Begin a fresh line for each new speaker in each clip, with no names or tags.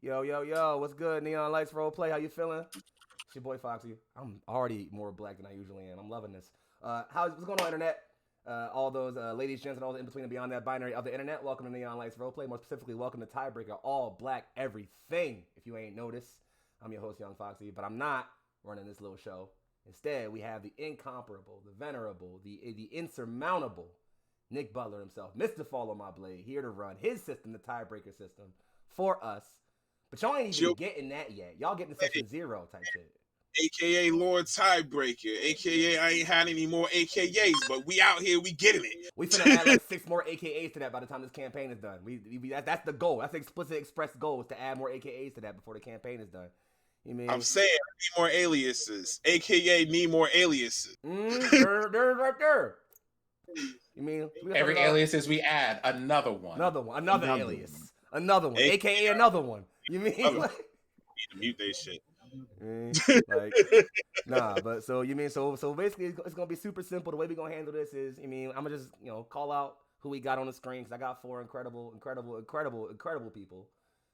Yo, what's good? Neon Lights Roleplay, how you feeling? It's your boy Foxy. I'm already more black than I usually am. I'm loving this. What's going on, internet? All those ladies, gents, and all the in between and beyond that binary of the internet. Welcome to Neon Lights Roleplay. More specifically, welcome to TideBreaker, all black everything. If you ain't noticed, I'm your host, Young Foxy, but I'm not running this little show. Instead, we have the incomparable, the venerable, the insurmountable Nick Butler himself, Mr. Follow My Blade, here to run his system, the TideBreaker system, for us. But y'all ain't even getting that yet. Y'all getting session 0 type shit.
AKA Lord TideBreaker, AKA I ain't had any more AKAs, but we out here, we getting it.
We finna add like 6 more AKAs to that by the time this campaign is done. That's the goal. That's the explicit express goal, is to add more AKAs to that before the campaign is done. You mean?
I'm saying I need more aliases. AKA need more aliases.
There, right there. You mean
every aliases we add another one.
Another alias. Another one. AKA another one. You mean
like, need to mute that shit.
Like, nah, but so you mean so basically it's gonna be super simple. The way we're gonna handle this is, I'm gonna just call out who we got on the screen, because I got 4 incredible people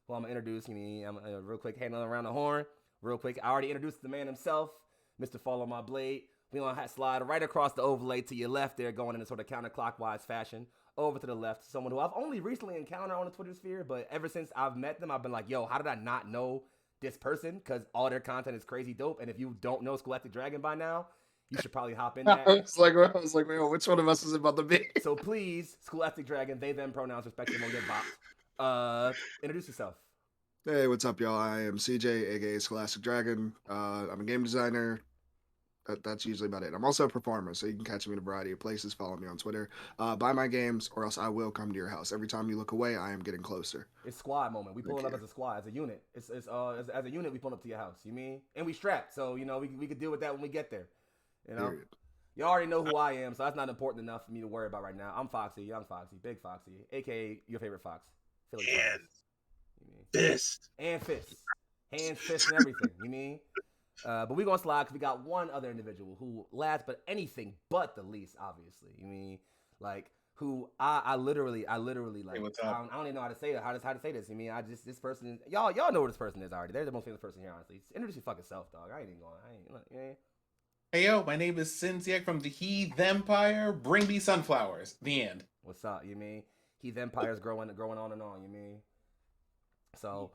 who I'm gonna introduce. I'm real quick handling around the horn. Real quick, I already introduced the man himself, Mr. Follow My Blade. We gonna slide right across the overlay to your left there, going in a sort of counterclockwise fashion. Over to the left, someone who I've only recently encountered on the Twitter sphere, but ever since I've met them, I've been like, yo, how did I not know this person? Because all their content is crazy dope, and if you don't know Scholastic Dragon by now, you should probably hop in that.
I was like, man, which one of us is about to be?
So please, Scholastic Dragon, they, them pronouns, respectively, will get bopped. Introduce yourself.
Hey, what's up, y'all? I am CJ, aka Scholastic Dragon. I'm a game designer. That's usually about it. I'm also a performer, so you can catch me in a variety of places. Follow me on Twitter. Buy my games, or else I will come to your house. Every time you look away, I am getting closer.
It's squad moment. We pulling up as a squad, as a unit. As a unit, we pulling up to your house. You mean? And we strapped, so we could deal with that when we get there.
Period.
You already know who I am, so that's not important enough for me to worry about right now. I'm Foxy, Young Foxy, Big Foxy, aka your favorite fox. Philly
and fist.
And fist. Hands, fists, and everything. You mean? But we're going to slide because we got one other individual who last but anything but the least, obviously. Who I literally like,
hey, what's
I
up?
don't even know how to say it, how to say this. This person is, y'all know who this person is already. They're the most famous person here, honestly. Introduce your fucking self, dog. I ain't even going.
Hey yo, my name is Sinziak from the He Empire. Bring me sunflowers. The end.
What's up? You mean? Heath Empire's growing on and on. You mean? So,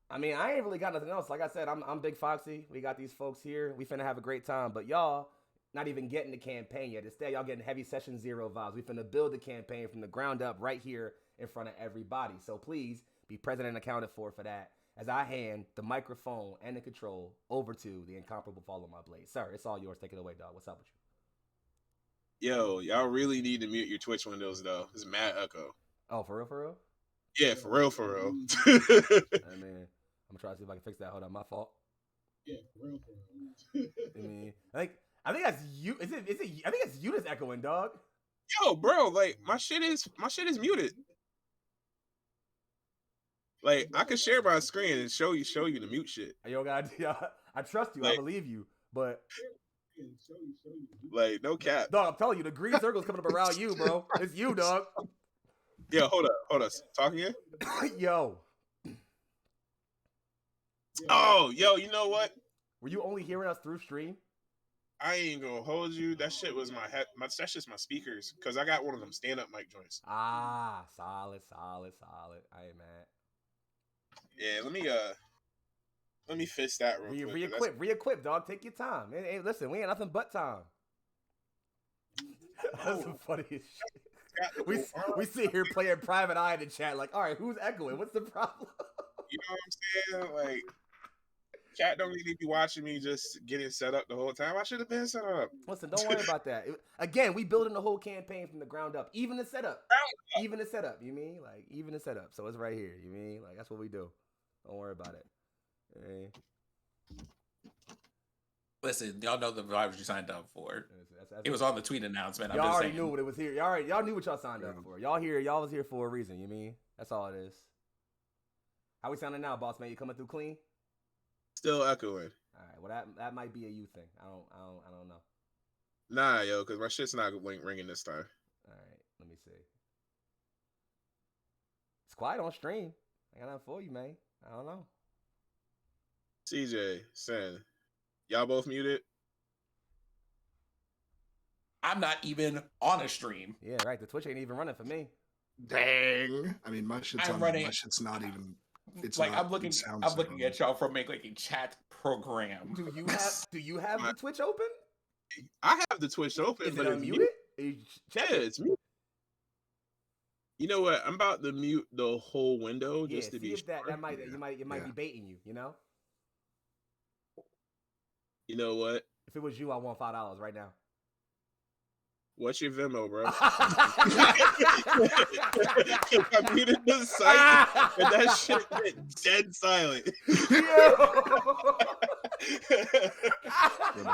I ain't really got nothing else. Like I said, I'm Big Foxy. We got these folks here. We finna have a great time. But y'all not even getting the campaign yet. Instead, y'all getting heavy session 0 vibes. We finna build the campaign from the ground up right here in front of everybody. So please be present and accounted for that, as I hand the microphone and the control over to the incomparable Follow My Blade. Sir, it's all yours. Take it away, dog. What's up with you?
Yo, y'all really need to mute your Twitch windows, though. It's mad echo.
Oh, for real?
Yeah, for real.
I'm gonna try to see if I can fix that. Hold on, my fault.
Yeah, for real.
I think that's you. Is it? I think it's you that's echoing, dog.
Yo, bro, like my shit is muted. Like I could share my screen and show you the mute shit.
Yo, God, I trust you. I believe you, but
like no cap.
Dog, I'm telling you, the green circle's coming up around you, bro. It's you, dog.
Yeah, hold up. Talk again.
Yo.
Oh, yo, you know what?
Were you only hearing us through stream?
I ain't gonna hold you. That shit was my head. That's just my speakers, because I got one of them stand-up mic joints.
Ah, solid. I ain't mad.
Yeah, let me fix that real quick.
Re-equip, dog. Take your time. Hey, listen, we ain't nothing but time. That's the funniest shit. We sit here playing Private Eye in the chat, like, all right, who's echoing? What's the problem?
You know what I'm saying? Like, chat don't need to be watching me just getting set up the whole time. I should have been set up.
Listen, don't worry about that. Again, we building the whole campaign from the ground up. Even the setup. You mean? Like, even the setup. So it's right here. You mean? Like, that's what we do. Don't worry about it. Hey.
Listen, y'all know the vibes you signed up for. It was on the tweet announcement.
Y'all already knew what it was here. Y'all knew what y'all signed up for. Y'all was here for a reason. You mean? That's all it is. How we sounding now, boss man? You coming through clean?
Still echoing.
All right. Well, that might be a you thing. I don't know.
Nah, yo, because my shit's not ringing this time.
All right. Let me see. It's quiet on stream. I got nothing for you, man. I don't know.
CJ, Sen, y'all both muted?
I'm not even on a stream.
Yeah, right. The Twitch ain't even running for me.
Dang. I mean, my shit's
I'm
on.
running-
My shit's not even. It's
like
not,
I'm looking
it sounds
I'm
so
looking
wrong.
at y'all from like a chat program.
Do you have the Twitch open?
I have the Twitch open,
Is it
but it's
unmuted?
muted.
Check
Yeah,
it.
it's muted. You know what? I'm about to mute the whole window
Yeah,
just to
see
be
if that
sure.
might it might
Yeah.
be baiting you. You know,
You know what?
if it was you, I want $5 right now.
What's your Venmo, bro? I muted the site and that shit went dead silent.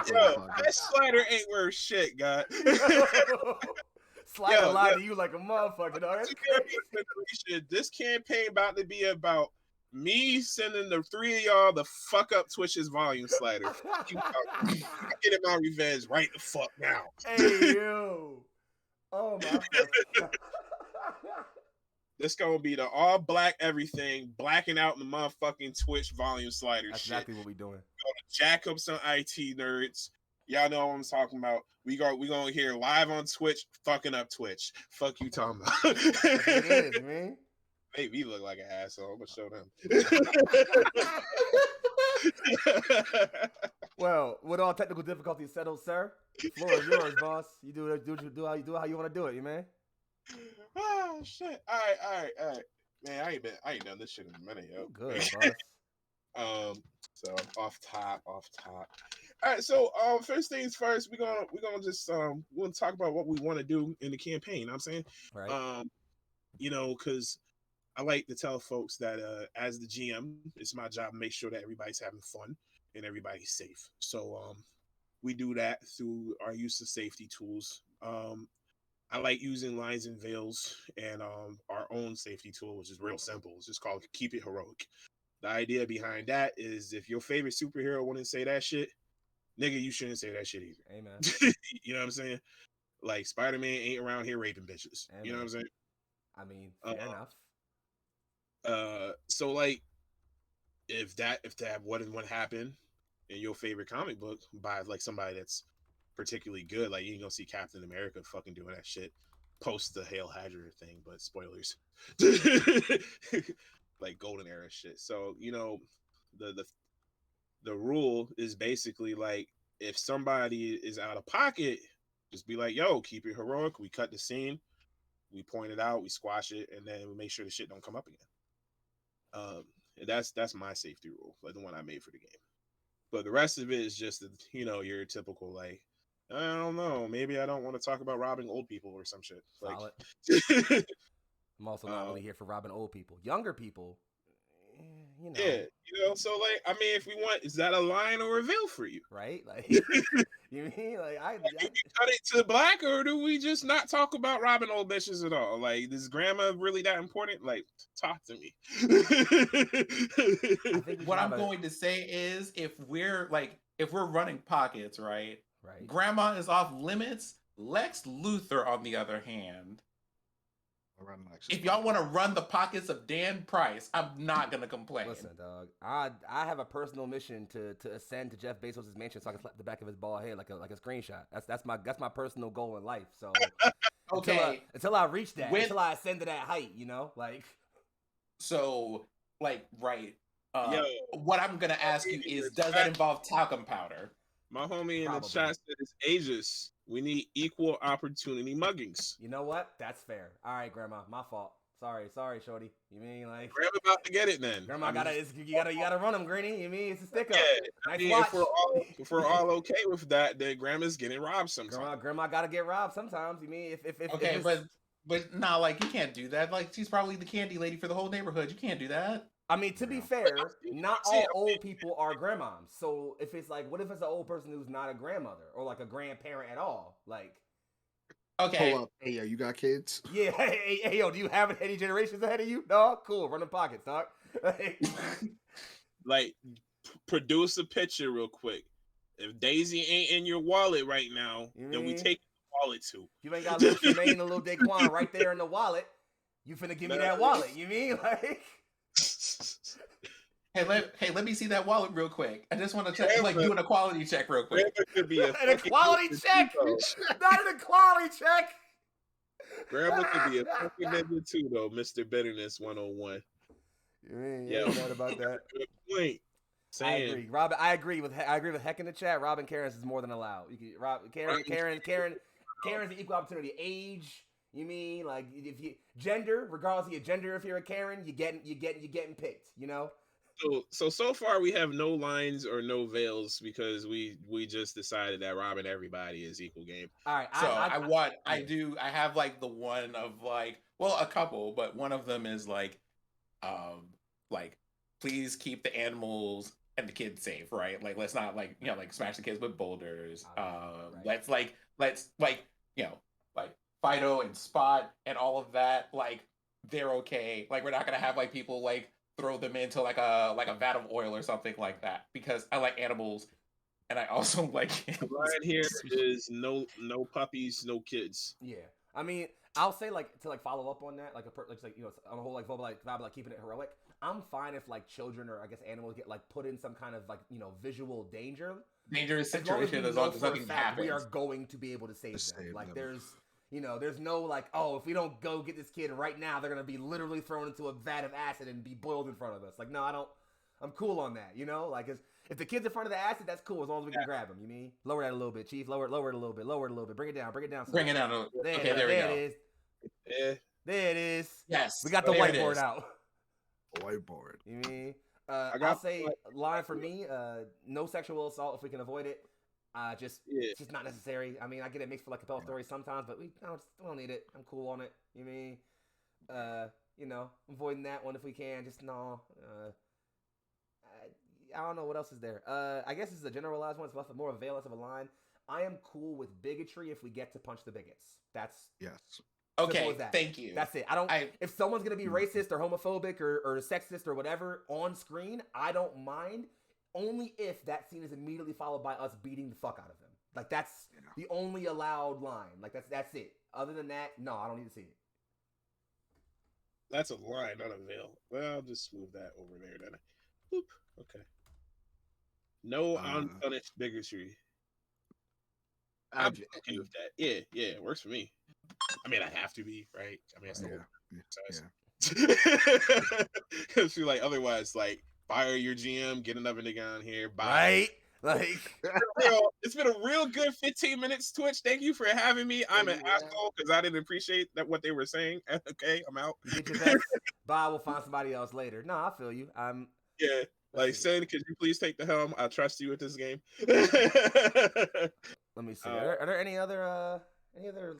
Yo, that slider ain't worth shit, God.
Slider lied to you like a motherfucker, dog. That's crazy.
This campaign about to be about me sending the three of y'all the fuck up Twitch's volume slider. I'm getting my revenge right the fuck now.
Hey yo. Oh my fuck.
This gonna be the all black everything, blacking out the motherfucking Twitch volume slider.
That's
shit.
exactly what we doing.
Gonna jack up some IT nerds. Y'all know what I'm talking about. We gonna hear live on Twitch, fucking up Twitch. Fuck you talking about.
That's what it is, man.
Make me look like an asshole. I'm gonna show them.
Well, with all technical difficulties settled, sir, the floor is yours, boss. You do how you want to do it, you man.
Oh shit! All right. Man, I ain't done this shit in a minute, yo.
You good, boss.
So off top. All right, so first things first, we're gonna just we'll talk about what we want to do in the campaign. You know what I'm saying,
Right.
You know, because I like to tell folks that as the GM, it's my job to make sure that everybody's having fun and everybody's safe. So we do that through our use of safety tools. I like using lines and veils and our own safety tool, which is real simple. It's just called Keep It Heroic. The idea behind that is if your favorite superhero wouldn't say that shit, nigga, you shouldn't say that shit either.
Amen.
You know what I'm saying? Like Spider-Man ain't around here raping bitches.
Amen.
You know what I'm saying?
I mean, fair enough.
So like if that what happened in your favorite comic book by like somebody that's particularly good, like you ain't gonna see Captain America fucking doing that shit post the Hail Hydra thing, but spoilers. Like golden era shit. So, you know, the rule is basically like if somebody is out of pocket, just be like, yo, keep it heroic. We cut the scene, we point it out, we squash it, and then we make sure the shit don't come up again. And that's my safety rule, like the one I made for the game. But the rest of it is just, you know, your typical like, I don't know, maybe I don't want to talk about robbing old people or some shit.
Solid.
Like,
I'm also not really here for robbing old people. Younger people, you know.
Yeah, you know, so like, I mean, if we want, is that a line or a veil for you?
Right? Like, you mean like I
Do we cut it to black, or do we just not talk about robbing old bitches at all? Like, is grandma really that important? Like, talk to me.
I think
What I'm going to say is if we're running pockets, right?
Right.
Grandma is off limits. Lex Luthor, on the other hand, if y'all want to run the pockets of Dan Price, I'm not gonna complain.
Listen, dog. I have a personal mission to ascend to Jeff Bezos' mansion so I can slap the back of his bald head like a screenshot. That's my personal goal in life. So
okay,
until I reach that,
When-
until I ascend to that height, you know, like.
So, like, right.
Yo,
what I'm gonna ask you is, does that involve talcum powder?
my homie in the
Probably.
chat said it's ages. We need equal opportunity muggings.
You know what? That's fair. All right, Grandma, my fault. Sorry, shorty. You mean like
Grandma about to get it then.
Grandma
I mean,
you gotta run them, Granny. You mean it's a stick up?
yeah,
Nice
I mean,
watch.
if we're all okay with that, then grandma's getting robbed sometimes.
Grandma gotta get robbed sometimes. You mean if
Okay,
if
but nah, like you can't do that. Like she's probably the candy lady for the whole neighborhood. You can't do that.
I mean, to be fair, not all old people are grandmoms. So if it's like, what if it's an old person who's not a grandmother or like a grandparent at all? Like,
okay,
Hold up. Hey, yo, you got kids?
yeah, hey, yo, do you have any generations ahead of you, dog? Cool, run the pockets, dog.
Like, produce a picture real quick. If Daisy ain't in your wallet right now, then we take the wallet too.
You ain't got little Shemaine and little Daquan right there in the wallet. You finna give me that wallet. You mean like?
Let me see that wallet real quick. I just want to check, like, do an equality check real quick.
Grandma could be a
An equality check, not an equality check.
Grandma could be a fucking ninja too, though. Mr. Bitterness 101.
You ain't
Yeah,
mad about that.
good point.
I agree, Robin. I agree with Heck in the chat. Robin Karen's is more than allowed. You can, Karen's the equal opportunity. Age, you mean like if you gender, regardless of your gender, if you're a Karen, you getting picked. You know.
So far we have no lines or no veils because we just decided that Robin everybody is equal game.
All right. So I have like the one of like, well, a couple, but one of them is like please keep the animals and the kids safe, right? Like, let's not like, like smash the kids with boulders. Right. Let's like Fido and Spot and all of that, like they're okay. Like, we're not gonna have like people like throw them into like a vat of oil or something like that, because I like animals and I also like
line here is no puppies, no kids.
Yeah. I mean, I'll say like to like follow up on that, like on the whole like vibe like keeping it heroic. I'm fine if like children or I guess animals get like put in some kind of like visual dangerous
situation as long as nothing happens.
We are going to be able to save them. Like there's no like, oh, if we don't go get this kid right now, they're gonna be literally thrown into a vat of acid and be boiled in front of us. Like, no, I'm cool on that. Like if the kid's in front of the acid, that's cool as long as we can grab him. You mean lower that a little bit, Chief? Lower it a little bit. Bring it down.
Bring it down. There we go.
It is.
Yeah.
There it is.
Yes.
We got the whiteboard out.
Whiteboard.
You mean? I'll say line for me. No sexual assault if we can avoid it. It's just not necessary. I mean, I get it mixed for like compelling stories sometimes, but we don't need it. I'm cool on it. You mean? Avoiding that one if we can. Just no. I don't know what else is there. I guess this is a generalized one. It's less more of a veil, less of a line. I am cool with bigotry if we get to punch the bigots. That's
okay. Thank you.
That's it. If someone's gonna be racist or homophobic or sexist or whatever on screen, I don't mind. Only if that scene is immediately followed by us beating the fuck out of them. Like that's the only allowed line. Like that's it. Other than that, no, I don't need to see it.
That's a line, not a veil. Well, I'll just move that over there then. Boop. Okay. No unpunished bigotry. I'm okay with that. Yeah, it works for me. I mean, I have to be, right? I mean, because you like otherwise, like fire your GM, get another nigga on here, bye.
Right? Like
it's been a real good 15 minutes, Twitch. Thank you for having me. I'm an asshole because I didn't appreciate what they were saying. Okay, I'm out.
You get your best. Bye. We'll find somebody else later. No, I feel you.
Like saying, could you please take the helm? I trust you with this game.
Let me see. Are there any other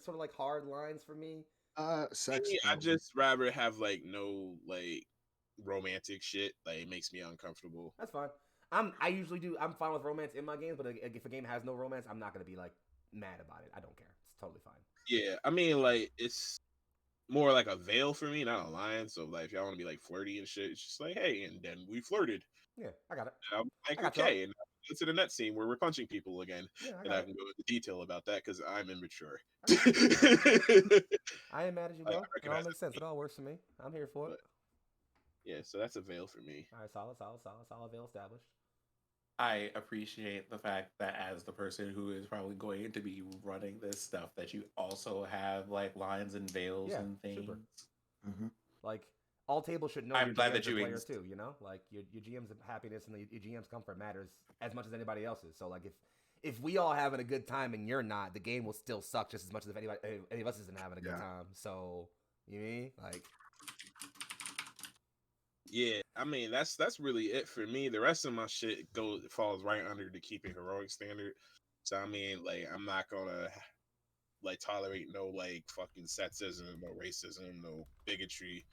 sort of like hard lines for me?
Sex.
I just rather have like no like romantic shit. Like it makes me uncomfortable.
That's fine. I'm fine with romance in my games, but if a game has no romance, I'm not gonna be like mad about it. I don't care. It's totally fine.
Yeah, I mean like it's more like a veil for me, not a line. So like if y'all want to be like flirty and shit, it's just like, hey, and then we flirted.
Yeah, I got it.
And I'm like, okay, and go to the net scene where we're punching people again. Yeah, I can go into detail about that because I'm immature.
I ain't mad at you, bro. It all makes sense. It all works for me. I'm here for it.
Yeah, so that's a veil for me.
All right, solid veil established.
I appreciate the fact that as the person who is probably going to be running this stuff, that you also have like lines and veils and things.
Mm-hmm. Like all tables should know.
I'm glad that you
players too. Like your GM's happiness and your GM's comfort matters as much as anybody else's. So like if we all having a good time and you're not, the game will still suck just as much as if any of us isn't having a good time. So you mean like.
Yeah, I mean that's really it for me. The rest of my shit falls right under the keeping heroic standard. So I mean, like I'm not gonna like tolerate no like fucking sexism, no racism, no bigotry,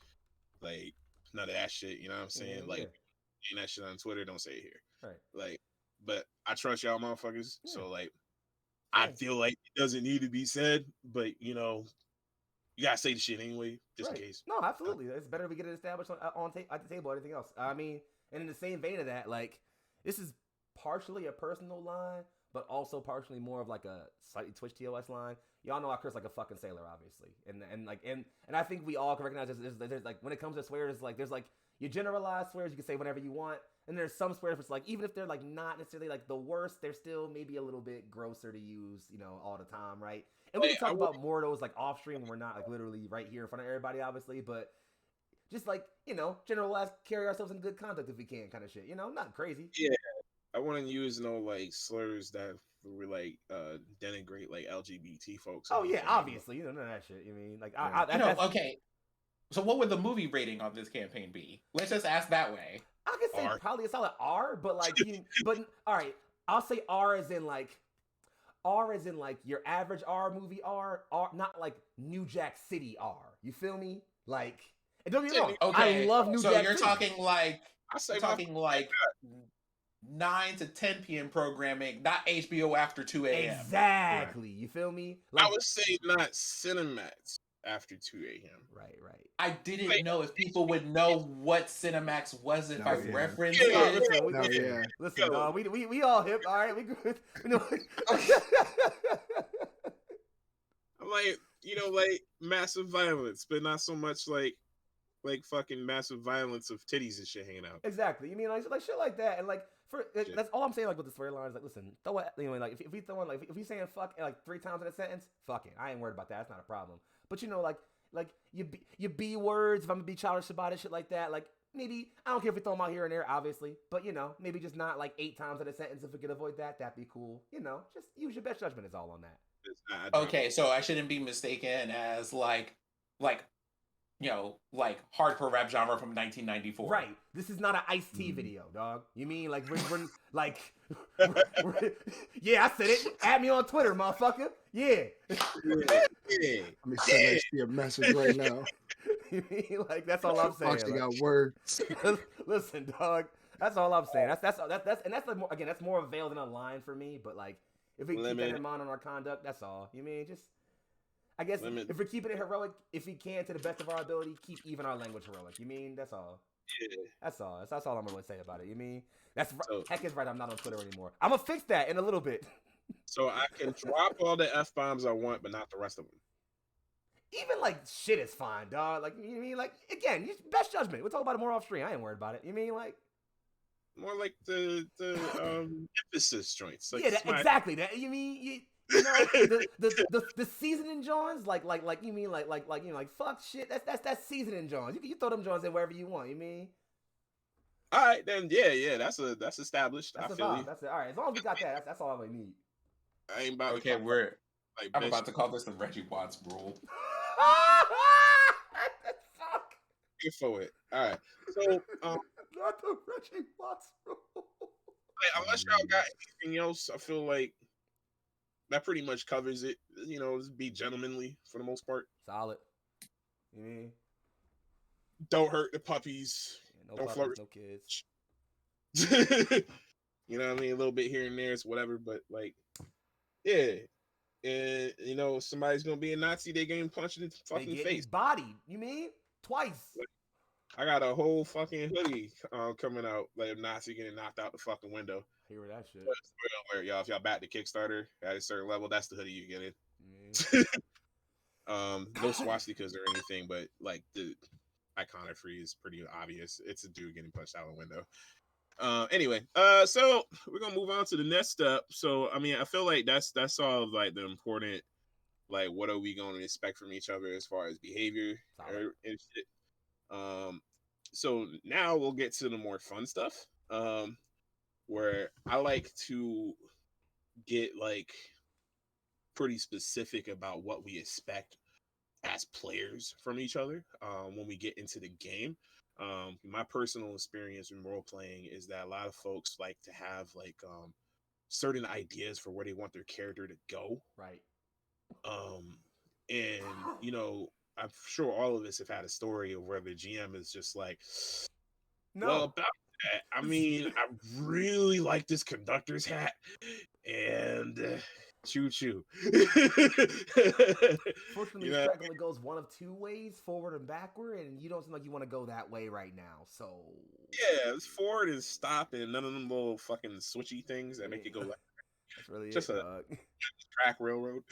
like none of that shit. You know what I'm saying?
Yeah,
like ain't that shit on Twitter, don't say it here.
Right.
Like, but I trust y'all motherfuckers. Yeah. So like, I feel like it doesn't need to be said, but you gotta say the shit anyway, just in case.
No, absolutely. It's better if we get it established at the table or anything else. I mean, and in the same vein of that, like, this is partially a personal line, but also partially more of like a slightly Twitch TOS line. Y'all know I curse like a fucking sailor, obviously, and I think we all can recognize there's like when it comes to swears, like there's like your generalized swears you can say whatever you want, and there's some swears which like even if they're like not necessarily like the worst, they're still maybe a little bit grosser to use, all the time, right? And we can talk about more of those like off stream when we're not like literally right here in front of everybody, obviously, but just like generalize, carry ourselves in good conduct if we can, kind of shit. Not crazy.
Yeah, I wouldn't use no like slurs that were like denigrate like LGBT folks.
Oh yeah, obviously, none of that shit. You mean like
okay. So what would the movie rating on this campaign be? Let's just ask that way.
I could say probably a solid R, but like, but all right, I'll say R as in like your average R movie R, not like New Jack City R. You feel me? Like, and don't get me wrong,
okay.
I love New Jack City.
So you're talking like,
I say
9 to 10 p.m. programming, not HBO after 2 a.m.
Exactly. Right. You feel me?
Like, I would say not Cinemax after 2 a.m.
Right.
I didn't know if people would know what Cinemax was if I referenced it.
Listen, dog, we all hip, all right? We good.
I'm like, like massive violence, but not so much like fucking massive violence of titties and shit hanging out.
Exactly. You mean like shit like that, and like that's all I'm saying. Like with the storylines, like listen, throw it. Like if we throw in if we saying fuck like 3 times in a sentence, fuck it. I ain't worried about that. That's not a problem. But like your B words, if I'm gonna be childish about it, shit like that. Like maybe I don't care if we throw them out here and there, obviously. But maybe just not like 8 times in a sentence. If we could avoid that, that'd be cool. Just use your best judgment. Is all on that.
Okay, so I shouldn't be mistaken as like hardcore rap genre from 1994.
Right. This is not an Ice-T video, dog. You mean like we're like yeah, I said it. Add me on Twitter, motherfucker. Yeah.
Let me send you a message right now.
You mean like that's all I'm saying.
Foxy got words.
Listen, dog. That's all I'm saying. That's like more, again, that's more a veil than a line for me. But like if we keep that in mind on our conduct, that's all. You mean just. I guess if we're keeping it heroic, if we can, to the best of our ability, keep even our language heroic. You mean that's all?
Yeah.
That's all. That's all I'm gonna say about it. You mean that's heck is right. I'm not on Twitter anymore. I'm gonna fix that in a little bit.
So I can drop all the F-bombs I want, but not the rest of them.
Even like shit is fine, dog. Like you mean like again, best judgment. We'll talk about it more off stream. I ain't worried about it. You mean like
more like the emphasis joints? Like,
yeah, exactly. That you mean. The seasoning Johns, like you mean like fuck shit. That's seasoning Johns. You throw them Johns in wherever you want. You mean?
All right, then yeah. That's established.
That's
I feel you.
That's it. All right, as long as we got that, that's all I really need.
I ain't about.
Okay, I'm about to call this the Reggie Watts rule.
Fuck.
Good for it. All right. So
not the Reggie Watts rule.
Unless y'all got anything else, I feel like. That pretty much covers it. Just be gentlemanly for the most part.
Solid. You mean?
Don't hurt the puppies.
Yeah,
don't
flirt.
No
kids.
You know what I mean? A little bit here and there, it's whatever. But like, yeah. And somebody's gonna be a Nazi. They getting punched in the fucking face.
Bodied. You mean? Twice.
Like, I got a whole fucking hoodie coming out. Like a Nazi getting knocked out the fucking window.
Hear that shit.
Y'all, if y'all back the Kickstarter at a certain level, that's the hoodie you get in. No swastikas or anything, but like the iconography is pretty obvious. It's a dude getting punched out the window. Anyway, so we're gonna move on to the next step. So I mean, I feel like that's all of like the important, like what are we going to expect from each other as far as behavior and shit. So now we'll get to the more fun stuff. Where I like to get like pretty specific about what we expect as players from each other when we get into the game. My personal experience in role playing is that a lot of folks like to have like certain ideas for where they want their character to go.
Right.
And I'm sure all of us have had a story of where the GM is just like, no. Well, about that, I mean, I really like this conductor's hat, and choo choo.
Fortunately, the track only goes one of 2 ways, forward and backward, and you don't seem like you want to go that way right now. So
yeah, it's forward and stop, and none of them little fucking switchy things that make it go like that.
That's really
just
it,
a track railroad.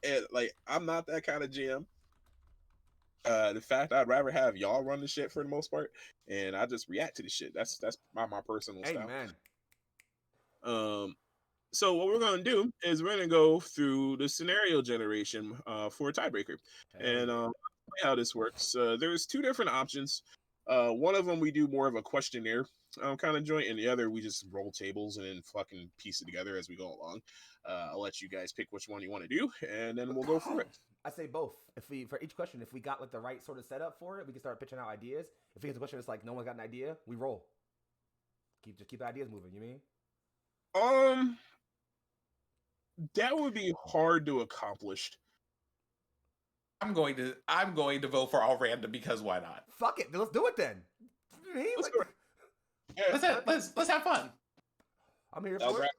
And like I'm not that kind of GM. The fact I'd rather have y'all run the shit for the most part, and I just react to the shit. That's my personal style.
Amen.
So what we're gonna do is we're gonna go through the scenario generation for Tiebreaker, and how this works. There's two different options. One of them we do more of a questionnaire kind of joint, and the other we just roll tables and then fucking piece it together as we go along. I'll let you guys pick which one you want to do, and then we'll go for it.
I say both. For each question, if we got like the right sort of setup for it, we can start pitching out ideas. If we get the question, it's like no one's got an idea, we roll. Just keep the ideas moving. You mean?
That would be hard to accomplish.
I'm going to vote for all random because why not?
Fuck it, let's do it then.
Let's go.
Yeah. Let's have fun.
I'm here for it.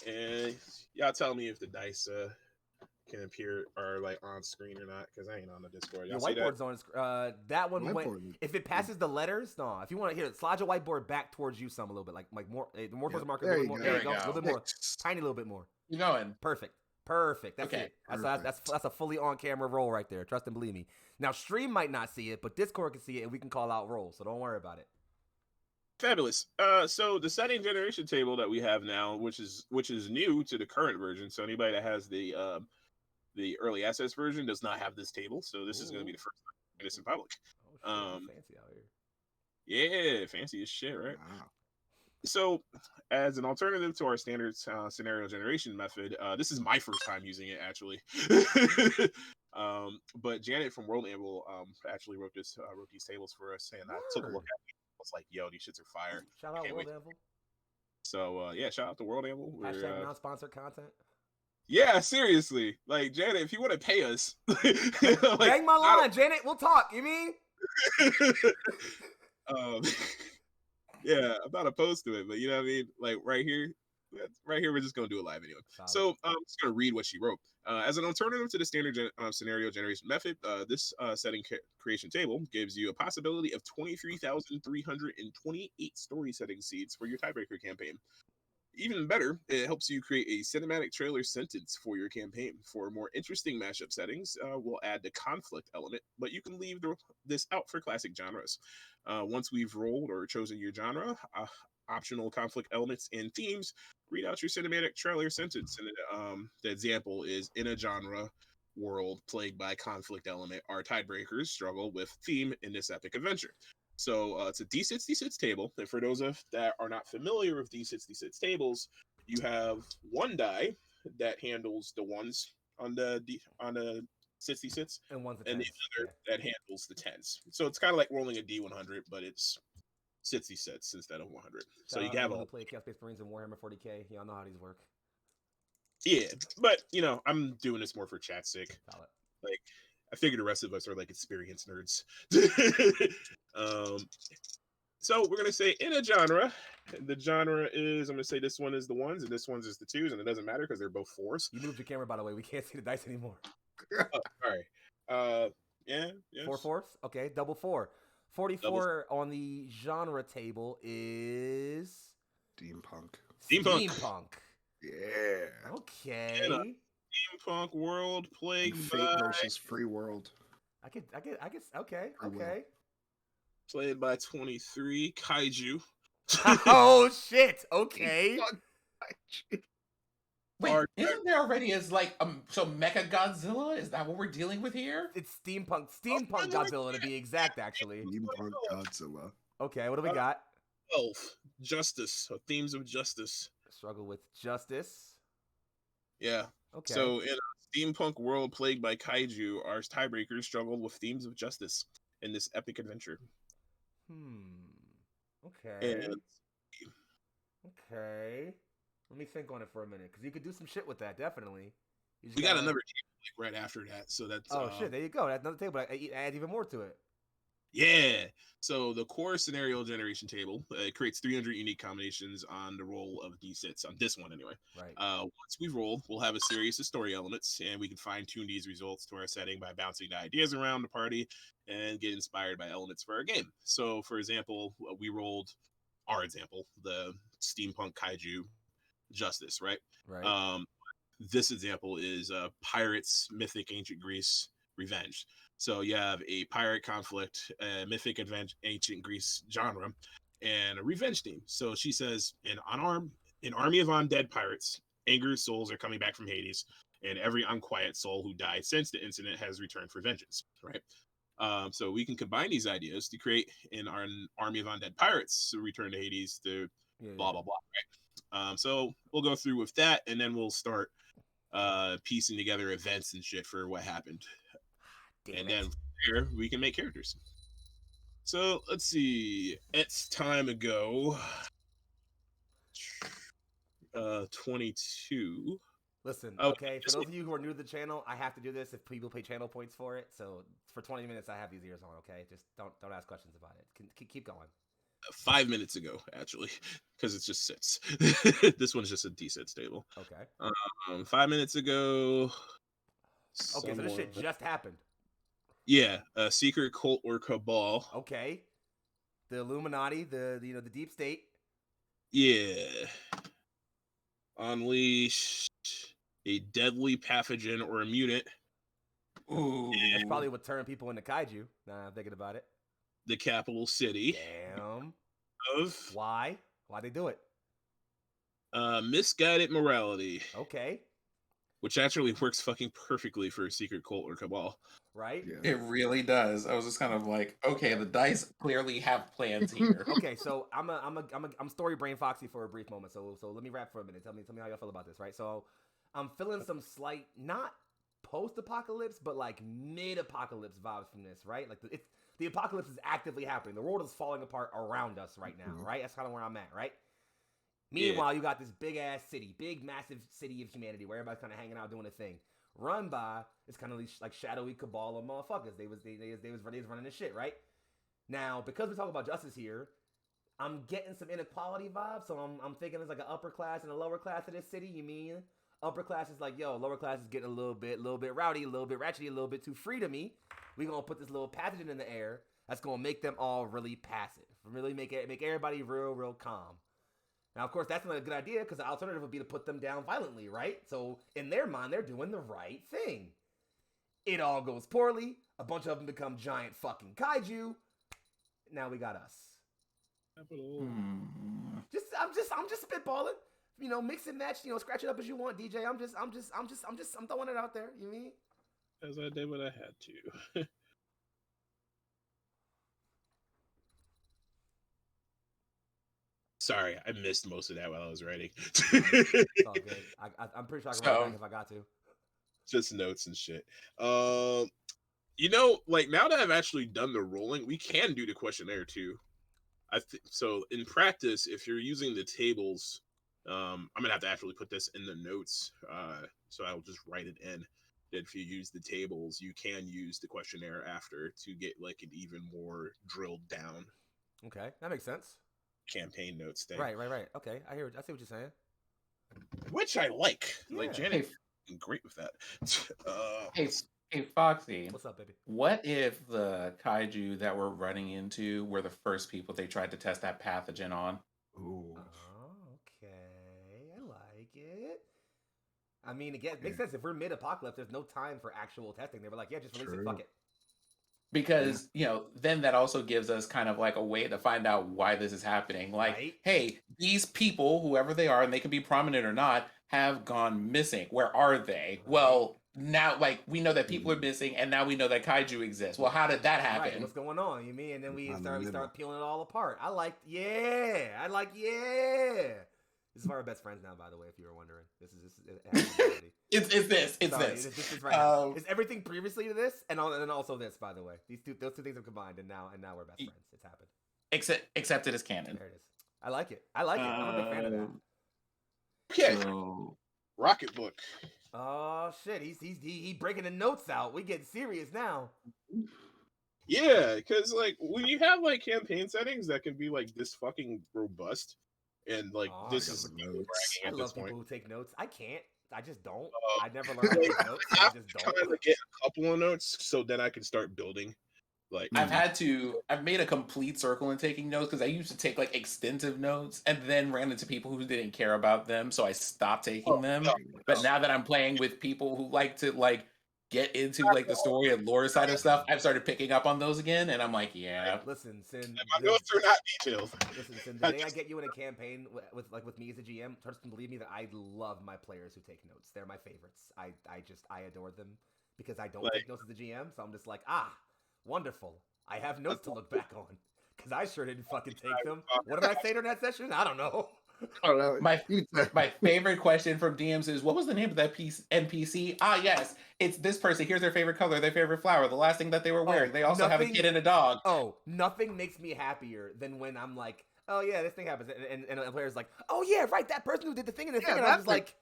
And y'all tell me if the dice can appear or like on screen or not, because I ain't on the Discord.
Your whiteboard's on. That one went. If it passes the letters, no. If you want to hear it, slide your whiteboard back towards you some a little bit, like more towards the marker. There you go. A little bit more. Tiny little bit more.
You going?
Perfect. That's
okay.
it. That's a fully on camera roll right there. Trust and believe me. Now stream might not see it, but Discord can see it, and we can call out roll. So don't worry about it.
Fabulous. So the setting generation table that we have now, which is new to the current version. So anybody that has the early access version does not have this table. So this is going to be the first time in this in public.
Oh, shit, fancy out
here. Yeah, fancy as shit, right?
Wow.
So as an alternative to our standard scenario generation method, this is my first time using it actually. But Janet from World Amble actually wrote these tables for us, and I took a look at it. I was like, yo, these shits are fire.
Shout out World Amble.
So yeah, shout out to World Amble.
Hashtag non-sponsored content.
Yeah, seriously. Like, Janet, if you want to pay us.
Like, bang my line, Janet. We'll talk. You mean?
Yeah, I'm not opposed to it, but you know what I mean? Like, right here, we're just going to do it live anyway. Solid. So I'm just going to read what she wrote. As an alternative to the standard scenario generation method, this setting creation table gives you a possibility of 23,328 story setting seeds for your Tiebreaker campaign. Even better, it helps you create a cinematic trailer sentence for your campaign. For more interesting mashup settings, we'll add the conflict element, but you can leave this out for classic genres. Once we've rolled or chosen your genre, optional conflict elements and themes, read out your cinematic trailer sentence. And the example is, in a genre world plagued by conflict element, our Tidebreakers struggle with theme in this epic adventure. So it's a D66 table, and for those that are not familiar with D66 tables, you have one die that handles the ones on the 66,
and the
other that handles the 10s. So it's kind of like rolling a D100, but it's 66 instead of 100. So you have
to play Chaos-Space Marines and Warhammer 40k. Y'all know how these work.
Yeah, but you know, I'm doing this more for chat's sake.
Solid.
Like, I figure the rest of us are like experienced nerds. So we're gonna say in a genre. The genre is, I'm gonna say this one is the ones and this one's is the twos, and it doesn't matter because they're both fours.
You moved your camera, by the way. We can't see the dice anymore.
Oh, all right. Yeah. Yes.
4 fours. Okay, double 4. 44 on the genre table is
Steampunk.
Steampunk.
Yeah.
Okay.
Steampunk world plagued
Fate
by
versus free world.
I guess. Okay.
Free will.
Okay.
Played by 23 Kaiju.
Oh shit. Okay.
Wait, isn't there already like so Mecha Godzilla? Is that what we're dealing with here?
It's steampunk Godzilla to be exact, actually.
Steampunk Godzilla.
Okay, what do we got?
Justice. So themes of justice.
Struggle with justice.
Yeah.
Okay.
So in a steampunk world plagued by kaiju, our Tiebreakers struggled with themes of justice in this epic adventure.
Okay.
And
okay. Let me think on it for a minute, because you could do some shit with that, definitely.
We got another table like right after that, so that's
shit. There you go. That's another table. I add even more to it.
Yeah. So the core scenario generation table creates 300 unique combinations on the roll of D6 on this one anyway.
Right.
Once we roll, we'll have a series of story elements, and we can fine tune these results to our setting by bouncing the ideas around the party and get inspired by elements for our game. So, for example, we rolled the steampunk kaiju justice, right?
Right.
This example is pirates, mythic ancient Greece, revenge. So you have a pirate conflict, a mythic adventure, ancient Greece genre, and a revenge theme. So she says, an army of undead pirates, angry souls are coming back from Hades, and every unquiet soul who died since the incident has returned for vengeance. Right. So we can combine these ideas to create an army of undead pirates to return to Hades to blah blah blah. Right. So we'll go through with that, and then we'll start piecing together events and shit for what happened. And then from there we can make characters. So let's see. It's time ago. 22.
Listen,
Oh,
okay, for those of you who are new to the channel, I have to do this if people pay channel points for it. So for 20 minutes, I have these ears on, okay? Just don't ask questions about it. Keep going.
5 minutes ago, actually, because it just sits. This one's just a D-sit stable.
Okay.
5 minutes ago.
Okay, so this shit just happened.
Yeah, a secret cult or cabal.
Okay. The Illuminati, the deep state.
Yeah. Unleash a deadly pathogen or a mutant.
Ooh.
That's probably what turned people into kaiju. Now I'm thinking about it.
The capital city.
Damn.
Of
Why? Why they do it?
Misguided morality.
Okay.
Which actually works fucking perfectly for a secret cult or cabal.
Right?
Yeah.
It really does. I was just kind of like, okay, the dice clearly have plans here.
Okay, so I'm story brain foxy for a brief moment. So let me rap for a minute. Tell me how y'all feel about this, right? So I'm feeling some slight, not post-apocalypse, but like mid-apocalypse vibes from this, right? Like the apocalypse is actively happening. The world is falling apart around us right now, right? That's kind of where I'm at, right? Meanwhile, you got this big-ass city, big, massive city of humanity where everybody's kind of hanging out doing a thing. Run by, it's kind of like shadowy cabal of motherfuckers. They was running this shit, right? Now, because we talk about justice here, I'm getting some inequality vibes, so I'm thinking there's like an upper class and a lower class of this city. You mean upper class is like, yo, lower class is getting a little bit rowdy, a little bit ratchety, a little bit too free to me. We gonna put this little pathogen in the air that's gonna make them all really passive, really make everybody real calm. Now, of course, that's not a good idea because the alternative would be to put them down violently, right? So in their mind, they're doing the right thing. It all goes poorly. A bunch of them become giant fucking kaiju. Now we got us. I'm just spitballing. You know, mix and match. You know, scratch it up as you want, DJ. I'm throwing it out there. You mean?
As I did what I had to. Sorry, I missed most of that while I was writing.
It's all good. I'm pretty sure I can write back if I got to.
Just notes and shit. You know, like now that I've actually done the rolling, we can do the questionnaire too. So in practice, if you're using the tables, I'm gonna have to actually put this in the notes. So I'll just write it in. That if you use the tables, you can use the questionnaire after to get like an even more drilled down.
Okay, that makes sense.
Campaign notes thing.
Right. Okay, I see what you're saying.
Which I like.
Yeah.
Like Janet, great with that.
Hey, Foxy.
What's up, baby?
What if the kaiju that we're running into were the first people they tried to test that pathogen on?
Ooh.
Oh, okay. I like it. I mean, again, it makes sense. If we're mid-apocalypse, there's no time for actual testing. They were like, yeah, just release it. Fuck it.
Because, you know, then that also gives us kind of like a way to find out why this is happening. Like,
Right.
hey, these people, whoever they are, and they can be prominent or not, have gone missing. Where are they?
Right.
Well, now, like, we know that people are missing, and now we know that kaiju exists. Well, how did that happen?
Right. What's going on? You mean? And then we
On the
start peeling it all apart. I like. This is our best friends now, by the way, if you were wondering. This is
It's this.
This is right now. It's everything previously to this, and also this, by the way. Those two things are combined, and now we're best friends. It's happened.
Except it is canon.
There it is. I like it. I'm a big fan of that.
Okay.
So,
Rocket Book.
Oh shit, he's breaking the notes out. We getting serious now.
Yeah, because like when you have like campaign settings that can be like this fucking robust, and like this is
I love people who take notes. I can't. I just don't. I never learned how to take notes. So I just don't.
Kind of get a couple of notes so then I can start building. Like
I've made a complete circle in taking notes because I used to take like extensive notes and then ran into people who didn't care about them, so I stopped taking them. But now that I'm playing with people who like to like get into like the story and lore side of stuff, I've started picking up on those again, and I'm like, yeah.
Listen, Sin.
My notes are not detailed.
Listen, Sin. The day I get you in a campaign with me as a GM, trust and believe me that I love my players who take notes. They're my favorites. I adore them because I don't take notes as a GM, so I'm just like, wonderful. I have notes to look back on because I sure didn't fucking take them. What did I say during that session? I don't know.
I don't know.
My favorite question from DMs is, what was the name of that NPC? Yes, it's this person. Here's their favorite color, their favorite flower, the last thing that they were wearing. They also have a kid and a dog.
Oh, nothing makes me happier than when I'm like, oh yeah, this thing happens, and a player's like, oh yeah, right, that person who did the thing and the thing, and I'm just like,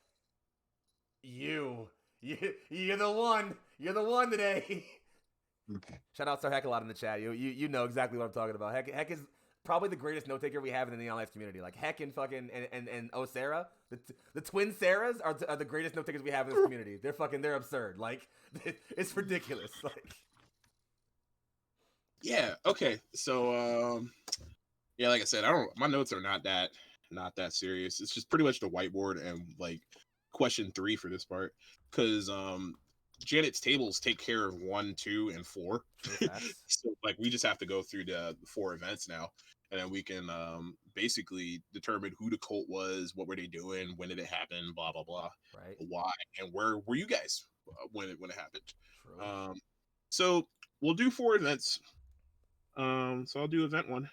you're the one today. Shout out Sir Heck a lot in the chat. You know exactly what I'm talking about. Heck is probably the greatest note taker we have in the Neon Lights community. Like Heck and fucking and Sarah, the twin Sarahs are the greatest note takers we have in this community. They're absurd. Like it's ridiculous. Like
yeah, okay. So yeah, like I said, my notes are not that serious. It's just pretty much the whiteboard and like question 3 for this part, because Janet's tables take care of 1, 2, and 4. So like we just have to go through the 4 events now, and then we can basically determine who the cult was, what were they doing, when did it happen, blah blah blah,
right?
Why, and where were you guys when it happened.
True.
So we'll do 4 events. So I'll do event 1,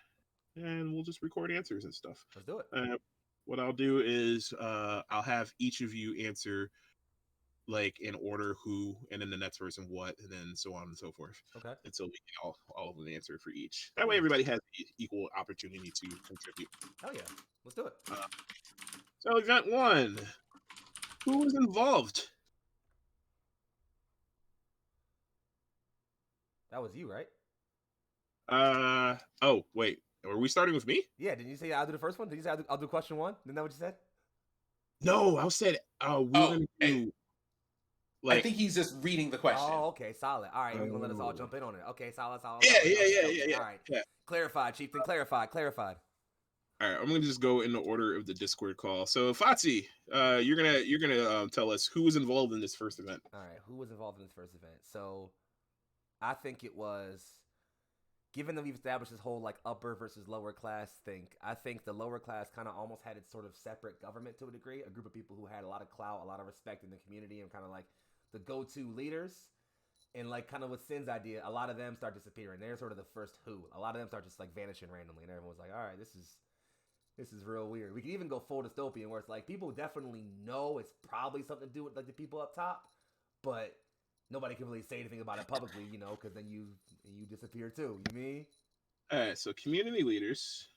and we'll just record answers and stuff.
Let's do it.
What I'll do is I'll have each of you answer like in order who, and then the next person what, and then so on and so forth.
Okay.
Until we get all of an answer for each. That way everybody has equal opportunity to contribute.
Hell yeah. Let's do it.
So event 1. Who was involved?
That was you, right?
Oh, wait. Are we starting with me?
Yeah, didn't you say I'll do the first one? Did you say I'll do question 1? Isn't that what you said?
No, I said
I think he's just reading the question.
Oh, okay, solid. All right, you're gonna let us all jump in on it. Okay, solid.
Yeah.
All right. Yeah. Clarified, Chieftain. Clarified.
All right, I'm gonna just go in the order of the Discord call. So Fatsi, you're gonna tell us who was involved in this first event.
All right, who was involved in this first event? So, I think it was, given that we've established this whole like upper versus lower class thing, I think the lower class kind of almost had its sort of separate government to a degree, a group of people who had a lot of clout, a lot of respect in the community, and kind of like the go-to leaders. And like kind of with Sin's idea, a lot of them start disappearing. They're sort of the first who. A lot of them start just like vanishing randomly, and everyone's like, all right, this is real weird. We can even go full dystopian where it's like people definitely know it's probably something to do with like the people up top, but nobody can really say anything about it publicly, you know, because then you disappear too. You mean?
All right, so community leaders.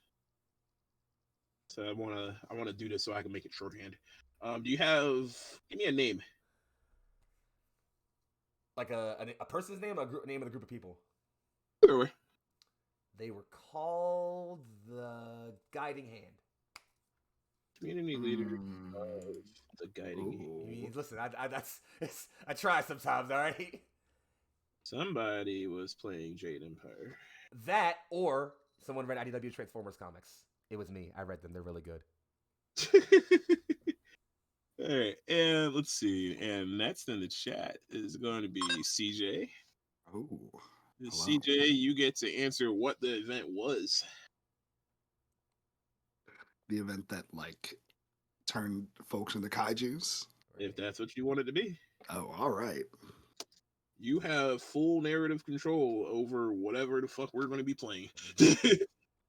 So I wanna do this so I can make it shorthand. Do you have? Give me a name.
Like a person's name, or a name of the group of people.
Sure.
They were called the Guiding Hand.
Community leader of the Guiding Hand.
I mean, listen, I try sometimes. All right.
Somebody was playing Jade Empire.
That, or someone read IDW Transformers comics. It was me. I read them. They're really good.
All right, and let's see. And next in the chat is going to be CJ.
Oh,
CJ, you get to answer what the event was.
The event that like turned folks into kaijus.
If that's what you want it to be.
Oh, all right.
You have full narrative control over whatever the fuck we're going to be playing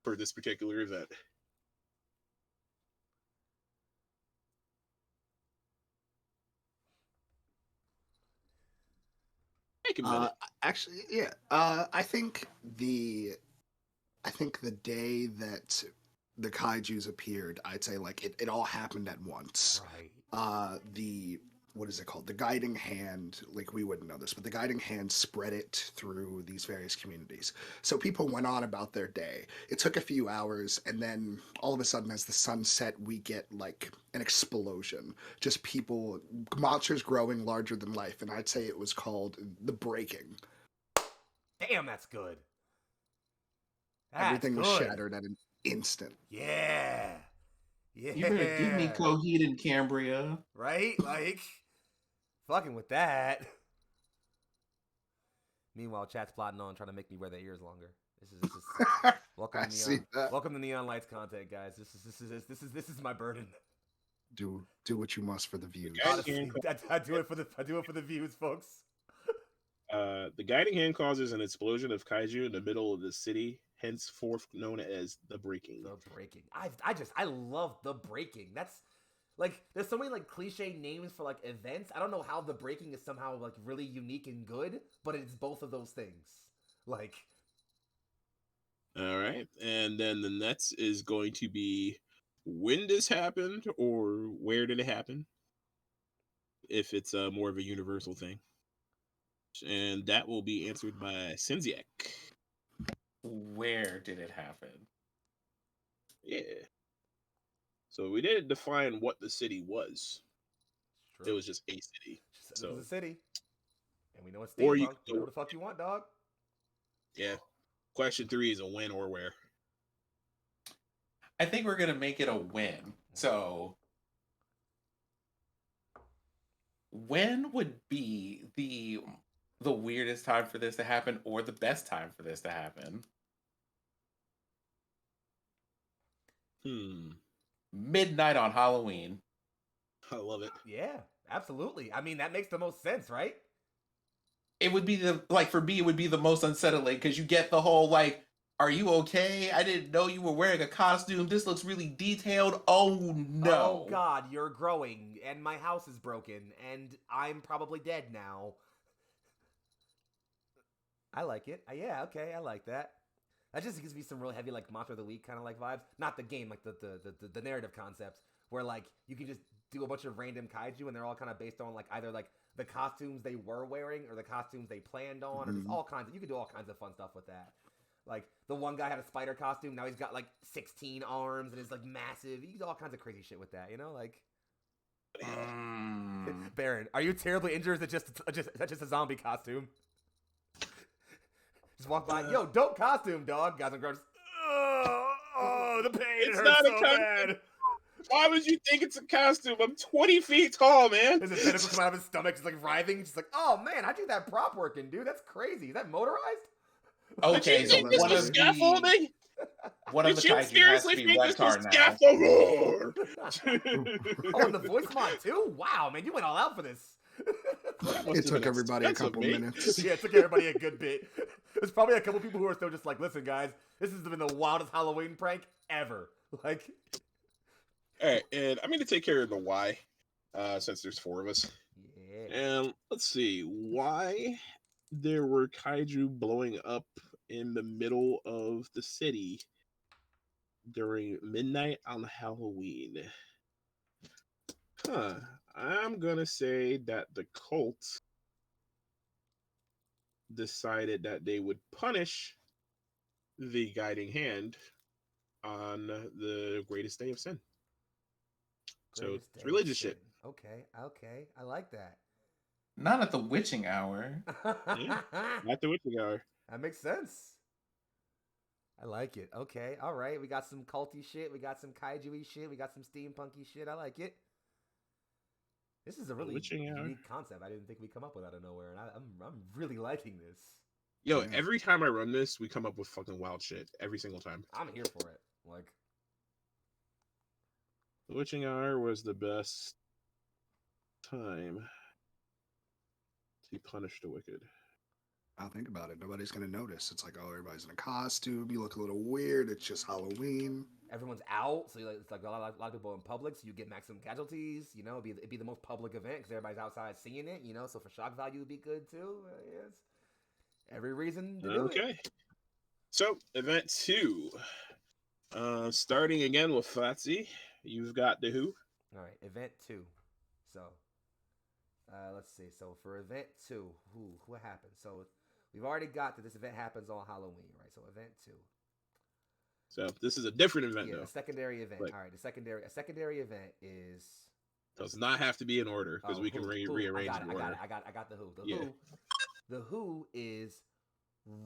for this particular event. Take a minute.
Actually, yeah. I think the day that the kaijus appeared, I'd say like it all happened at once.
Right.
What is it called? The Guiding Hand, like we wouldn't know this, but the Guiding Hand spread it through these various communities. So people went on about their day. It took a few hours, and then all of a sudden, as the sun set, we get like an explosion. Just people, monsters growing larger than life, and I'd say it was called the Breaking.
Damn, that's good.
Everything was shattered at an instant.
Yeah.
You better give me Coheed and Cambria.
Right? Like, fucking with that. Meanwhile, chat's plotting on trying to make me wear their ears longer. This is welcome
I
to
see
neon.
that.
Welcome to Neon Lights content, guys. This is my burden.
Do what you must for the views.
Honestly, I do it for the views, folks.
The guiding hand causes an explosion of kaiju in the middle of the city, henceforth known as the breaking.
The breaking. I love the breaking. That's like there's so many like cliche names for like events. I don't know how the breaking is somehow like really unique and good, but it's both of those things. Like,
all right, and then the next is going to be when this happened or where did it happen, if it's more of a universal thing, and that will be answered by Sinziak.
Where did it happen?
Yeah. So we didn't define what the city was.
true.
It was just a city.
So it was a city, and we know it's
Or you
steampunk.
could
Do whatever the fuck you want, dog.
Yeah. Question 3 is a when or where.
I think we're gonna make it a win. So, when would be the weirdest time for this to happen, or the best time for this to happen? Midnight on Halloween.
I love it.
Yeah, absolutely. I mean, that makes the most sense, right?
It would be for me, it would be the most unsettling because you get the whole like, are you okay? I didn't know you were wearing a costume. This looks really detailed. Oh no.
Oh God, you're growing, and my house is broken, and I'm probably dead now. I like it. Yeah, okay, I like that. That just gives me some really heavy like Monster of the Week kind of like vibes. Not the game, like the narrative concept, where like you can just do a bunch of random kaiju, and they're all kind of based on like either like the costumes they were wearing or the costumes they planned on, or just all kinds of. You could do all kinds of fun stuff with that. Like the one guy had a spider costume. Now he's got like 16 arms and is like massive. You can do all kinds of crazy shit with that. You know, like. Baron, are you terribly injured? Or is it just a zombie costume? Just walk by. Yo, dope costume, dog. Guys and girls. Oh, the pain.
It's
it hurts
not a
so
costume.
bad.
Why would you think it's a costume? I'm 20 feet tall, man.
There's a tentacle come out of his stomach. He's like writhing. He's like, oh man, I do that prop working, dude. That's crazy. Is that motorized?
Okay,
Did
so
you think this was scaffolding?
One of the
Did you
kaiju has
seriously
to be
think this was
Reptar now.
scaffolding?
Oh, and the voice mod too? Wow, man, you went all out for this.
It took everybody a couple minutes.
Yeah, it took everybody a good bit. There's probably a couple people who are still just like, listen, guys, this has been the wildest Halloween prank ever. Like,
All right, and I'm going to take care of the why, since there's 4 of us.
yeah.
And let's see why there were kaiju blowing up in the middle of the city during midnight on Halloween. I'm gonna say that the cult decided that they would punish the guiding hand on the greatest day of sin. So it's religious shit.
Okay, I like that.
Not at the witching hour.
Not the witching hour.
That makes sense. I like it. Okay, all right. We got some culty shit. We got some kaiju-y shit. We got some steampunky shit. I like it. This is a really unique concept. I didn't think we'd come up with out of nowhere, and I'm really liking this.
Yo, every time I run this, we come up with fucking wild shit. Every single time.
I'm here for it. Like,
the witching hour was the best time to punish the wicked.
I'll think about it. Nobody's gonna notice. It's like, oh, everybody's in a costume. You look a little weird. It's just Halloween.
Everyone's out, so it's like a lot of people in public, so you get maximum casualties. You know, it'd be the most public event because everybody's outside seeing it. You know, so for shock value, would be good too. Yes, every reason to do it.
Okay. So event 2, starting again with Fatsy. You've got the who.
All right, event 2. So, let's see. So for event 2, what happened? So we've already got that this event happens on Halloween, right? So event 2.
So this is a different event, though.
A secondary event.
Like,
all right, a secondary event is.
Does not have to be in order because we can rearrange the order.
I got the who.
Yeah.
The who is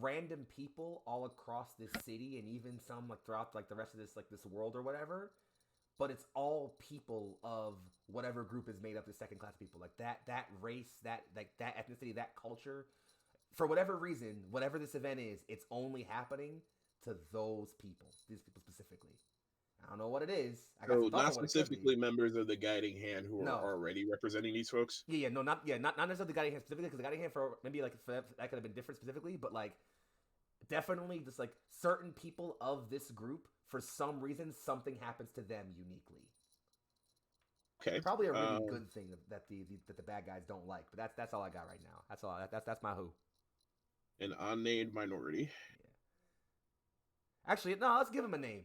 random people all across this city and even some like throughout like the rest of this world or whatever. But it's all people of whatever group is made up of second class people. Like that race, that ethnicity, that culture for whatever reason, whatever this event is, it's only happening to these people specifically. I don't know what it is. I got
So
some thoughts
not
on what it could
specifically
be.
members of the guiding hand who
No.
are already representing these folks.
Not necessarily the guiding hand specifically, because the guiding hand for maybe like for that could have been different specifically, but like definitely just like certain people of this group, for some reason, something happens to them uniquely.
Okay,
Probably a really good thing that the bad guys don't like, but that's all I got right now. That's all. That's my who.
An unnamed minority.
Yeah. Actually, no. Let's give them a name.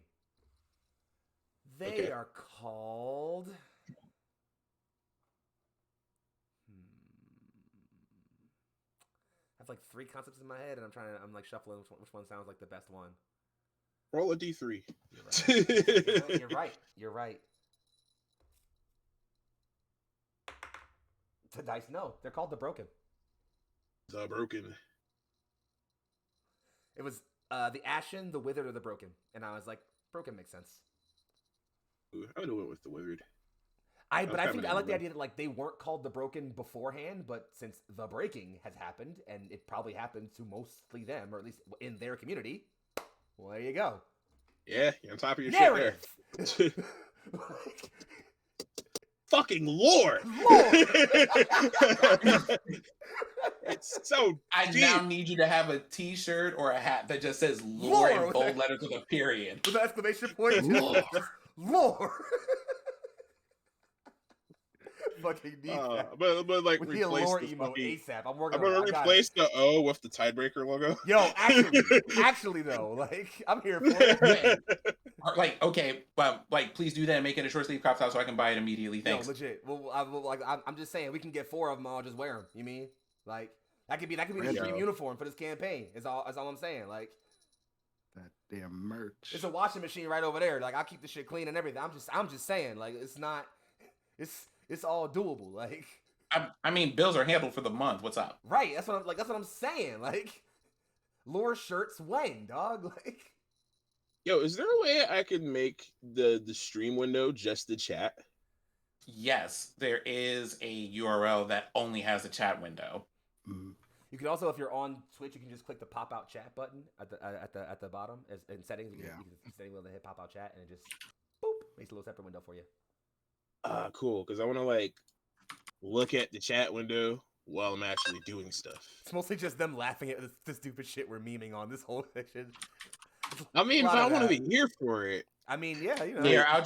They are called. I have like 3 concepts in my head, and I'm like shuffling which one sounds like the best one.
Roll a d3.
You're right. You're right. The dice, no. They're called the Broken.
The Broken.
It was the Ashen, the Withered, or the Broken. And I was like, Broken makes sense.
Ooh, I would have went with the Withered.
I like the idea that like they weren't called the Broken beforehand, but since the breaking has happened, and it probably happened to mostly them, or at least in their community, well, there you go.
Yeah, you're on top of your
Narrative.
shit there. Fucking Lord! It's so
I
deep.
now need you to have a T-shirt or a hat that just says "Lore" in bold letters with a period.
With an exclamation point.
Lore.
Lore. Fucking need that.
But like
With the
replace
lore
the
emo
fucking,
ASAP. I'm working
I'm
on
gonna
it.
replace the O with the TideBreaker logo.
Yo, actually though, like I'm here for it.
Like, okay, but like, please do that and make it a short sleeve crop top so I can buy it immediately. Thanks.
No, legit. Well, I'm just saying we can get 4 of them. I'll just wear them. You mean like that could be the dream uniform for this campaign? Is all I'm saying. Like
that damn merch.
It's a washing machine right over there. Like I'll keep the shit clean and everything. I'm just saying. Like it's all doable. Like
I mean, bills are handled for the month. What's up?
Right. That's what I'm saying. Like lore shirts when, dog. Like.
Yo, is there a way I could make the stream window just the chat?
Yes, there is a URL that only has a chat window.
Mm-hmm.
You can also, if you're on Twitch, you can just click the pop out chat button at the bottom in settings. You can setting wheel to hit pop out chat, and it just boop makes a little separate window for you.
Cool. Because I want to like look at the chat window while I'm actually doing stuff.
It's mostly just them laughing at the stupid shit we're memeing on this whole section.
I mean, if I want to be here for it.
I mean, yeah, you know.
Here, I'll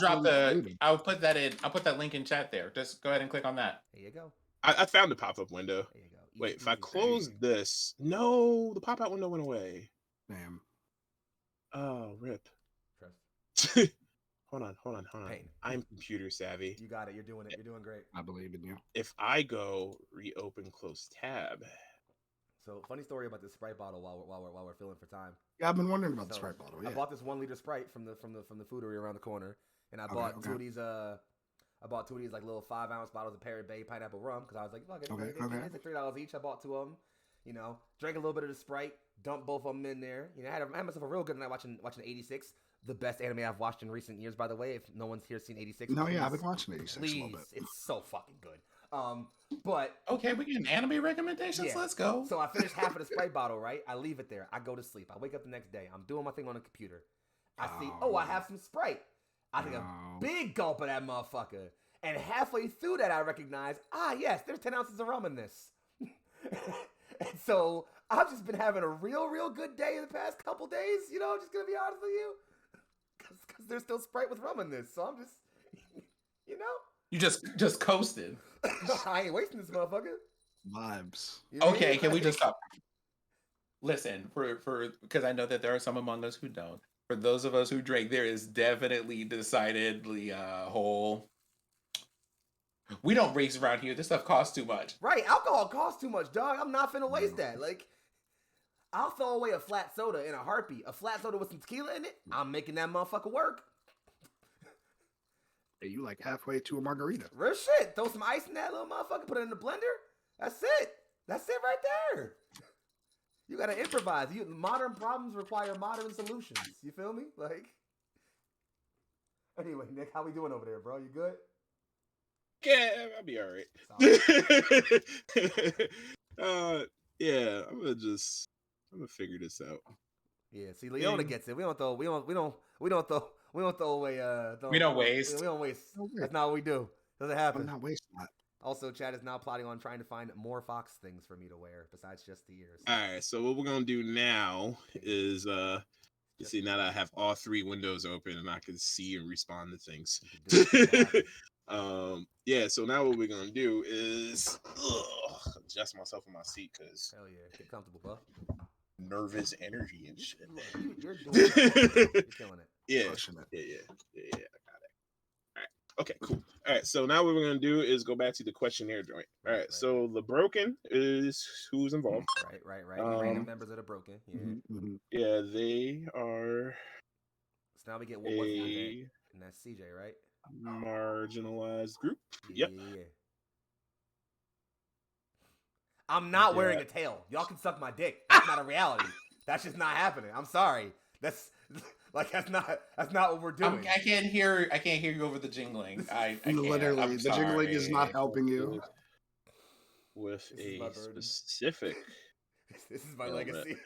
put that link in chat there. Just go ahead and click on that.
There you go.
I found the pop-up window.
There you go.
Wait, if I close this, no, the pop-out window went away.
Damn.
Oh, rip.
Trust.
Hold on.
Pain.
I'm computer savvy.
You got it. You're doing it. You're doing great.
I believe in you.
If I go reopen close tab.
So, funny story about this Sprite bottle while we're filling for time.
Yeah, I've been wondering about the Sprite bottle. Yeah.
I bought this 1 liter Sprite from the foodery around the corner, and I bought 2 of these. I bought 2 of these like little 5-ounce bottles of Parrot Bay pineapple rum because I was like, fuck it, it's like $3 each. I bought 2 of them. You know, drank a little bit of the Sprite, dumped both of them in there. You know, I had myself a real good night watching 86, the best anime I've watched in recent years. By the way, if no one's here seen 86,
no, yeah, I've been watching 86
please,
a little bit.
It's so fucking good. But
okay, we get anime recommendations.
Yeah.
Let's go.
So I finished half of the Sprite bottle, right? I leave it there. I go to sleep. I wake up the next day. I'm doing my thing on the computer. I see, I have some Sprite. I take a big gulp of that motherfucker. And halfway through that, I recognize, yes, there's 10 ounces of rum in this. And so I've just been having a real, real good day in the past couple days. You know, I'm just going to be honest with you. Because there's still Sprite with rum in this. So I'm just, you know.
You just coasted.
I ain't wasting this motherfucker.
Vibes.
You know
Okay, can we just stop? Listen, for because I know that there are some among us who don't. For those of us who drink, there is definitely decidedly a whole. We don't race around here. This stuff costs too much.
Right, alcohol costs too much, dog. I'm not finna waste that. Like, I'll throw away a flat soda in a heartbeat. A flat soda with some tequila in it, I'm making that motherfucker work.
Hey, you like halfway to a margarita.
Real shit. Throw some ice in that little motherfucker, put it in the blender. That's it. That's it right there. You gotta improvise. Modern problems require modern solutions. You feel me? Like. Anyway, Nick, how we doing over there, bro? You good?
Yeah, I'll be all right. Yeah, I'm gonna figure this out.
Yeah, see, Leona gets it. We don't throw away.
We don't waste.
We don't waste.
No,
That's not what we do. Doesn't
I'm
happen.
not wasting that.
Also, Chad is now plotting on trying to find more Fox things for me to wear besides just the ears.
All right, so what we're gonna do now is you see, now that I have all 3 windows open and I can see and respond to things. Yeah, so now what we're gonna do is adjust myself in my seat because
Hell yeah, get comfortable, bro.
nervous energy and shit.
You're doing it. You're killing it.
Yeah, I got it. All right, okay, cool. All right, so now what we're gonna do is go back to the questionnaire joint. All right, so the broken is who's involved.
Right. Random members that are broken. Yeah.
Yeah, they are.
So now we get what's the and that's CJ, right?
Marginalized group.
Yeah. I'm not wearing a tail. Y'all can suck my dick. That's not a reality. That's just not happening. I'm sorry. That's not what we're doing.
I can't hear you over the jingling. I
Literally, the jingling is not helping you.
With a specific.
This is my legacy.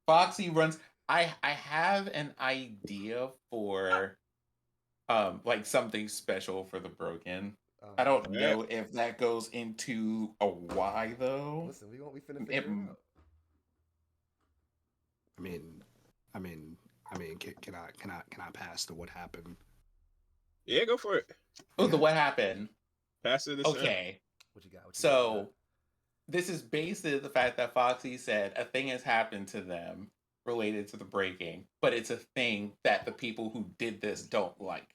Foxy runs. I have an idea for like something special for the broken. I don't know if that goes into a why though.
Listen, we finna figure it out.
I mean, can I pass to what happened?
Yeah, go for it.
Oh, the what happened?
Pass it.
Okay.
What you got?
So this is based on the fact that Foxy said a thing has happened to them related to the breaking, but it's a thing that the people who did this don't like.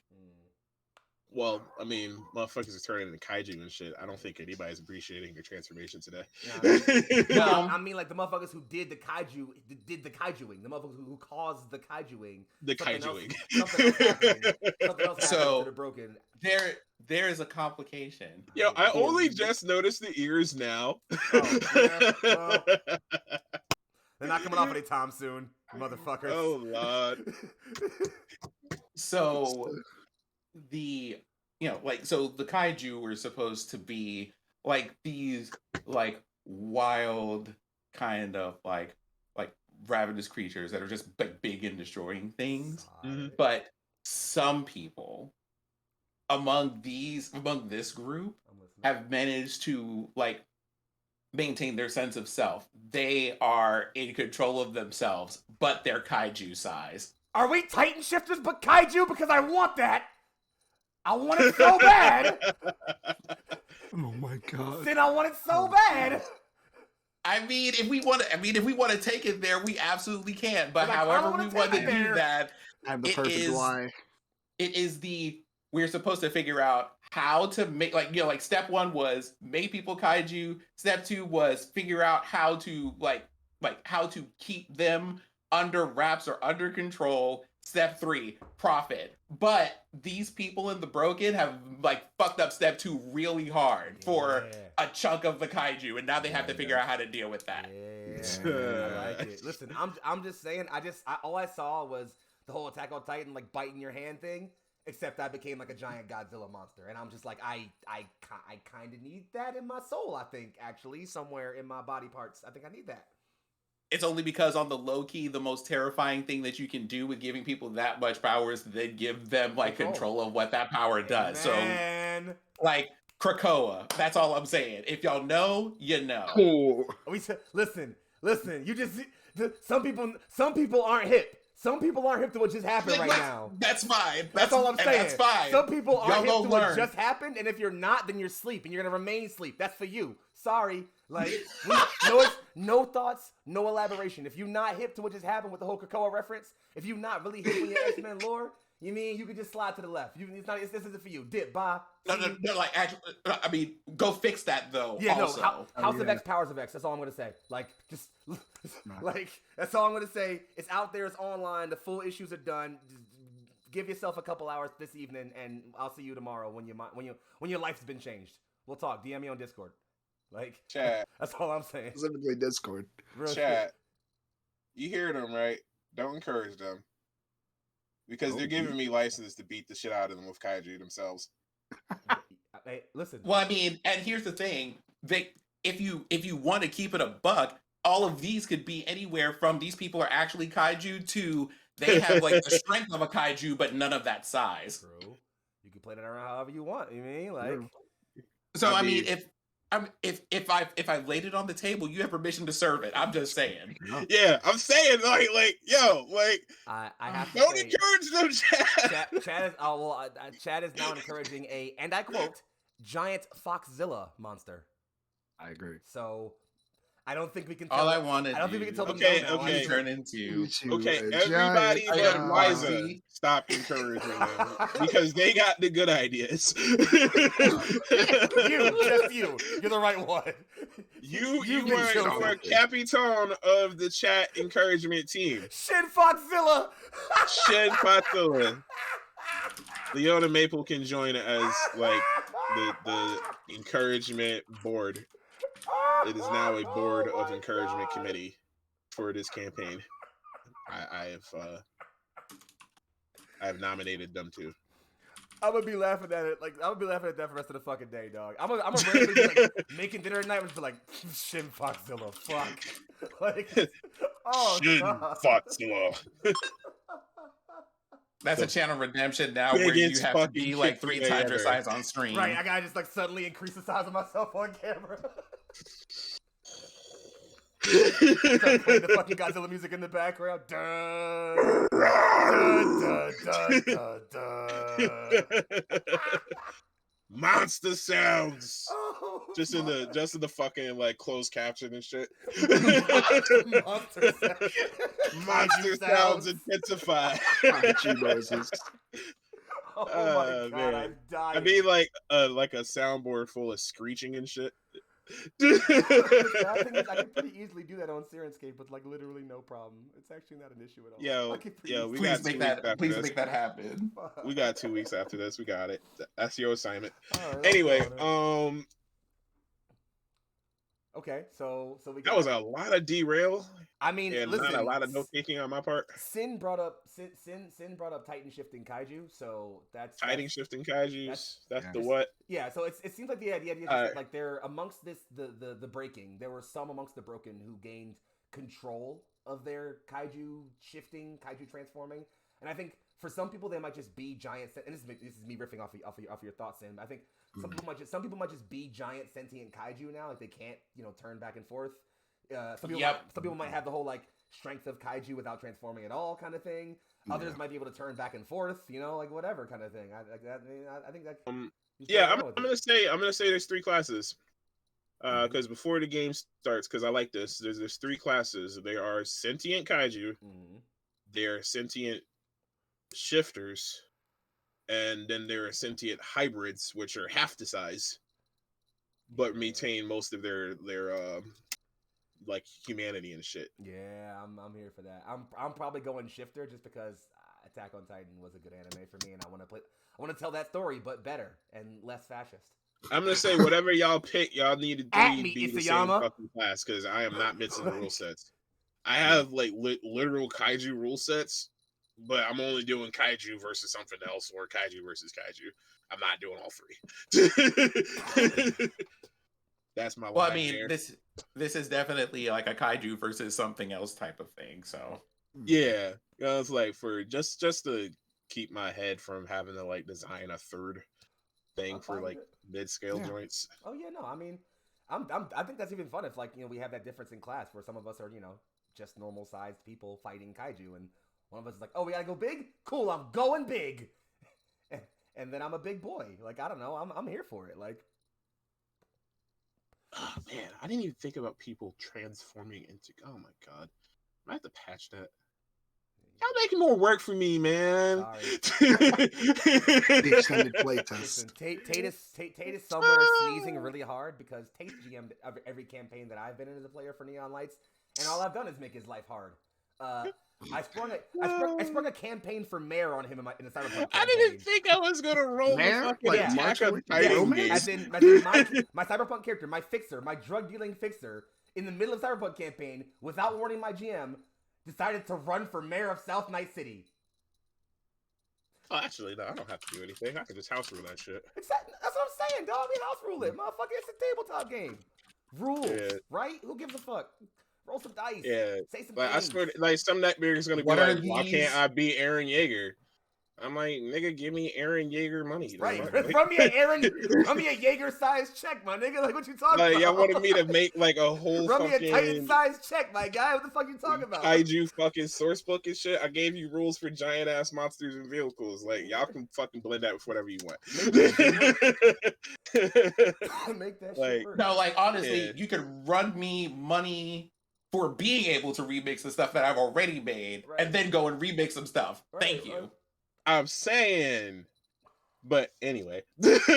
Well, I mean, motherfuckers are turning into kaiju and shit. I don't think anybody's appreciating your transformation today.
I mean, like the motherfuckers who did the kaiju, did the kaijuing. The motherfuckers who caused the kaijuing.
Kaijuing.
Something else happened
so
to the broken.
There is a complication.
Yo, I only just noticed the ears now.
Oh, yeah. Well, they're not coming off anytime soon, motherfuckers.
Oh, Lord.
So the the kaiju were supposed to be like these like wild kind of like ravenous creatures that are just big and destroying things. But some people among this group have managed to like maintain their sense of self. They are in control of themselves, but they're kaiju size.
Are we Titan shifters but kaiju? Because I want that. I want it so bad.
Oh my god.
Then I want it so bad.
I mean, if we want to take it there, we absolutely can. But however we want to do that,
I have the perfect why.
It is we're supposed to figure out how to make step 1 was make people kaiju. Step 2 was figure out how to how to keep them under wraps or under control. Step 3, profit. But these people in the broken have fucked up step 2 really hard for a chunk of the kaiju, and now they have to figure out how to deal with that.
Yeah, I like it. Listen, I'm just saying. All I saw was the whole Attack on Titan biting your hand thing. Except I became like a giant Godzilla monster, and I'm just like I kind of need that in my soul. I think actually somewhere in my body parts, I think I need that.
It's only because on the low key, the most terrifying thing that you can do with giving people that much power is to then give them control of what that power does.
Man.
So Krakoa, that's all I'm saying. If y'all know, you know.
Cool.
Listen. You just some people aren't hip. Some people aren't hip to what just happened right now.
That's fine.
That's all I'm saying.
That's fine.
Some people aren't hip to what just happened, and if you're not, then you're asleep, and you're gonna remain asleep. That's for you. Sorry. No thoughts, no elaboration. If you're not hip to what just happened with the whole Krakoa reference, if you're not really hip with your X-Men lore, you mean you could just slide to the left. This isn't for you. Dip, bye.
No, actually, I mean, go fix that though.
Yeah,
also.
no. House of X, Powers of X. That's all I'm gonna say. That's all I'm gonna say. It's out there. It's online. The full issues are done. Just give yourself a couple hours this evening, and I'll see you tomorrow when your life's been changed. We'll talk. DM me on Discord.
Chat.
That's all I'm saying.
Specifically Discord.
Chat. You hear them, right? Don't encourage them. Because they're giving me license to beat the shit out of them with kaiju themselves.
Hey, listen.
Well, I mean, and here's the thing: if you want to keep it a buck, all of these could be anywhere from these people are actually kaiju to they have like the strength of a kaiju, but none of that size.
True. You can play that around however you want. You mean like?
So I mean, if I've laid it on the table, you have permission to serve it. I'm just saying.
Yeah, I'm saying like
I have to
don't
say,
encourage them, Chad.
Chad is now encouraging a, and I quote, giant Foxzilla monster.
I agree.
So I don't think we can. Tell
All I want to
I don't think we can tell them
Okay,
no now.
okay.
turn into.
Okay, everybody but Liza, stop encouraging them because they got the good ideas.
Just you. You're the right one.
You are Capitan of the chat encouragement team.
Shin Foxzilla.
Shin Foxzilla. Leona Maple can join as like the encouragement board. It is now a board of encouragement committee for this campaign. I have nominated them to.
I'm gonna be laughing at it. Like I'm gonna be laughing at that for the rest of the fucking day, dog. I'm gonna randomly be like making dinner at night and just be like Shin Foxzilla. Fuck. Like, oh
Shin
God.
Foxzilla.
That's a channel redemption now where you have to be like 3 times your size on screen.
Right, I gotta just like suddenly increase the size of myself on camera. Start playing the fucking Godzilla music in the background. Dun, dun, dun, dun, dun, dun.
Monster sounds.
Oh,
Just in the fucking like closed caption and shit.
Monster sounds.
Monster sounds intensify.
Oh my God,
man.
I'm dying.
I mean like a soundboard full of screeching and shit.
The bad thing is I can pretty easily do that on Sirenscape with like literally no problem. It's actually not an issue at all.
We
Please
got
make that. Please make that happen.
We got 2 weeks after this. We got it. That's your assignment.
Right,
anyway,
okay, so we got,
that was a lot of derail.
I mean,
and
listen,
not a lot of note taking on my part.
Sin brought up Titan shifting kaiju, so that's
Titan shifting kaijus. That's
yeah.
the what?
Yeah, so it seems like the idea is that, like they're amongst the breaking. There were some amongst the broken who gained control of their kaiju shifting, kaiju transforming, and I think for some people they might just be giant. And this is me riffing off your thoughts, Sim. I think some people might just be giant sentient kaiju now. Like they can't turn back and forth. Some people might have the whole like strength of kaiju without transforming at all kind of thing. Others might be able to turn back and forth, like whatever kind of thing. I think that.
I'm gonna say there's 3 classes. Because before the game starts, because I like this, there's 3 classes. They are sentient kaiju, they're sentient shifters, and then there are sentient hybrids, which are half the size, but maintain most of their like humanity and shit.
Yeah, I'm here for that. I'm probably going shifter just because Attack on Titan was a good anime for me, and I want to tell that story, but better and less fascist.
I'm gonna say whatever y'all pick, y'all need to be the same
Isayama.
fucking class because I am not mixing the rule sets. I have like literal kaiju rule sets, but I'm only doing kaiju versus something else or kaiju versus kaiju. I'm not doing all 3. That's my.
Well, I mean, this is definitely like a kaiju versus something else type of thing. So
yeah, it's like for just to keep my head from having to like design a third thing for like mid-scale joints.
Oh yeah, no, I mean, I think that's even fun if like we have that difference in class where some of us are just normal sized people fighting kaiju, and one of us is like, oh, we gotta go big. Cool, I'm going big, and then I'm a big boy. Like I don't know, I'm here for it. Like.
Oh man, I didn't even think about people transforming into. Oh my God, I have to patch that. Y'all making more work for me, man.
The extended playtest.
Listen, Tate is somewhere sneezing really hard because Tate's GM'd every campaign that I've been in as a player for Neon Lights, and all I've done is make his life hard. I sprung a campaign for mayor on him in the Cyberpunk campaign.
I didn't think I was gonna roll
Mayor?
the fucking Attack on Titan game.
As in my Cyberpunk character, my fixer, my drug dealing fixer, in the middle of Cyberpunk campaign, without warning my GM, decided to run for mayor of South Night City.
Oh, actually, no, I don't have to do anything. I can just house rule that shit.
That's what I'm saying, dog. We house rule it, motherfucker. It's a tabletop game. Rules,
Yeah.
right? Who gives a fuck? Roll some dice.
Yeah.
Say some
Like I
things.
swear, like some neckbeard's gonna be
What are
like, "Why can't
these?
I be Aaron Yeager?" I'm like, "Nigga, give me Aaron Yeager money." the
Right.
fuck?
Run me a Jaeger-sized check, my nigga. Like, what you talking
Like
about?
y'all wanted me to make like a whole
Run me a
fucking
Titan-sized check, my guy. What the fuck you talking about?
Kaiju fucking source book and shit. I gave you rules for giant ass monsters and vehicles. Like y'all can fucking blend that with whatever you want.
Make that Make that
Like,
shit work.
No, like honestly,
Yeah.
you could run me money for being able to remix the stuff that I've already made,
Right.
and then go and remix some stuff.
Right,
Thank you.
right.
I'm saying, but anyway,
about All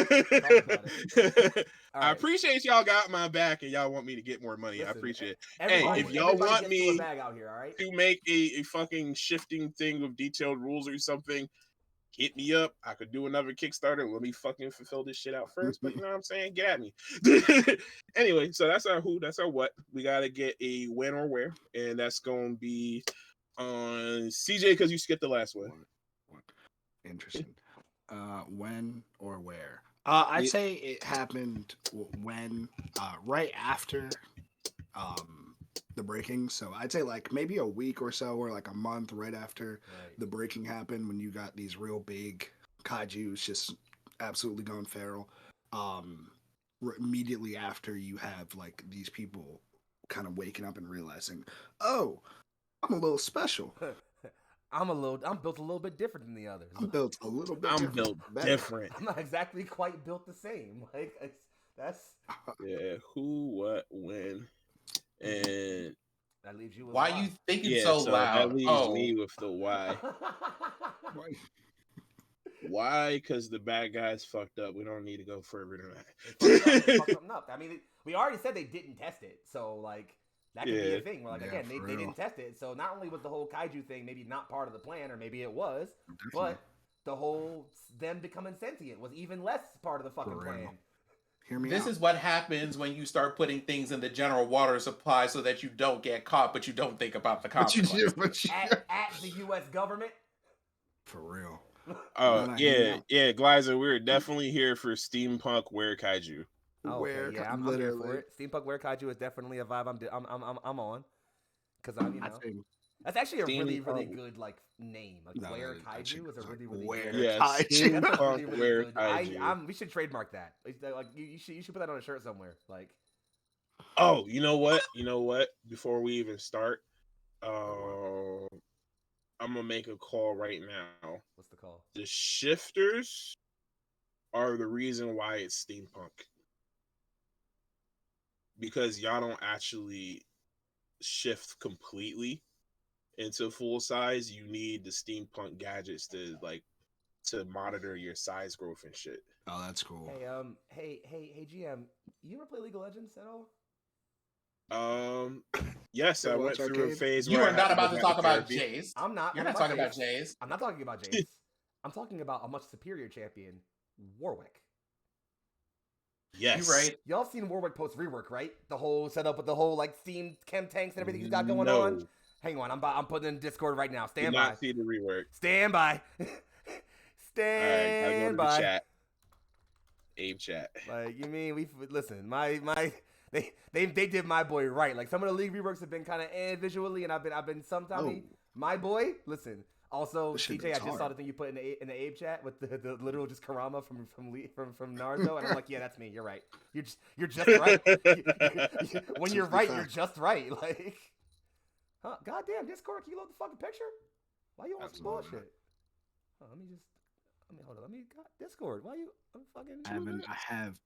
I
right.
appreciate y'all got my back and y'all want me to get more money. I
Listen,
appreciate it.
Everybody,
if y'all
everybody
want
gets to a
me
bag out here, all right?
to make a fucking shifting thing with detailed rules or something, hit me up. I could do another Kickstarter. Let me fucking fulfill this shit out first. But you know what I'm saying? Get at me. Anyway, so that's our who, that's our what. We gotta get a when or where, and that's gonna be on CJ because you skipped the last one.
What? Interesting. When or where? I'd say it happened when right after the breaking. So I'd say like maybe a week or so, or like a month right after the breaking happened, when you got these real big kaijus just absolutely going feral. Immediately after, you have like these people kind of waking up and realizing, oh, I'm a little special.
I'm built a little bit different than the others.
I'm built a little bit.
I'm built different.
I'm not exactly quite built the same. Like that's
Yeah, who, what, when, and
that leaves you with
Why you thinking
yeah,
so
so
loud?
that leaves me with the why.
Why?
Why? Because the bad guys fucked up. We don't need to go further than
They fucked
that.
something up. I mean, we already said they didn't test it, so like that could be
Yeah.
a thing. Where like
Yeah,
again,
for
they
real.
didn't test it, so not only was the whole kaiju thing maybe not part of the plan, or maybe it was,
Definitely.
but the whole them becoming sentient was even less part of the fucking
For real.
plan.
Hear me
This
out.
is what happens when you start putting things in the general water supply so that you don't get caught, but you don't think about the
What you
consequences.
do? What you
At the U.S. government.
For real.
Oh,
No, hear me
yeah,
out.
yeah, Glyzer, we're definitely here for steampunk wear kaiju.
Oh, okay,
Where
yeah, I'm here for
literally.
it. Steampunk Were Kaiju is definitely a vibe I'm on, because I'm
I think
that's actually a really
Steampunk-
good like name. Like
No,
Were
that actually
Kaiju is a
is
really
like
really
Were
good.
Yeah,
Kaiju.
That's a
steampunk
really really
wear
good.
kaiju.
We should trademark that. Like you should put that on a shirt somewhere. Like
Oh, you know what? Before we even start, I'm gonna make a call right now.
what's the call?
The shifters are the reason why it's steampunk. Because y'all don't actually shift completely into full size. You need the steampunk gadgets to monitor your size growth and shit.
Oh, that's cool.
Hey, GM, you ever play League of Legends at all?
Yes, I went
Overwatch
through a
Arcade?
phase
You
where
are
I had
not
to go
about to
back
talk about
therapy.
Jays.
I'm not.
You're
I'm
not talking about Jays.
I'm not talking about Jace. I'm talking about a much superior champion, Warwick.
Yes,
You're right.
Y'all seen Warwick post rework, right? The whole setup with the whole like steam chem tanks and everything he's got going on. Hang on, I'm putting it in Discord right now.
Did
Stand by.
not see the rework.
Stand by.
All right, gotta go
Stand
to
by.
the chat. Abe chat.
Like you mean we listen, they did my boy right. Like some of the league reworks have been kind of visually, and I've been sometimes my boy. Listen, also
This shit
CJ, I
is
just saw
hard.
the thing you put in the Abe chat with the literal just Karama from Naruto, and I'm like, yeah, that's me. You're right. You're just right. When you're right, you're just right. Like, huh? Goddamn, Discord, can you load the fucking picture? Why you on some
Absolutely not.
bullshit? Oh, hold on. Discord. Why you? I'm fucking.
I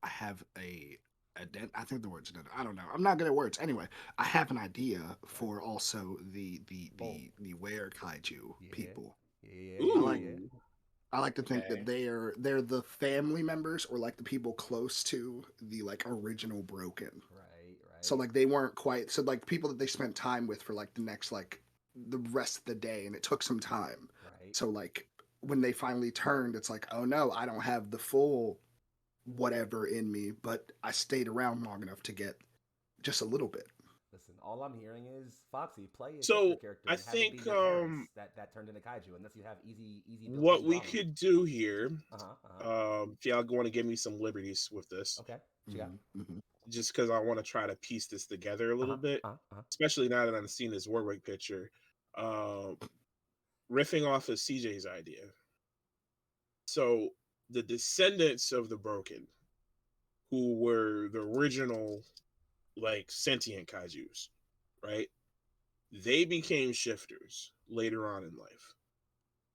have a I think the word's I don't know. I'm not good at words. Anyway, I have an idea for also the Were Kaiju people.
Yeah.
Ooh.
I like to think
Okay.
that they're the family members, or like the people close to the like original Broken.
Right.
So like they weren't quite so like people that they spent time with for like the next like the rest of the day, and it took some time.
Right.
So like when they finally turned, it's like, oh no, I don't have the full whatever in me, but I stayed around long enough to get just a little bit.
Listen, all I'm hearing is Foxy play a
So,
character
I
and have it
think,
be your parents that turned into kaiju, unless you have easy.
What
built-in
we
zombies.
could do here,
Uh-huh.
if y'all want to give me some liberties with this,
Okay. What you got?
just because I want to try to piece this together a little bit, especially now that I'm seeing this Warwick picture. Riffing off of CJ's idea. So the descendants of the Broken, who were the original like sentient kaijus, right? They became shifters later on in life,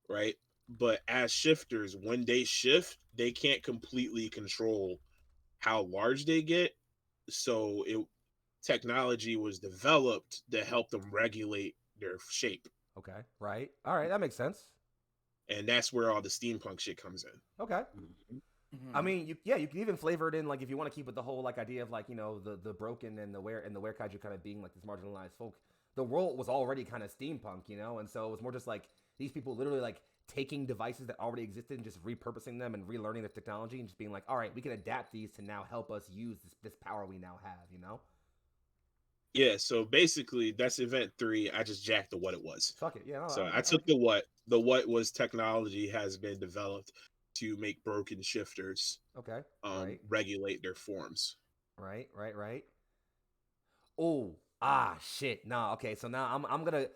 right? But as shifters, when they shift, they can't completely control how large they get. So technology was developed to help them regulate their shape.
Okay, right. All right, that makes sense.
And that's where all the steampunk shit comes in.
Okay. I mean, you can even flavor it in, like, if you want to keep with the whole like idea of like, you know, the Broken and the were kaiju kind of being like this marginalized folk. The world was already kind of steampunk, you know, and so it was more just like these people literally like taking devices that already existed and just repurposing them and relearning the technology and just being like, all right, we can adapt these to now help us use this power we now have, you know?
Yeah, so basically that's event 3. I just jacked the what it was.
Fuck it, yeah.
So I took the what. The what was technology has been developed to make broken shifters.
Okay.
Right. Regulate their forms.
Right. Oh, shit. Nah. Okay. So now I'm gonna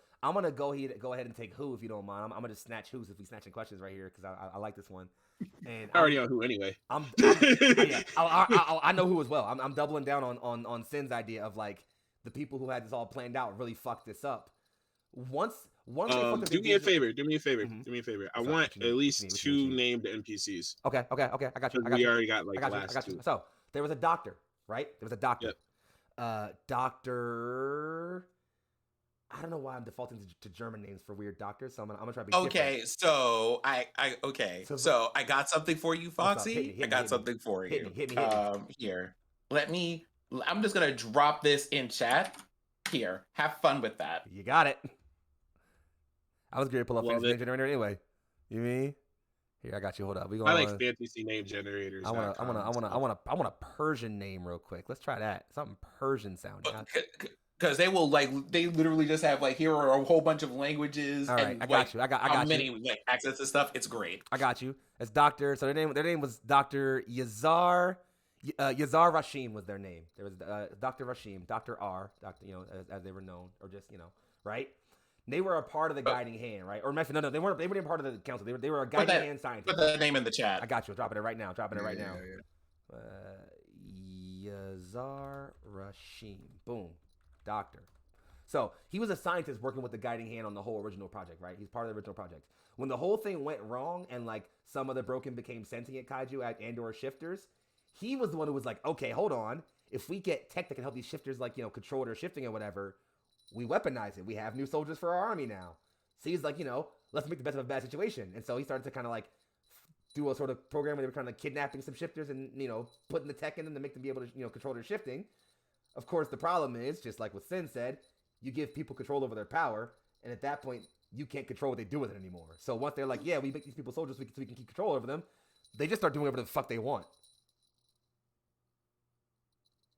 go ahead and take who, if you don't mind. I'm gonna just snatch who's if we snatching questions right here because I like this one. And
I already know who anyway.
I know who as well. I'm doubling down on Sin's idea of like the people who had this all planned out really fucked this up. Once
do me a favor. I want at least 2 named NPCs.
Okay. I got you.
We already got like last 2.
So there was a doctor, right? There was a doctor.
Yep.
Doctor. I don't know why I'm defaulting to German names for weird doctors, so I'm gonna try to be different.
So So I got something for you, Foxy. I got something for you.
Hit me.
Here. I'm just gonna drop this in chat. Here. Have fun with that.
You got it. I was going to pull up fantasy name generator anyway. You mean? Here, I got you. Hold up.
I like fantasy name generators.
I want a Persian name real quick. Let's try that. Something Persian sounding.
Because they literally just have like, here are a whole bunch of languages.
All right,
and,
I got you. I got
many like access to stuff. It's great.
I got you. It's Doctor. So their name was Dr. Yazar Rashim was their name. There was Dr. Rashim, Dr. R, Dr. You know, as they were known, or just, you know, right? They were a part of the guiding hand, right? Or no, they weren't even part of the council. They were a guiding hand scientist.
Put that name in the chat.
I got you. Dropping it right now.
Yeah.
Yazar Rashim. Boom. Doctor. So he was a scientist working with the guiding hand on the whole original project, right? He's part of the original project. When the whole thing went wrong and like some of the Broken became sentient kaiju and/or shifters, he was the one who was like, okay, hold on. If we get tech that can help these shifters, like, you know, control their shifting or whatever, we weaponize it. We have new soldiers for our army now. So he's like, you know, let's make the best of a bad situation. And so he started to kind of like do a sort of program where they were kind of kidnapping some shifters and, you know, putting the tech in them to make them be able to, you know, control their shifting. Of course, the problem is, just like what Sin said, you give people control over their power. And at that point, you can't control what they do with it anymore. So once they're like, yeah, we make these people soldiers so we can keep control over them, they just start doing whatever the fuck they want.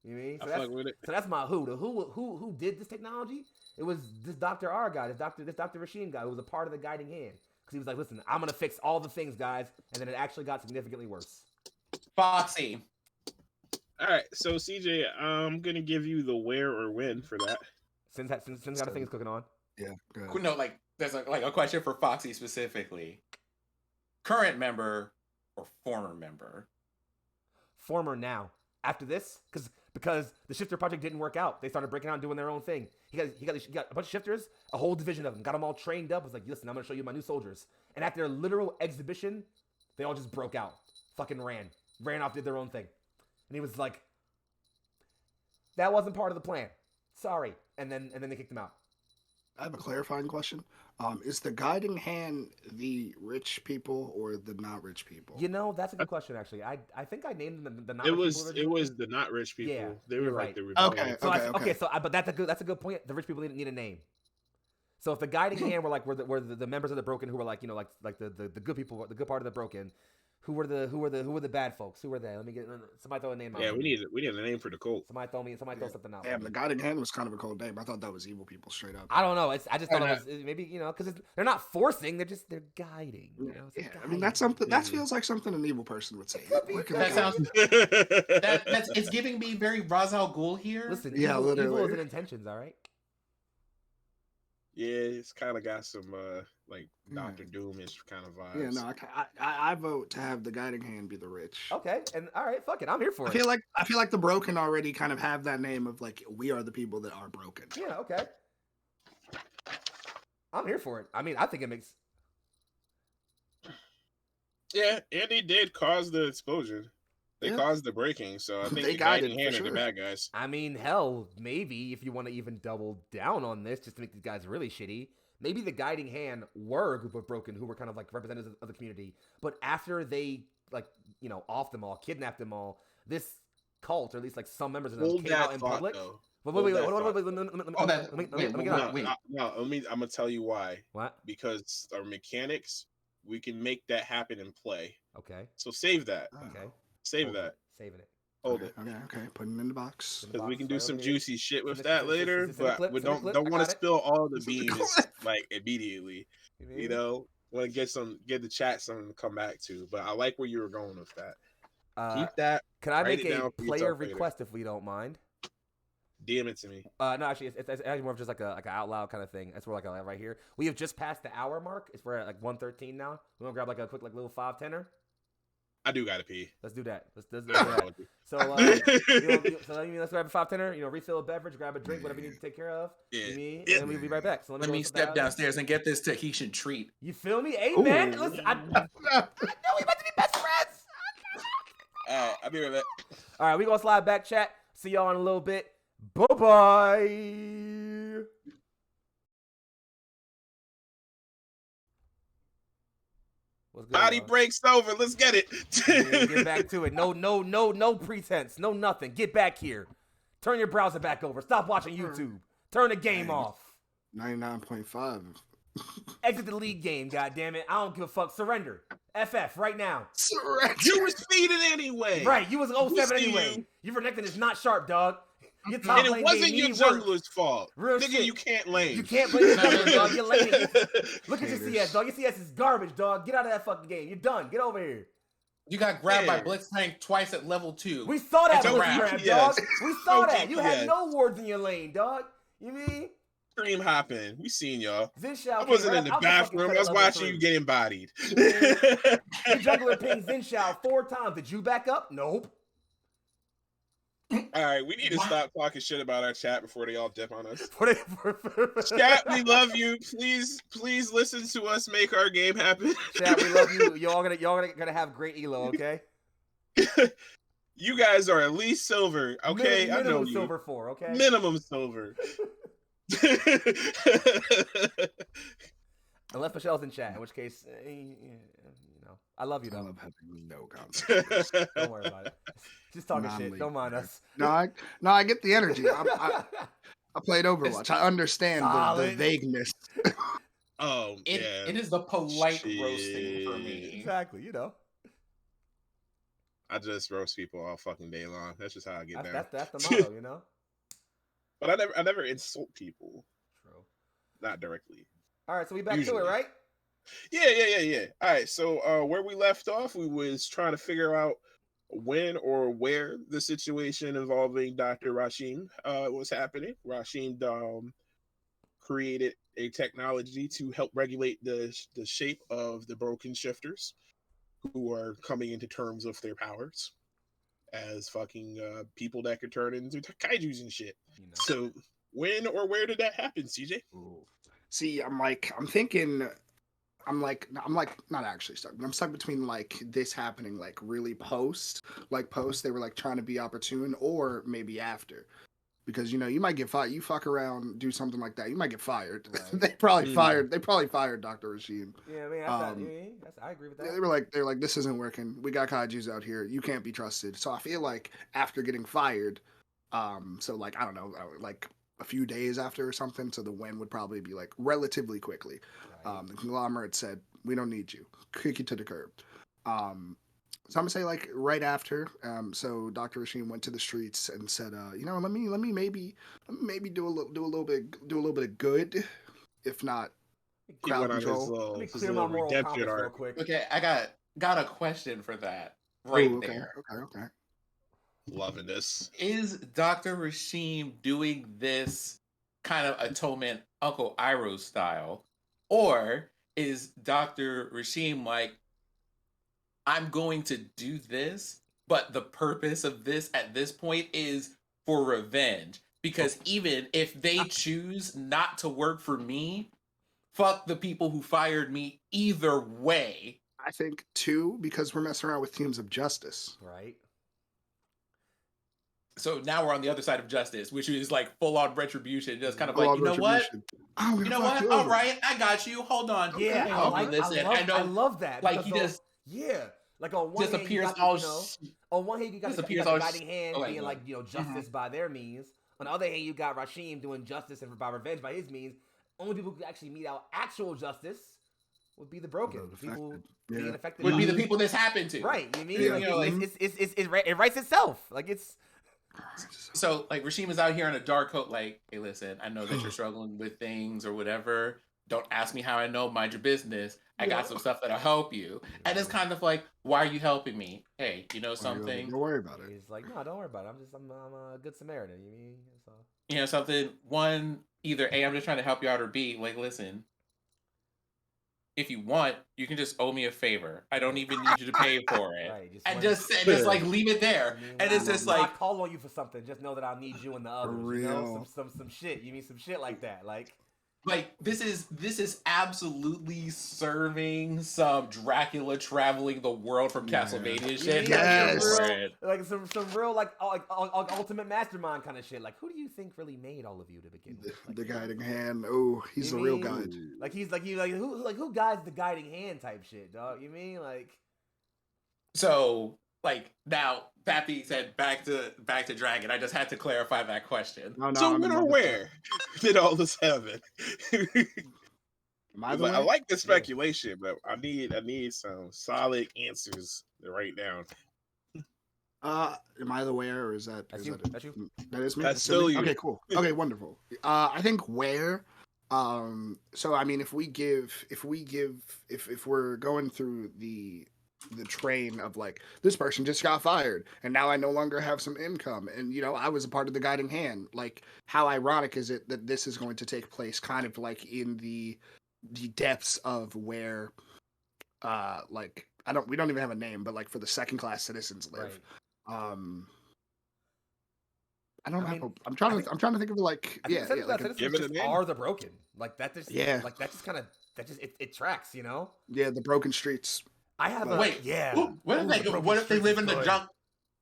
You know what I mean? So that's my who. The who did this technology? It was this Dr. R guy, this Dr. Rashim guy who was a part of the guiding hand. Because he was like, listen, I'm going to fix all the things, guys. And then it actually got significantly worse.
Foxy.
All right, so CJ, I'm going to give you the where or when for that.
Since got a thing is cooking on.
Yeah, go ahead.
No, like, there's a question for Foxy specifically. Current member or former member?
Former now. After this, because the shifter project didn't work out, they started breaking out and doing their own thing. He got a bunch of shifters, a whole division of them, got them all trained up. Was like, listen, I'm gonna show you my new soldiers. And at their literal exhibition, they all just broke out, fucking ran off, did their own thing. And he was like, that wasn't part of the plan. Sorry. And then they kicked him out.
I have a clarifying question. Is the guiding hand the rich people or the not rich people?
You know, that's a good question, actually. I think I named them the not
rich
people.
It was the not rich people.
Yeah,
they were like
right.
the rebellion.
Okay.
But that's a good point. The rich people need a name. So if the guiding hand were the members of the Broken who were like, you know, like the good people, the good part of the Broken, Who were the bad folks? Who were they? Let me get somebody throw a name out.
Yeah, we need a name for the cult.
Somebody throw something out.
Damn, the Guiding Hand was kind of a cold name. I thought that was evil people straight up.
I don't know. I just thought it was maybe because they're not forcing. They're guiding. You know?
Yeah, I mean that's something that feels like something an evil person would say.
That sounds. It's giving me very Ra's al Ghul here.
Listen,
Yeah,
evil is in intentions. All right.
Yeah, it's kind of got some like Doctor Doom-ish kind of vibes.
Yeah, no, I vote to have the Guiding Hand be the rich.
Okay, and all right, fuck it, I'm here for it.
I feel like the broken already kind of have that name of like we are the people that are broken.
Yeah, okay. I'm here for it. I mean, I think it makes.
Yeah, and they did cause the explosion. They caused the breaking, so I think the Guiding Hand are the bad guys.
I mean, hell, maybe if you want to even double down on this, just to make these guys really shitty, maybe the Guiding Hand were a group of broken who were kind of like representatives of the community. But after they offed them all, kidnapped them all, this cult, or at least like some members of them, came out in public. Wait, let me.
I'm gonna tell you why.
What?
Because our mechanics, we can make that happen in play.
Okay.
So save that.
Okay.
Save that.
Saving it.
Hold it.
Okay. Putting it in the box.
Because we can do some juicy shit with that later, but we don't want to spill all the beans like immediately. You know, want to get the chat something to come back to. But I like where you were going with that. Keep that.
Can I make a player request if we don't mind?
DM it to me.
No, actually, it's actually more of just like an out loud kind of thing. That's where like right here. We have just passed the hour mark. We're at like 1:13 now. We want to grab like a quick like little 5-10er.
I do gotta pee.
Let's do that. Let's do that. So, let's grab a 5-10er. Refill a beverage, grab a drink, whatever you need to take care of. Yeah. And then we'll be right back. So
let me step downstairs and get this Tahitian treat.
You feel me? Hey, man. Listen, I know we about to be best friends.
All right, I'll be right back.
All right, we gonna slide back, chat. See y'all in a little bit. Bye-bye.
Body breaks over. Let's get it.
Get back to it. No pretense. No nothing. Get back here. Turn your browser back over. Stop watching YouTube. Turn the game off.
99.5.
Exit the league game, goddammit. I don't give a fuck. Surrender. FF right now.
Surrender.
You were speeding anyway.
Right. You was 07 anyway. Your connecting is not sharp, dog.
And it wasn't your jungler's fault.
Real
Nigga,
shit.
you can't lane.
You can't blame your jungler, dog. You're laning. Look at your CS, dog. Your CS is garbage, dog. Get out of that fucking game. You're done. Get over here.
You got grabbed by Blitzcrank twice at level 2.
We saw that Blitzcrank, dog. We saw that. You had no wards in your lane, dog. You mean?
Stream hopping. We seen y'all.
Zinshao
I wasn't in the bathroom. I was watching you getting bodied.
The jungler pinged Zinshao 4 times. Did you back up? Nope.
All right, we need to stop talking shit about our chat before they all dip on us. Chat, we love you. Please listen to us make our game happen.
Chat, we love you. Y'all gonna have great elo, okay?
You guys are at least silver, okay? I know you.
Silver 4, okay?
Minimum silver.
Unless Michelle's in chat, in which case, I love you though.
I love having no comments.
Don't worry about it. Just talking shit. Don't mind us.
No, I get the energy. I played Overwatch. I understand the vagueness.
Oh,
it is the polite roasting for me.
Exactly.
I just roast people all fucking day long. That's just how I get down.
That's the motto,
But I never insult people.
True.
Not directly.
All right, so we back to it, right?
Yeah. All right, so where we left off, we was trying to figure out when or where the situation involving Dr. Rashim was happening. Rashim created a technology to help regulate the shape of the broken shifters who are coming into terms of their powers as fucking people that could turn into kaijus and shit. So when or where did that happen, CJ?
Ooh. See, I'm not actually stuck, but I'm stuck between like this happening like really post they were like trying to be opportune, or maybe after, because you might get fired. You fuck around, do something like that, you might get fired. Right. They probably fired Dr. Rashim.
Yeah, I mean, I agree with that.
They were like, this isn't working. We got kaijus out here. You can't be trusted. So I feel like after getting fired, so like I don't know, like a few days after or something, so the win would probably be like relatively quickly. Right. The conglomerate said, we don't need you, kick you to the curb. So I'm gonna say like right after. So Dr. Rasheen went to the streets and said, let me maybe do a little bit of good, if not
He
crowd
went on his
control.
Let me
his
clear my
little
moral
redemption
compass real
arc.
quick.
Okay, I got a question for that right
Oh, okay,
there.
okay.
Loving this.
Is Dr. Rashim doing this kind of atonement Uncle Iroh style? Or is Dr. Rashim like, I'm going to do this, but the purpose of this at this point is for revenge? Because even if they choose not to work for me, fuck the people who fired me either way.
I think two, because we're messing around with themes of justice.
Right.
So now we're on the other side of justice, which is like full on retribution. Just kind of
Full
like,
on
you know what?
retribution. I'm
You
gonna
know
fuck
what?
you
All
over.
right, I got you. Hold on.
Yeah,
Hang
I
on.
like.
Listen,
I love that.
like
because
he just
yeah. Like on one
just
hand,
appears
you got
all
on one hand you got,
just
you
appears
got
all
the guiding hand
okay,
being
go
like
ahead.
justice by their means. On the other hand, you got Rashim doing justice and by revenge by his means. Only people who could actually mete out actual justice would be the broken, the people being affected.
Would
by
be the
it.
people this happened to.
Right? You mean
Yeah.
like
You know, like
it writes itself. Like it's
so like Rashim is out here in a dark coat, like, hey, listen, I know that you're struggling with things or whatever. Don't ask me how I know, mind your business. I got some stuff that'll help you. And it's kind of like, why are you helping me? Hey, you know something?
Don't worry about it.
He's like, no, don't worry about it. I'm a good Samaritan. You mean so?
You know something? One, either A, I'm just trying to help you out, or B, like, listen, if you want, you can just owe me a favor. I don't even need you to pay for it.
Right,
And just like leave it there.
I mean,
And it's just
when
like
I call on you for something, just know that I'll need you and the others.
For
You know,
real.
some shit. You mean some shit like that, like
this is absolutely serving some Dracula traveling the world from Castlevania shit.
Yes.
like some real like ultimate mastermind kind of shit. Like, who do you think really made all of you to begin with? Like,
The guiding hand. Oh, he's the real guide.
Like he's like you like who guides the guiding hand type shit, dog? You mean like?
So like now that being said, back to Dragon. I just had to clarify that question.
No,
So
I'm
when
in
or
love with
where did all this happen?
Am I the
I
way?
like the speculation, but I need some solid answers to write down.
Am I the where, or is that?
That's
is
you.
that it?
That's you.
That is me.
That's still you.
Okay, cool. Okay, wonderful. I think where. So I mean, if we're going through the train of like, this person just got fired and now I no longer have some income, and I was a part of the guiding hand. Like, how ironic is it that this is going to take place kind of like in the depths of where like we don't even have a name, but like for the second class citizens live.
Right.
I don't
I
know.
mean,
I'm trying to think of like,
I think
yeah,
second class
like
give
citizens
it a
just
name.
are the broken. Like that just like that just kind of it tracks, you know.
yeah, the broken streets.
I have a
Wait,
yeah.
What if they live in the
junk?
junk?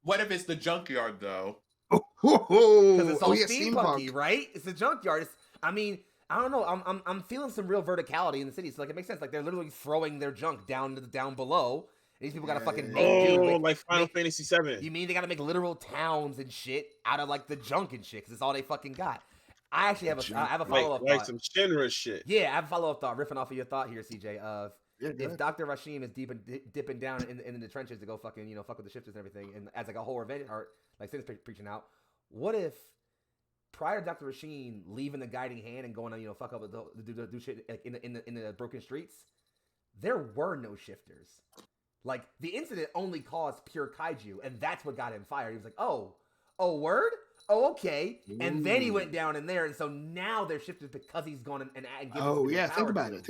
What if it's the junkyard though?
Because it's all
yeah,
steampunky, right? It's a junkyard. I mean, I don't know. I'm feeling some real verticality in the city. So like it makes sense. Like they're literally throwing their junk down below. And these people gotta fucking make
like Final Fantasy VII.
You mean they gotta make literal towns and shit out of like the junk and shit? Because it's all they fucking got. I actually have a follow up
like
thought.
some Shinra shit.
Yeah, I have a follow up thought, riffing off of your thought here, CJ. Of
Yeah,
if Dr. Rashim is dipping down in the trenches to go fucking fuck with the shifters and everything, and as like a whole revenge or like since preaching out, what if prior to Dr. Rashim leaving the guiding hand and going on fuck up with do shit like in the broken streets, there were no shifters. Like the incident only caused pure kaiju, and that's what got him fired. He was like, oh word. Oh, okay. And then he went down in there, and so now they're shifted because he's gone and given.
Oh yeah, think about it.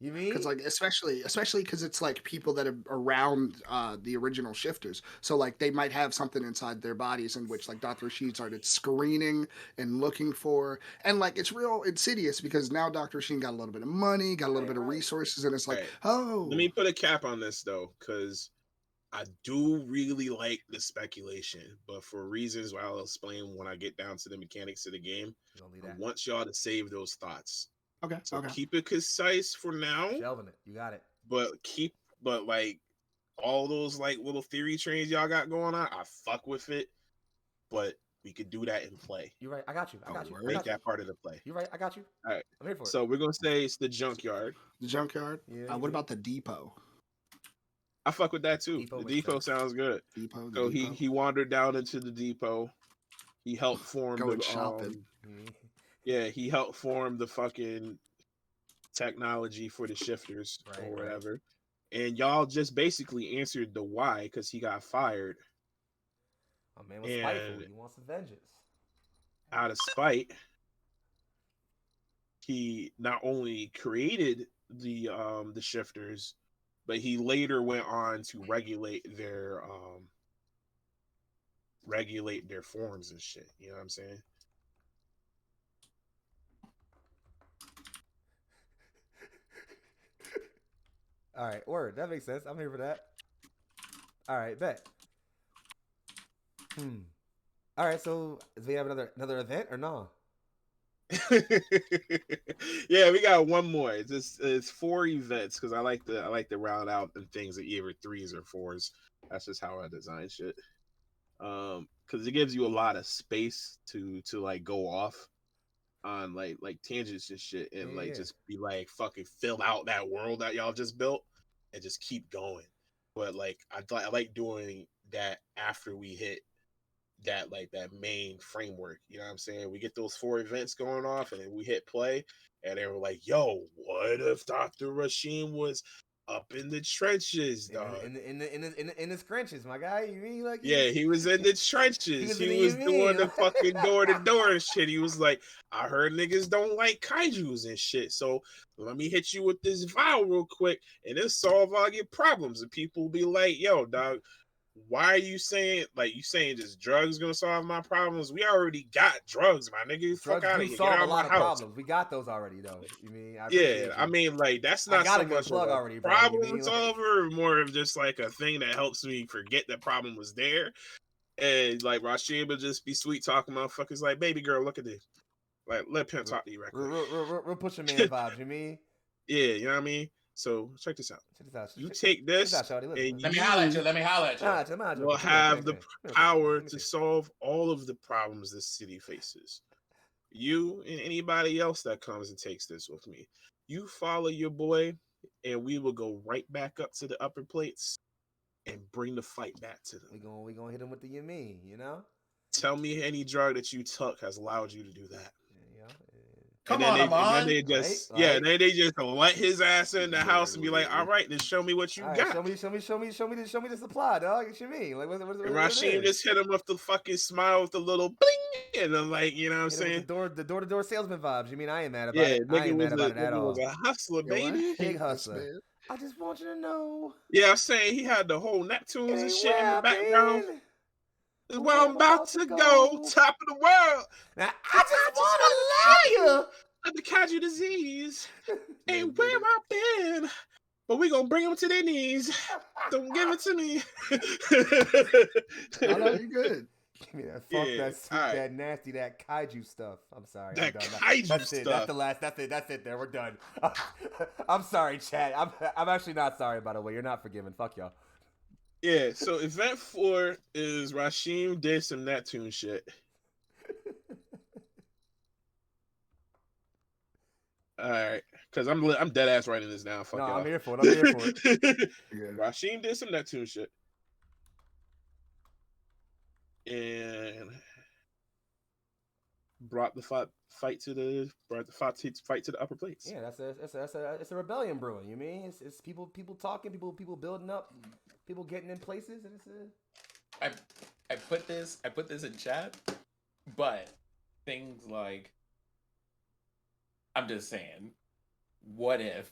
You mean?
Because like especially because it's like people that are around the original shifters, so like they might have something inside their bodies in which like Dr. Rashid started screening and looking for, and like it's real insidious because now Dr. Rashid got a little bit of money, got a little bit of resources, and it's like, oh.
Let me put a cap on this though, because I do really like the speculation, but for reasons I'll explain when I get down to the mechanics of the game. I want y'all to save those thoughts.
Okay.
So keep it concise for now.
Shelving it. You got it.
But like all those like little theory trains y'all got going on, I fuck with it. But we could do that in play.
You're right. I got you.
Make that part of the play.
You're right. I got you.
All right.
I'm here for it.
So we're gonna say it's the junkyard.
The junkyard.
Yeah.
What about the depot?
I fuck with that too.
Depot
The
makes
depot
sense.
sounds good.
Depot. The
So
depot.
he wandered down into the depot. He helped form
Going
the
shopping.
yeah, he helped form the fucking technology for the shifters or
Right.
whatever. And y'all just basically answered the why because he got fired.
My man was spiteful.
And
He wants vengeance.
out of spite, he not only created the shifters, but he later went on to regulate their forms and shit. You know what I'm saying?
All right, word. That makes sense. I'm here for that. All right, bet. All right, so do we have another event or no?
Yeah, we got one more. It's 4 events because I like to round out and things at either 3s or 4s. That's just how I design shit. Because it gives you a lot of space to like go off on like tangents and shit, and like just be like fucking fill out that world that y'all just built and just keep going. But like I like doing that after we hit that main framework. You know what I'm saying? We get those 4 events going off, and then we hit play, and they were like, "Yo, what if Dr. Rashim was up in the trenches, dog?
In the scrunches, my guy. You mean like?
Yeah, he was in the trenches. He was
UV.
doing the fucking door-to-door and shit. He was like, I heard niggas don't like kaijus and shit, so let me hit you with this vial real quick, and then solve all your problems." And people be like, "Yo, dog, why are you saying just drugs gonna solve my problems? We already got drugs, my nigga. Fuck out of here. Get out of my house."
Problems. We got those already, though. You mean?
I mean, like that's not so much of a
already, bro.
problem solver, more of just like a thing that helps me forget the problem was there. And like Rashid would just be sweet talking motherfuckers like, "Baby girl, look at this. Like, let Pimp talk to you right quick."
We're pushing man vibes. You mean?
Yeah, you know what I mean. So check this out. You
Check
take this,
out,
and
let me holler at you. Let me holler at you.
will have the power to solve all of the problems this city faces. You and anybody else that comes and takes this with me, you follow your boy, and we will go right back up to the upper plates and bring the fight back to them.
We gonna hit him with the you mean, you know?
Tell me any drug that you took has allowed you to do that.
Come on,
and then they just then they just let his ass in the house and be like, "All right, then show me what you got.
Show me the supply, dog. What you mean? Like, what
and Rashim just hit him with the fucking smile with the little bling, and then like, you know what I'm saying?
The door-to-door salesman vibes. You mean I ain't mad about it? I ain't mad about it at all.
Was a hustler, baby.
Big hustler. I just want you to know.
Yeah, I'm saying he had the whole Neptunes and shit in the background. Is where I'm about to go, top of the world.
Now, I just want to lie you.
The Kaiju disease ain't where I've been, but we gonna bring them to their knees. Don't give it to me.
I know you good.
Give me that that nasty, that kaiju stuff. I'm sorry.
That
I'm done.
kaiju
that's
stuff.
It. That's the last. That's it. There, we're done. I'm sorry, chat. I'm actually not sorry. By the way, you're not forgiven. Fuck y'all.
Yeah. So event 4 is Rashim did some Neptune shit. All right, because I'm dead ass writing this down. Fuck y'all.
I'm here for it.
Yeah. Rashim did some Neptune shit, and brought the fight to the upper plates.
Yeah, it's a rebellion brewing. You mean it's people talking, people building up, people getting in places, and it's
I put this in chat, but things like, I'm just saying, what if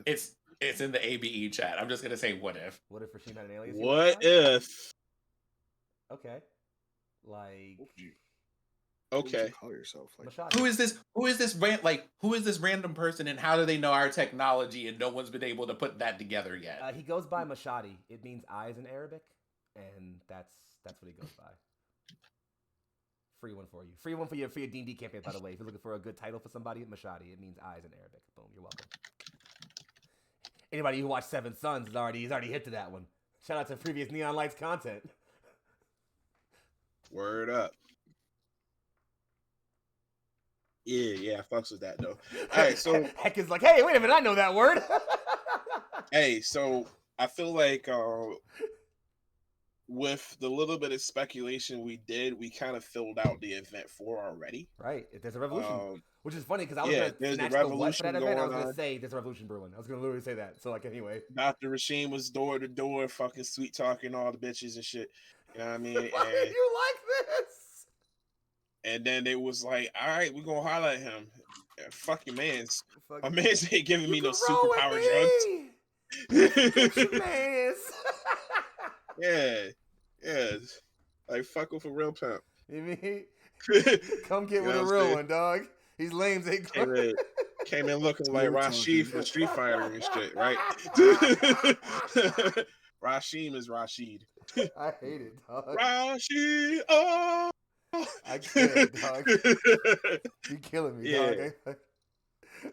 it's in the ABE chat? I'm just gonna say, what if?
What if Rashim had an alias?
What if?
Okay. Like.
Okay.
Call yourself like.
Who is this? Who is this random person, and how do they know our technology? And no one's been able to put that together yet.
He goes by Mashadi. It means eyes in Arabic, and that's what he goes by. Free one for you. Free one for your D&D campaign, by the way. If you're looking for a good title for somebody, Mashadi. It means eyes in Arabic. Boom. You're welcome. Anybody who watched Seven Sons is already hit to that one. Shout out to previous Neon Lights content.
Word up. Yeah, I fucks with that though. All right, so
Heck is like, hey, wait a minute, I know that word.
Hey, so I feel like with the little bit of speculation we did, we kind of filled out the event 4 already.
Right. If there's a revolution, which is funny because I was
Yeah,
gonna
there's a
snatch the what for that
revolution
event. I
going
was gonna
on.
say there's a revolution brewing. I was gonna literally say that. So like anyway.
Dr. Rasheen was door to door, fucking sweet talking all the bitches and shit. You know what I mean?
Why do you like this?
And then it was like, all right, we're gonna highlight him. Fuck your man's.
Fuck
My
you.
man's ain't giving
You
me no
can roll with
superpower
me. Get your
drugs.
mans.
Yeah. Yeah. Like fuck with a real pimp.
You mean?
You
Come get
know
with
what
a
I'm
real
saying?
one, dog. These lames ain't going.
Came in looking like
Smooth
Rashid
talking.
from Street Fighter and shit, right? Rasheem is Rashid.
I hate it, dog.
Rashid, oh!
I can't, dog. You killing me,
Yeah.
dog.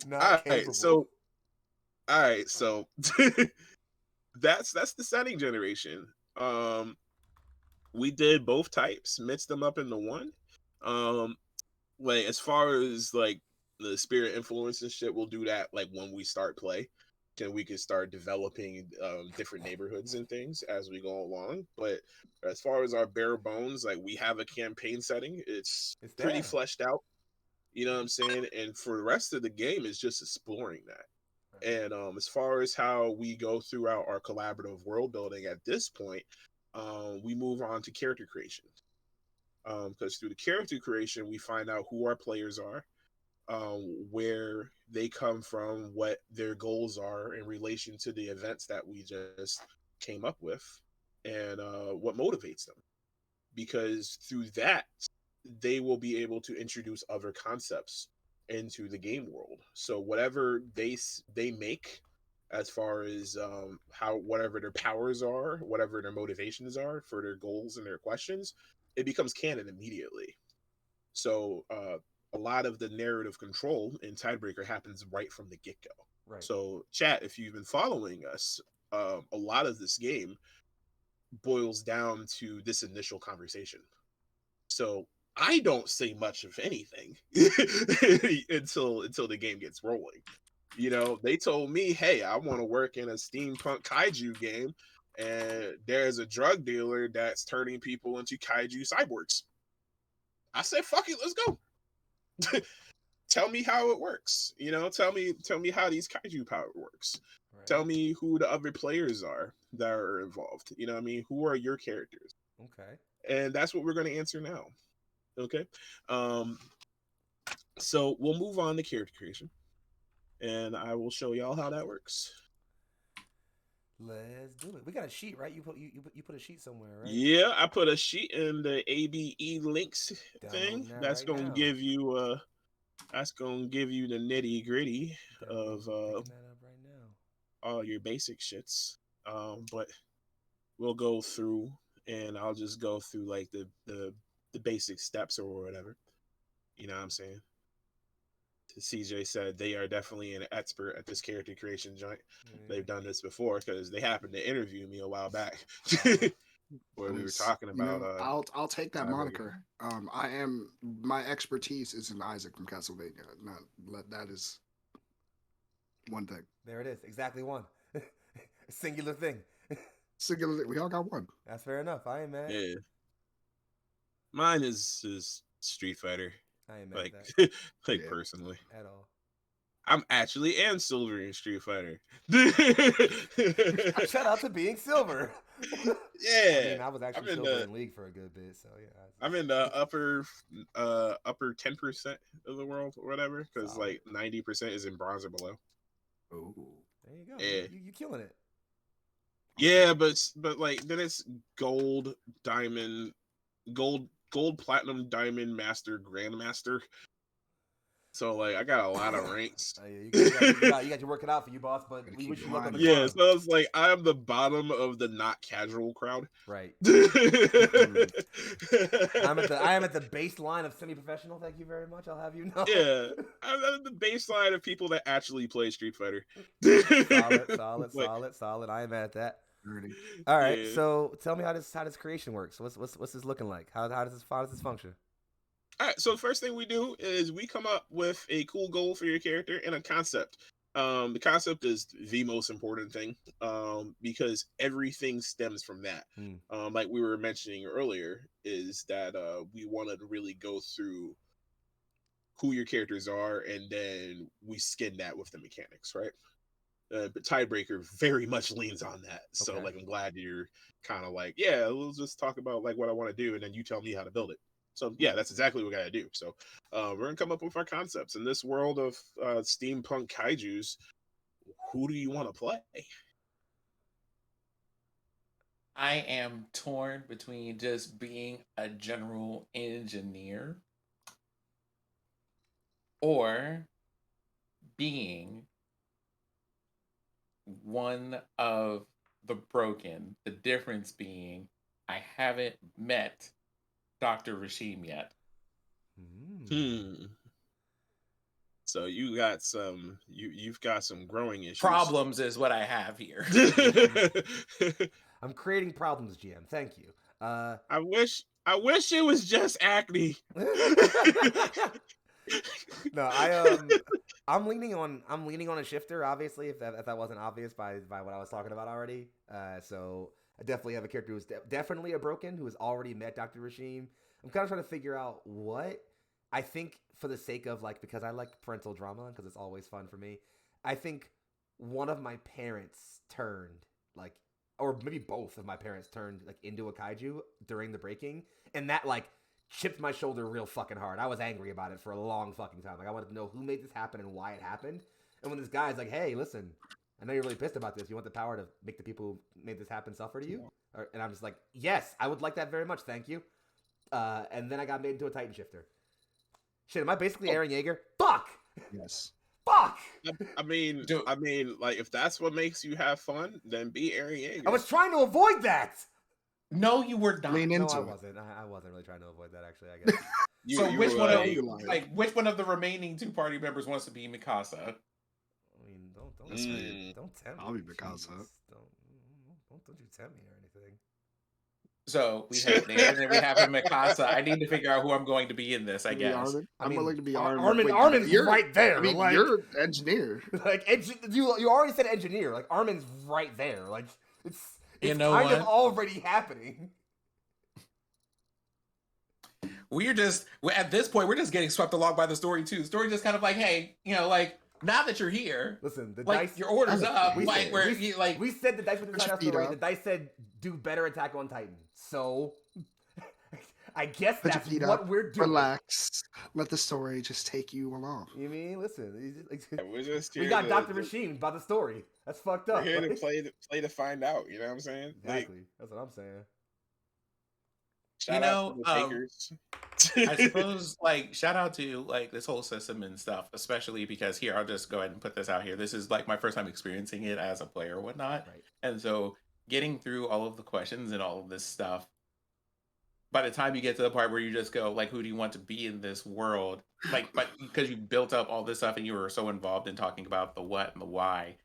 Not capable.
All right, so that's the setting generation. We did both types, mixed them up into one. Like as far as like the spirit influence and shit, we'll do that like when we start play. And we can start developing different neighborhoods and things as we go along. But as far as our bare bones, like we have a campaign setting. It's pretty
there.
fleshed out. You know what I'm saying? And for the rest of the game, it's just exploring that. And as far as how we go throughout our collaborative world building at this point, we move on to character creation. Because through the character creation, we find out who our players are, where they come from, what their goals are in relation to the events that we just came up with, and what motivates them. Because through that, they will be able to introduce other concepts into the game world. So whatever they make, as far as how whatever their powers are, whatever their motivations are for their goals and their questions, it becomes canon immediately. So a lot of the narrative control in TideBreaker happens right from the get-go.
Right.
So chat, if you've been following us, a lot of this game boils down to this initial conversation. So I don't say much of anything until the game gets rolling. You know, they told me, hey, I want to work in a steampunk kaiju game, and there's a drug dealer that's turning people into kaiju cyborgs. I said, fuck it, let's go. Tell me how it works. You know, tell me how these kaiju power works. Right. Tell me who the other players are that are involved. You know what I mean? Who are your characters?
Okay.
And that's what we're going to answer now. Okay. So we'll move on to character creation, and I will show y'all how that works.
Let's do it. We got a sheet, right? You put a sheet somewhere, right?
Yeah, I put a sheet in the ABE links thing. That's
right
gonna
now.
give you the nitty gritty of
that up right now.
all your basic shits. But we'll go through, and I'll just go through like the basic steps or whatever. You know what I'm saying? CJ said they are definitely an expert at this character creation joint. They've done this before because they happened to interview me a while back where we were talking about.
I'll take that moniker. My expertise is in Isaac from Castlevania. That is one thing.
There it is, exactly one. Singular thing.
Singular. We all got one.
That's fair enough. I ain't mad.
Yeah. Mine is Street Fighter.
I ain't mad
at that. Personally.
At all.
I'm actually silver in Street Fighter.
Shout out to being silver.
Yeah.
I mean, I was actually silver in League for a good bit, so yeah.
I'm in the upper 10% of the world or whatever, because like 90% is in bronze or below.
Oh. There you go.
Yeah.
You killing it.
Yeah, but like then it's gold, diamond, gold, platinum, diamond, master, grandmaster. So like I got a lot of ranks.
You got your working out for you, boss. But we wish you luck on the
yeah, so it's like I'm the bottom of the not casual crowd.
Right. I am at the baseline of semi-professional. Thank you very much. I'll have you know.
Yeah, I'm at the baseline of people that actually play Street Fighter.
Solid. I am at that. All right, yeah. So tell me how this creation works. What's this looking like? How does this function?
All right, so the first thing we do is we come up with a cool goal for your character and a concept. The concept is the most important thing, because everything stems from that. Like we were mentioning earlier, is that we want to really go through who your characters are, and then we skin that with the mechanics, right? But TideBreaker very much leans on that. So
Okay.
like, I'm glad you're kind of like, yeah, we'll just talk about like what I want to do, and then you tell me how to build it. So yeah, that's exactly what we gotta do. So we're gonna come up with our concepts in this world of steampunk kaijus. Who do you want to play?
I am torn between just being a general engineer or being one of the broken. The difference being I haven't met Dr. Rashim yet.
So you got some you've got some growing issues.
Problems is what I have here.
I'm creating problems, GM. Thank you.
I wish it was just acne.
No, I'm leaning on a shifter, obviously, if that wasn't obvious by what I was talking about already. So I definitely have a character who's definitely a broken, who has already met Dr. Rashim. I'm kind of trying to figure out what I think, for the sake of, like, because I like parental drama, because it's always fun for me. I think one of my parents turned, like, or maybe both of my parents turned, like, into a kaiju during the breaking, and that, like, chipped my shoulder real fucking hard. I was angry about it for a long fucking time. Like, I wanted to know who made this happen and why it happened. And when this guy's like, hey, listen, I know you're really pissed about this. You want the power to make the people who made this happen suffer to you? And I'm just like, yes, I would like that very much. Thank you. And then I got made into a Titan shifter. Shit, am I basically Eren Yeager? Fuck!
Yes.
Fuck!
I mean, like, if that's what makes you have fun, then be Eren Yeager.
I was trying to avoid that!
No, you were not.
Lean
No,
into
I
it.
wasn't. I wasn't really trying to avoid that, actually, I guess.
So which one of
like-
which one of the remaining two party members wants to be Mikasa?
I mean, don't tempt me.
I'll be Mikasa.
Jesus. Don't you tempt me or anything.
So we have Nair and then we have a Mikasa. I need to figure out who I'm going to be in this, I guess.
Armin?
I
I'm
mean,
willing to be
Armin.
Armin. Wait,
Armin's
you're
right there.
I mean,
like,
you're engineer.
like you already said engineer. Like, Armin's right there. Like, it's
You know
kind
what?
of already happening.
We're just at this point, we're just getting swept along by the story too. The story just kind of like, hey, like, now that you're here,
Listen, the
like,
dice.
your order's up.
we
like,
said-
where
we-
you like,
We said the dice were inside our
Put your
story.
feet
The
up.
dice said do better Attack on Titan. So I guess
Put your
that's
feet
what
up,
we're doing.
Relax. Let the story just take you along.
You mean, listen,
We're just
we
here
got
to-
Dr. Rashim about the story. That's fucked
We're
up.
here to
like-
play to find out. You know what I'm saying? Like,
Exactly. That's what I'm saying.
shout out to the takers.
I suppose, like, shout out to, like, this whole system and stuff, especially because here, I'll just go ahead and put this out here. This is, like, my first time experiencing it as a player or whatnot.
Right.
And so getting through all of the questions and all of this stuff, by the time you get to the part where you just go, like, who do you want to be in this world? Like, but because you built up all this stuff and you were so involved in talking about the what and the why,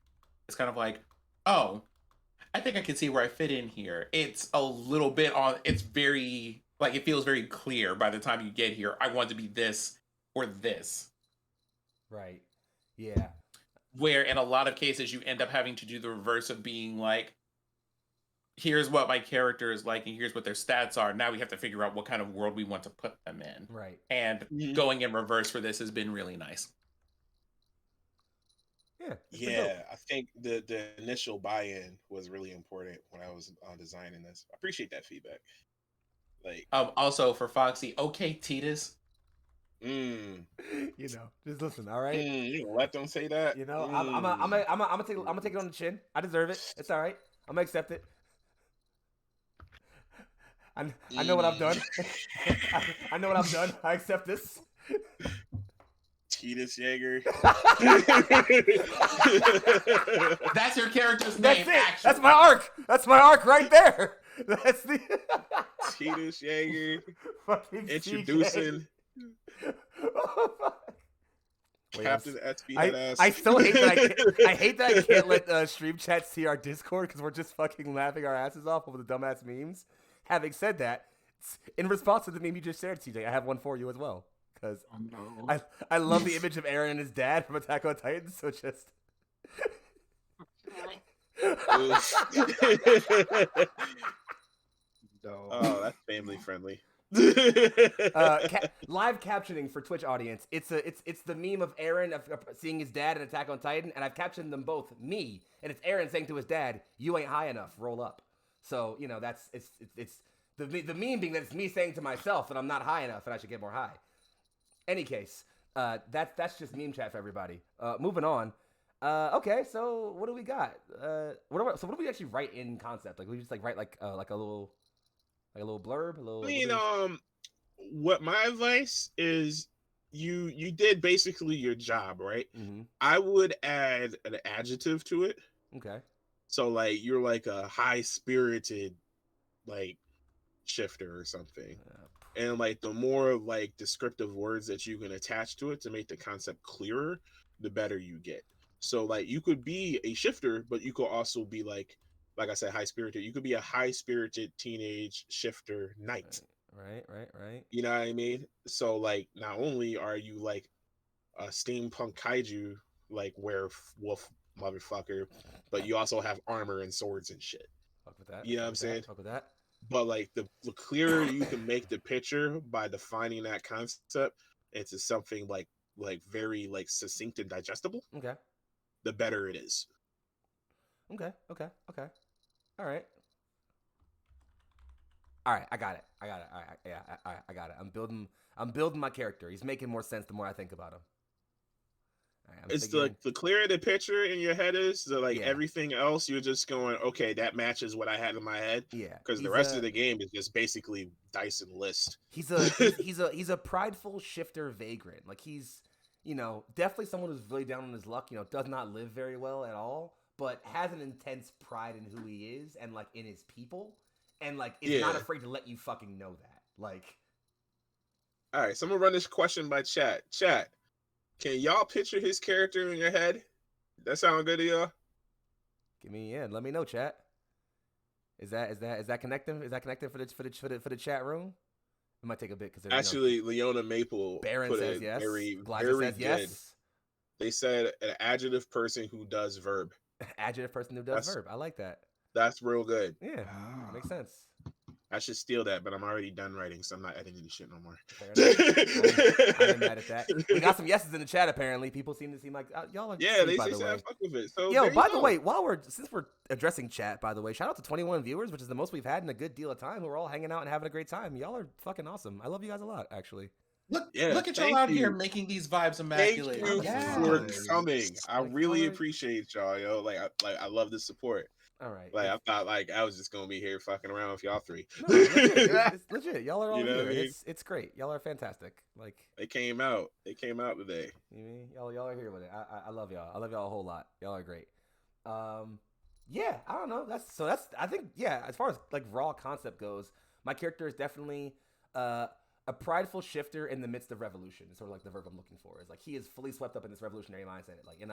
it's kind of like, oh, I think I can see where I fit in here. It's a little bit on, it's very, like, it feels very clear by the time you get here. I want to be this or this.
Right. Yeah.
Where in a lot of cases, you end up having to do the reverse of being like, here's what my character is like, and here's what their stats are. Now we have to figure out what kind of world we want to put them in.
Right.
And going in reverse for this has been really nice.
Yeah. it's been dope.
Yeah, I think the initial buy-in was really important when I was designing this. I appreciate that feedback. Like,
Also for Foxy, okay, Titus.
You know, just listen. All right.
you gonna let them say that?
You know, I'm gonna take it on the chin. I deserve it. It's all right. I'm gonna accept it. I know what I've done. I know what I've done. I accept this.
Titus Yeager.
That's your character's
That's
name.
it.
Actually.
That's my arc. That's my arc right there. That's the
Titus Yeager
fucking
introducing Captain SB head ass.
I still hate that I hate that I can't let stream chat see our Discord because we're just fucking laughing our asses off over the dumbass memes. Having said that, in response to the meme you just shared, CJ, I have one for you as well. Because I love the image of Eren and his dad from Attack on Titan, so just
No.
Oh, that's family friendly.
Live captioning for Twitch audience. It's the meme of Aaron seeing his dad in Attack on Titan, and I've captioned them both me, and it's Aaron saying to his dad, "You ain't high enough. Roll up." So that's it's the meme being that it's me saying to myself that I'm not high enough and I should get more high. Any case, that's just meme chat for everybody. Moving on. Okay, so what do we got? What do we actually write in concept? Like we just write like a little blurb, a little.
I mean, what my advice is, you did basically your job, right?
Mm-hmm.
I would add an adjective to it.
Okay.
So like you're like a high spirited like shifter or something. And like the more like descriptive words that you can attach to it to make the concept clearer, the better you get. So like you could be a shifter, but you could also be like I said, high spirited. You could be a high spirited teenage shifter knight.
Right.
You know what I mean? So like not only are you like a steampunk kaiju like werewolf motherfucker, but you also have armor and swords and shit.
Fuck with that.
You know what I'm saying?
Fuck with that.
But like the clearer you can make the picture by defining that concept into something like very like succinct and digestible,
Okay.
the better it is.
Okay. All right. I got it. All right. Yeah, I got it. I'm building my character. He's making more sense the more I think about him.
Right, it's the clearer the picture in your head is, everything else you're just going, okay, that matches what I had in my head.
Yeah,
because the rest of the game is just basically dice and list.
He's a prideful shifter vagrant. Like he's definitely someone who's really down on his luck. Does not live very well at all, but has an intense pride in who he is and like in his people, and like is not afraid to let you fucking know that. Like,
all right, so I'm gonna run this question by chat. Chat. Can y'all picture his character in your head? That sound good to y'all?
Let me know, chat. Is that connecting? Is that connecting for the chat room? It might take a bit because
actually Leona Maple
Baron
put
says
it
yes.
very
says
good.
Yes.
They said an adjective person who does verb.
Adjective person who does verb. I like that.
That's real good.
Yeah, makes sense.
I should steal that, but I'm already done writing, so I'm not editing the shit no more.
I ain't mad at that. We got some yeses in the chat. Apparently, people seem like y'all are.
Yeah, they
by
say
the way.
fuck with it. So
by the way, since we're addressing chat, by the way, shout out to 21 viewers, which is the most we've had in a good deal of time. We're all hanging out and having a great time. Y'all are fucking awesome. I love you guys a lot, actually.
Look at y'all out here making these vibes immaculate.
Thank you for coming. I really appreciate y'all, yo. I love the support.
All right.
I thought I was just gonna be here fucking around with y'all three.
No, it's legit. Y'all are all here. I mean? It's great. Y'all are fantastic. Like
they came out today.
You mean y'all are here with it. I love y'all. I love y'all a whole lot. Y'all are great. Yeah, I don't know. That's I think as far as like raw concept goes, my character is definitely a prideful shifter in the midst of revolution. It's sort of like the verb I'm looking for. Is like he is fully swept up in this revolutionary mindset. And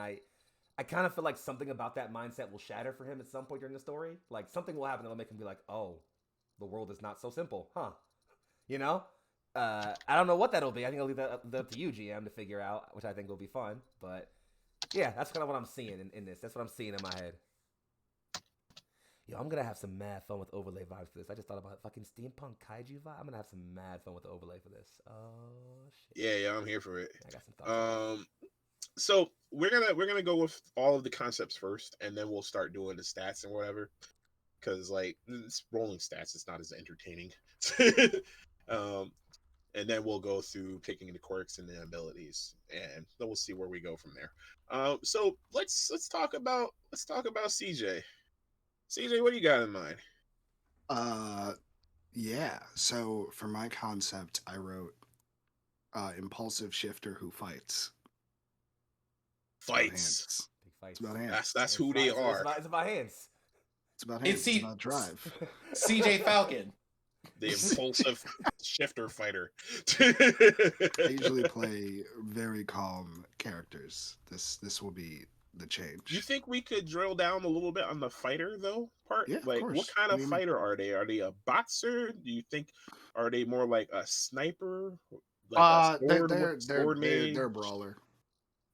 I kind of feel like something about that mindset will shatter for him at some point during the story. Like something will happen that'll make him be like, "Oh, the world is not so simple, huh?" I don't know what that'll be. I think I'll leave that up to you, GM, to figure out, which I think will be fun. But yeah, that's kind of what I'm seeing in this. That's what I'm seeing in my head. Yo, I'm gonna have some mad fun with overlay vibes for this. I just thought about fucking steampunk kaiju vibe. I'm gonna have some mad fun with the overlay for this. Oh shit.
Yeah, I'm here for it.
I got some thoughts.
So we're gonna go with all of the concepts first, and then we'll start doing the stats and whatever. Because like it's rolling stats, it's not as entertaining. And then we'll go through picking the quirks and the abilities, and then we'll see where we go from there. So let's talk about CJ. CJ, what do you got in mind?
Yeah. So for my concept, I wrote impulsive shifter who fights.
Fights.
Big fights.
It's about hands.
That's who they are.
It's about hands.
It's about hands. It's about drive.
CJ Falcon.
The impulsive shifter fighter.
I usually play very calm characters. This will be the change.
You think we could drill down a little bit on the fighter though part?
Yeah,
like
of course.
What kind of fighter are they? Are they a boxer? Do you think are they more like a sniper? Like
they're a brawler.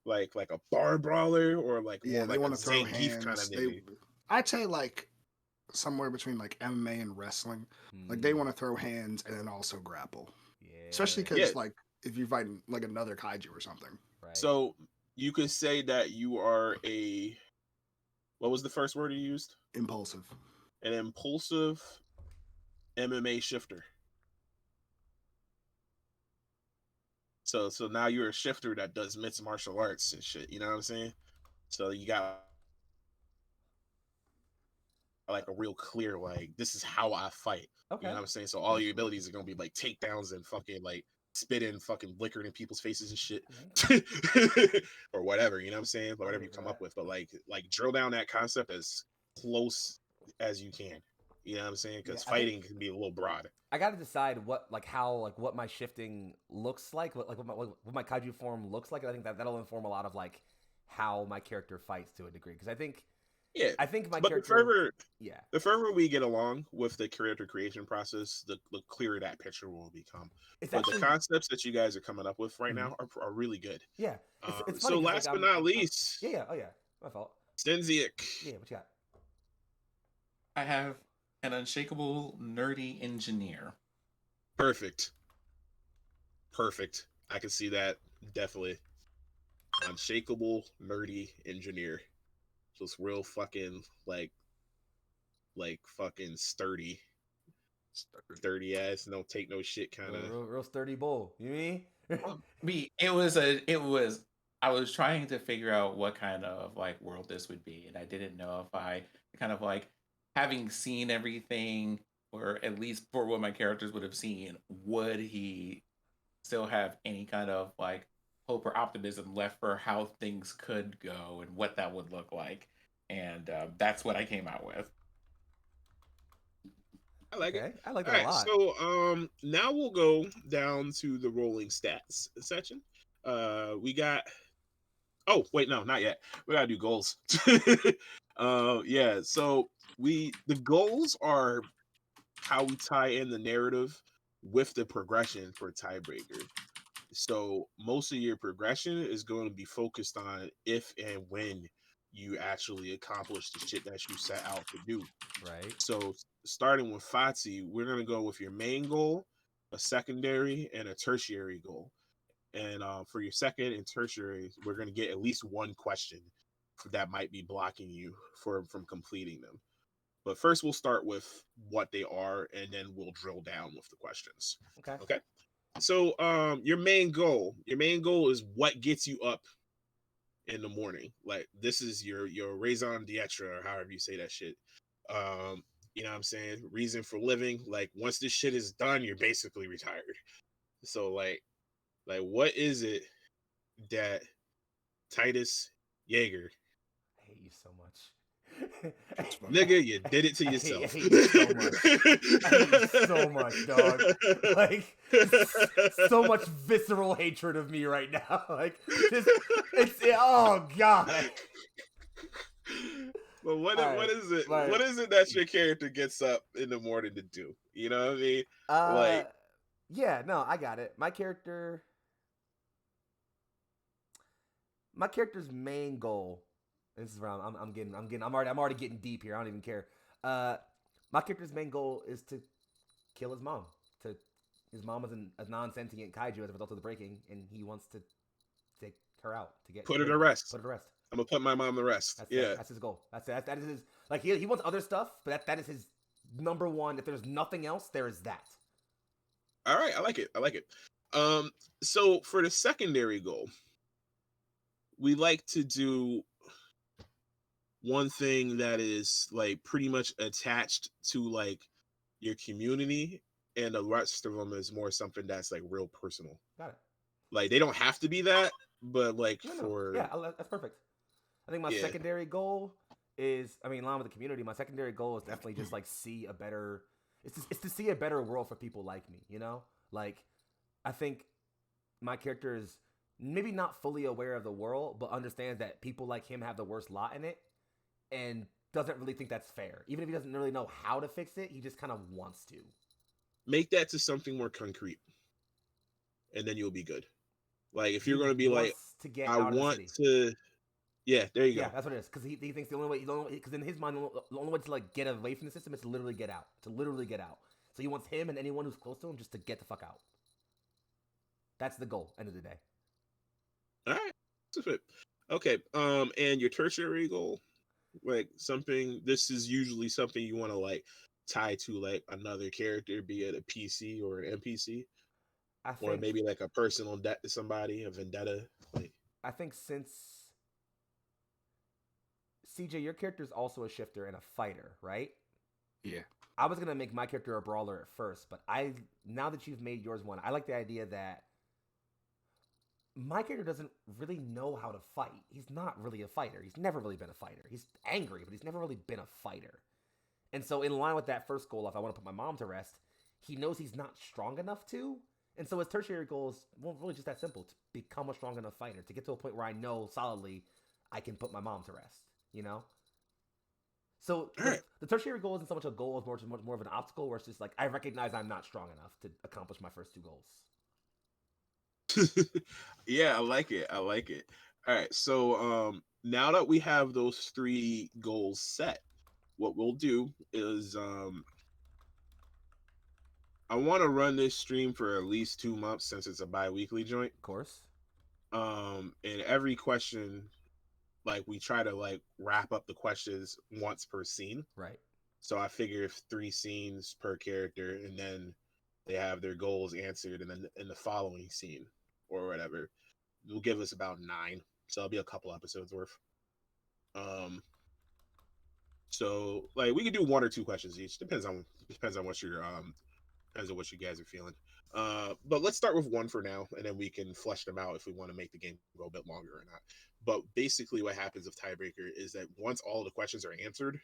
like a bar brawler, or like
Yeah,
more
they
like a
want to throw
Zangief kind of
hands.
nigga?
I'd say like somewhere between like MMA and wrestling. Like they want to throw hands and then also grapple. Especially
Yeah.
Yeah.
because like if you're fighting like another kaiju or something.
Right.
So you could say that you are what was the first word you used?
Impulsive.
An impulsive MMA shifter. So now you're a shifter that does mixed martial arts and shit. You know what I'm saying? So you got like a real clear, like, this is how I fight.
Okay.
You know what I'm saying? So all your abilities are gonna be like takedowns and fucking like spitting fucking liquor in people's faces and shit. Or whatever, you know what I'm saying? Whatever you come up with. But like drill down that concept as close as you can. You know what I'm saying? Because fighting can be a little broad.
I gotta decide what what my shifting looks like, what my kaiju form looks like. And I think that'll inform a lot of like how my character fights to a degree. Because I think my character.
The further we get along with the character creation process, the clearer that picture will become. But the concepts that you guys are coming up with right now are really good.
Yeah. It's
so
funny,
last but not least.
Yeah. Oh yeah. My fault.
Stenziak.
Yeah. What you got?
I have an unshakable nerdy engineer.
Perfect. I can see that definitely. Unshakable nerdy engineer. Just real fucking like fucking sturdy ass, no take no shit kind of
real sturdy bull. You mean?
It was I was trying to figure out what kind of like world this would be, and I didn't know if I kind of like, having seen everything, or at least for what my characters would have seen, would he still have any kind of like hope or optimism left for how things could go and what that would look like. And that's what I came out with.
I like it.
I like that a lot.
So now we'll go down to the rolling stats section. We got oh wait, no, not yet. We gotta do goals. Yeah, so the goals are how we tie in the narrative with the progression for TideBreaker. So most of your progression is going to be focused on if and when you actually accomplish the shit that you set out to do.
Right.
So starting with Fati, we're going to go with your main goal, a secondary, and a tertiary goal. And for your second and tertiary, we're going to get at least one question that might be blocking you from completing them. But first, we'll start with what they are, and then we'll drill down with the questions. Okay. So your main goal is what gets you up in the morning. Like, this is your raison d'etre, or however you say that shit. You know what I'm saying? Reason for living. Like, once this shit is done, you're basically retired. So like what is it that Titus Yeager,
I hate you so much.
nigga, you did it to yourself.
I hate you so much. I hate you so much, dog. Like, so much visceral hatred of me right now. Like, oh god.
But what is it? Like, what is it that your character gets up in the morning to do? You know what I mean?
Yeah, no, I got it. My character's main goal. This is where I'm already getting deep here. I don't even care. My character's main goal is to kill his mom. His mom is a non-sentient kaiju as a result of the breaking, and he wants to take her out to
put her to rest.
Put her to rest.
I'm gonna put my mom to rest.
That's his goal. That is his. Like, he wants other stuff, but that is his number one. If there's nothing else, there is that.
All right, I like it. So for the secondary goal, we like to do one thing that is like pretty much attached to like your community, and the rest of them is more something that's like real personal.
Got it.
Like, they don't have to be that, but like
that's perfect. I think my secondary goal is, in line with the community, my secondary goal is definitely just like it's to see a better world for people like me, you know? Like, I think my character is maybe not fully aware of the world, but understands that people like him have the worst lot in it, and doesn't really think that's fair. Even if he doesn't really know how to fix it, he just kind of wants to.
Make that to something more concrete, and then you'll be good. Like if
He
you're going to be like,
wants to get
I
out of the
want
city.
to, yeah, there you
Yeah,
go.
that's what it is. Because he thinks the only way, because in his mind, the only way to like get away from the system is to literally get out. To literally get out. So he wants him and anyone who's close to him just to get the fuck out. That's the goal. End of the day.
All right, that's it. Okay. And your tertiary goal, like something. This is usually something you want to like tie to like another character, be it a PC or an NPC,
I
or
think.
maybe like a personal debt to somebody, a vendetta. Like,
I think since CJ, your character is also a shifter and a fighter, right?
Yeah.
I was gonna make my character a brawler at first, but now that you've made yours one, I like the idea that my character doesn't really know how to fight. He's not really a fighter. He's never really been a fighter. He's angry, but he's never really been a fighter. And so, in line with that first goal, if I want to put my mom to rest, he knows he's not strong enough to. And so, his tertiary goal is really just that simple: to become a strong enough fighter, to get to a point where I know solidly I can put my mom to rest. You know. So the tertiary goal isn't so much a goal; it's much more of an obstacle, where it's just like I recognize I'm not strong enough to accomplish my first two goals.
yeah, I like it. I like it. All right. So now that we have those 3 goals set, what we'll do is I want to run this stream for at least 2 months since it's a bi-weekly joint.
Of course.
And every question, like we try to like wrap up the questions once per scene.
Right.
So I figure if 3 scenes per character, and then they have their goals answered, and then in the following scene or whatever, will give us about 9. So it'll be a couple episodes worth. So like we could do 1 or 2 questions each. Depends on what your depends on what you guys are feeling. But let's start with 1 for now, and then we can flesh them out if we want to make the game go a bit longer or not. But basically, what happens with TideBreaker is that once all the questions are answered,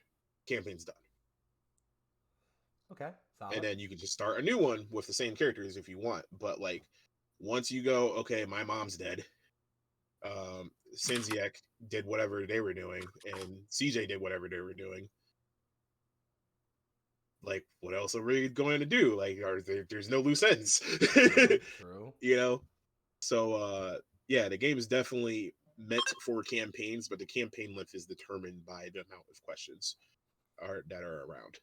campaign's done.
Okay. Solid.
And then you can just start a new one with the same characters if you want. But like, once you go, okay, my mom's dead. Sinziak did whatever they were doing, and CJ did whatever they were doing. Like, what else are we going to do? Like, there's no loose ends.
True.
You know? So, yeah, the game is definitely meant for campaigns, but the campaign length is determined by the amount of questions that are around.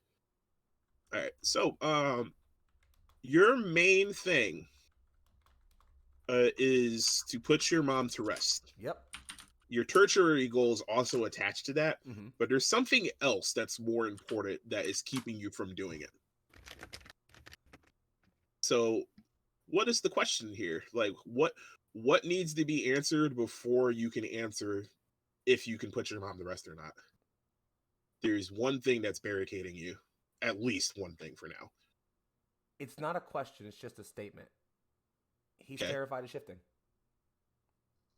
All right. So, your main thing is to put your mom to rest.
Yep.
Your tertiary goal is also attached to that,
Mm-hmm.
but there's something else that's more important that is keeping you from doing it. So, what is the question here? Like, what needs to be answered before you can answer if you can put your mom to rest or not? There's one thing that's barricading you. At least one thing for now.
It's not a question, it's just a statement. He's terrified of shifting.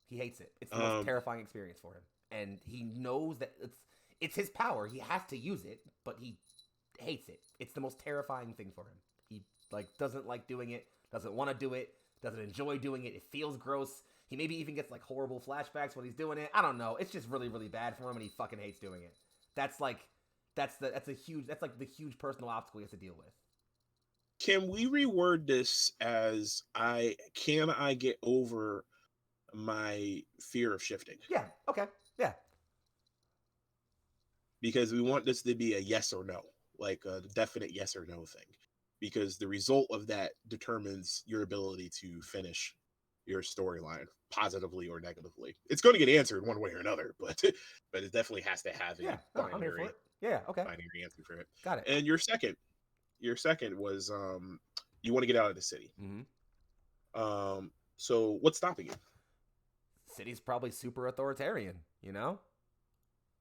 He hates it. It's the most terrifying experience for him. And he knows that it's his power. He has to use it, but he hates it. It's the most terrifying thing for him. He doesn't like doing it, doesn't want to do it, doesn't enjoy doing it. It feels gross. He maybe even gets like horrible flashbacks when he's doing it. I don't know. It's just really, really bad for him, and he fucking hates doing it. That's like the huge personal obstacle he has to deal with.
Can we reword this as can I get over my fear of shifting?
Yeah. Okay. Yeah.
Because we want this to be a yes or no, like a definite yes or no thing. Because the result of that determines your ability to finish your storyline positively or negatively. It's going to get answered one way or another, but it definitely has to have a
I'm here for it. Yeah. Okay.
binary answer for it.
Got it.
And your second was you want to get out of the city.
Mm-hmm.
So what's stopping you?
City's probably super authoritarian, you know?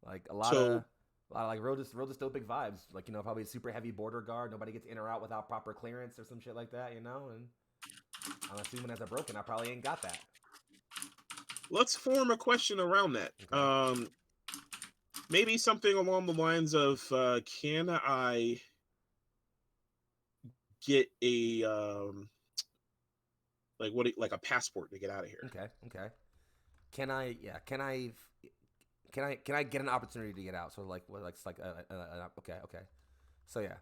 Like a lot of like real dystopic vibes. Like, you know, probably super heavy border guard. Nobody gets in or out without proper clearance or some shit like that, you know? And I'm assuming as a broken, I probably ain't got that.
Let's form a question around that.
Okay.
Maybe something along the lines of can I get a like a passport to get out of here?
Okay. Can I get an opportunity to get out? So okay. So yeah.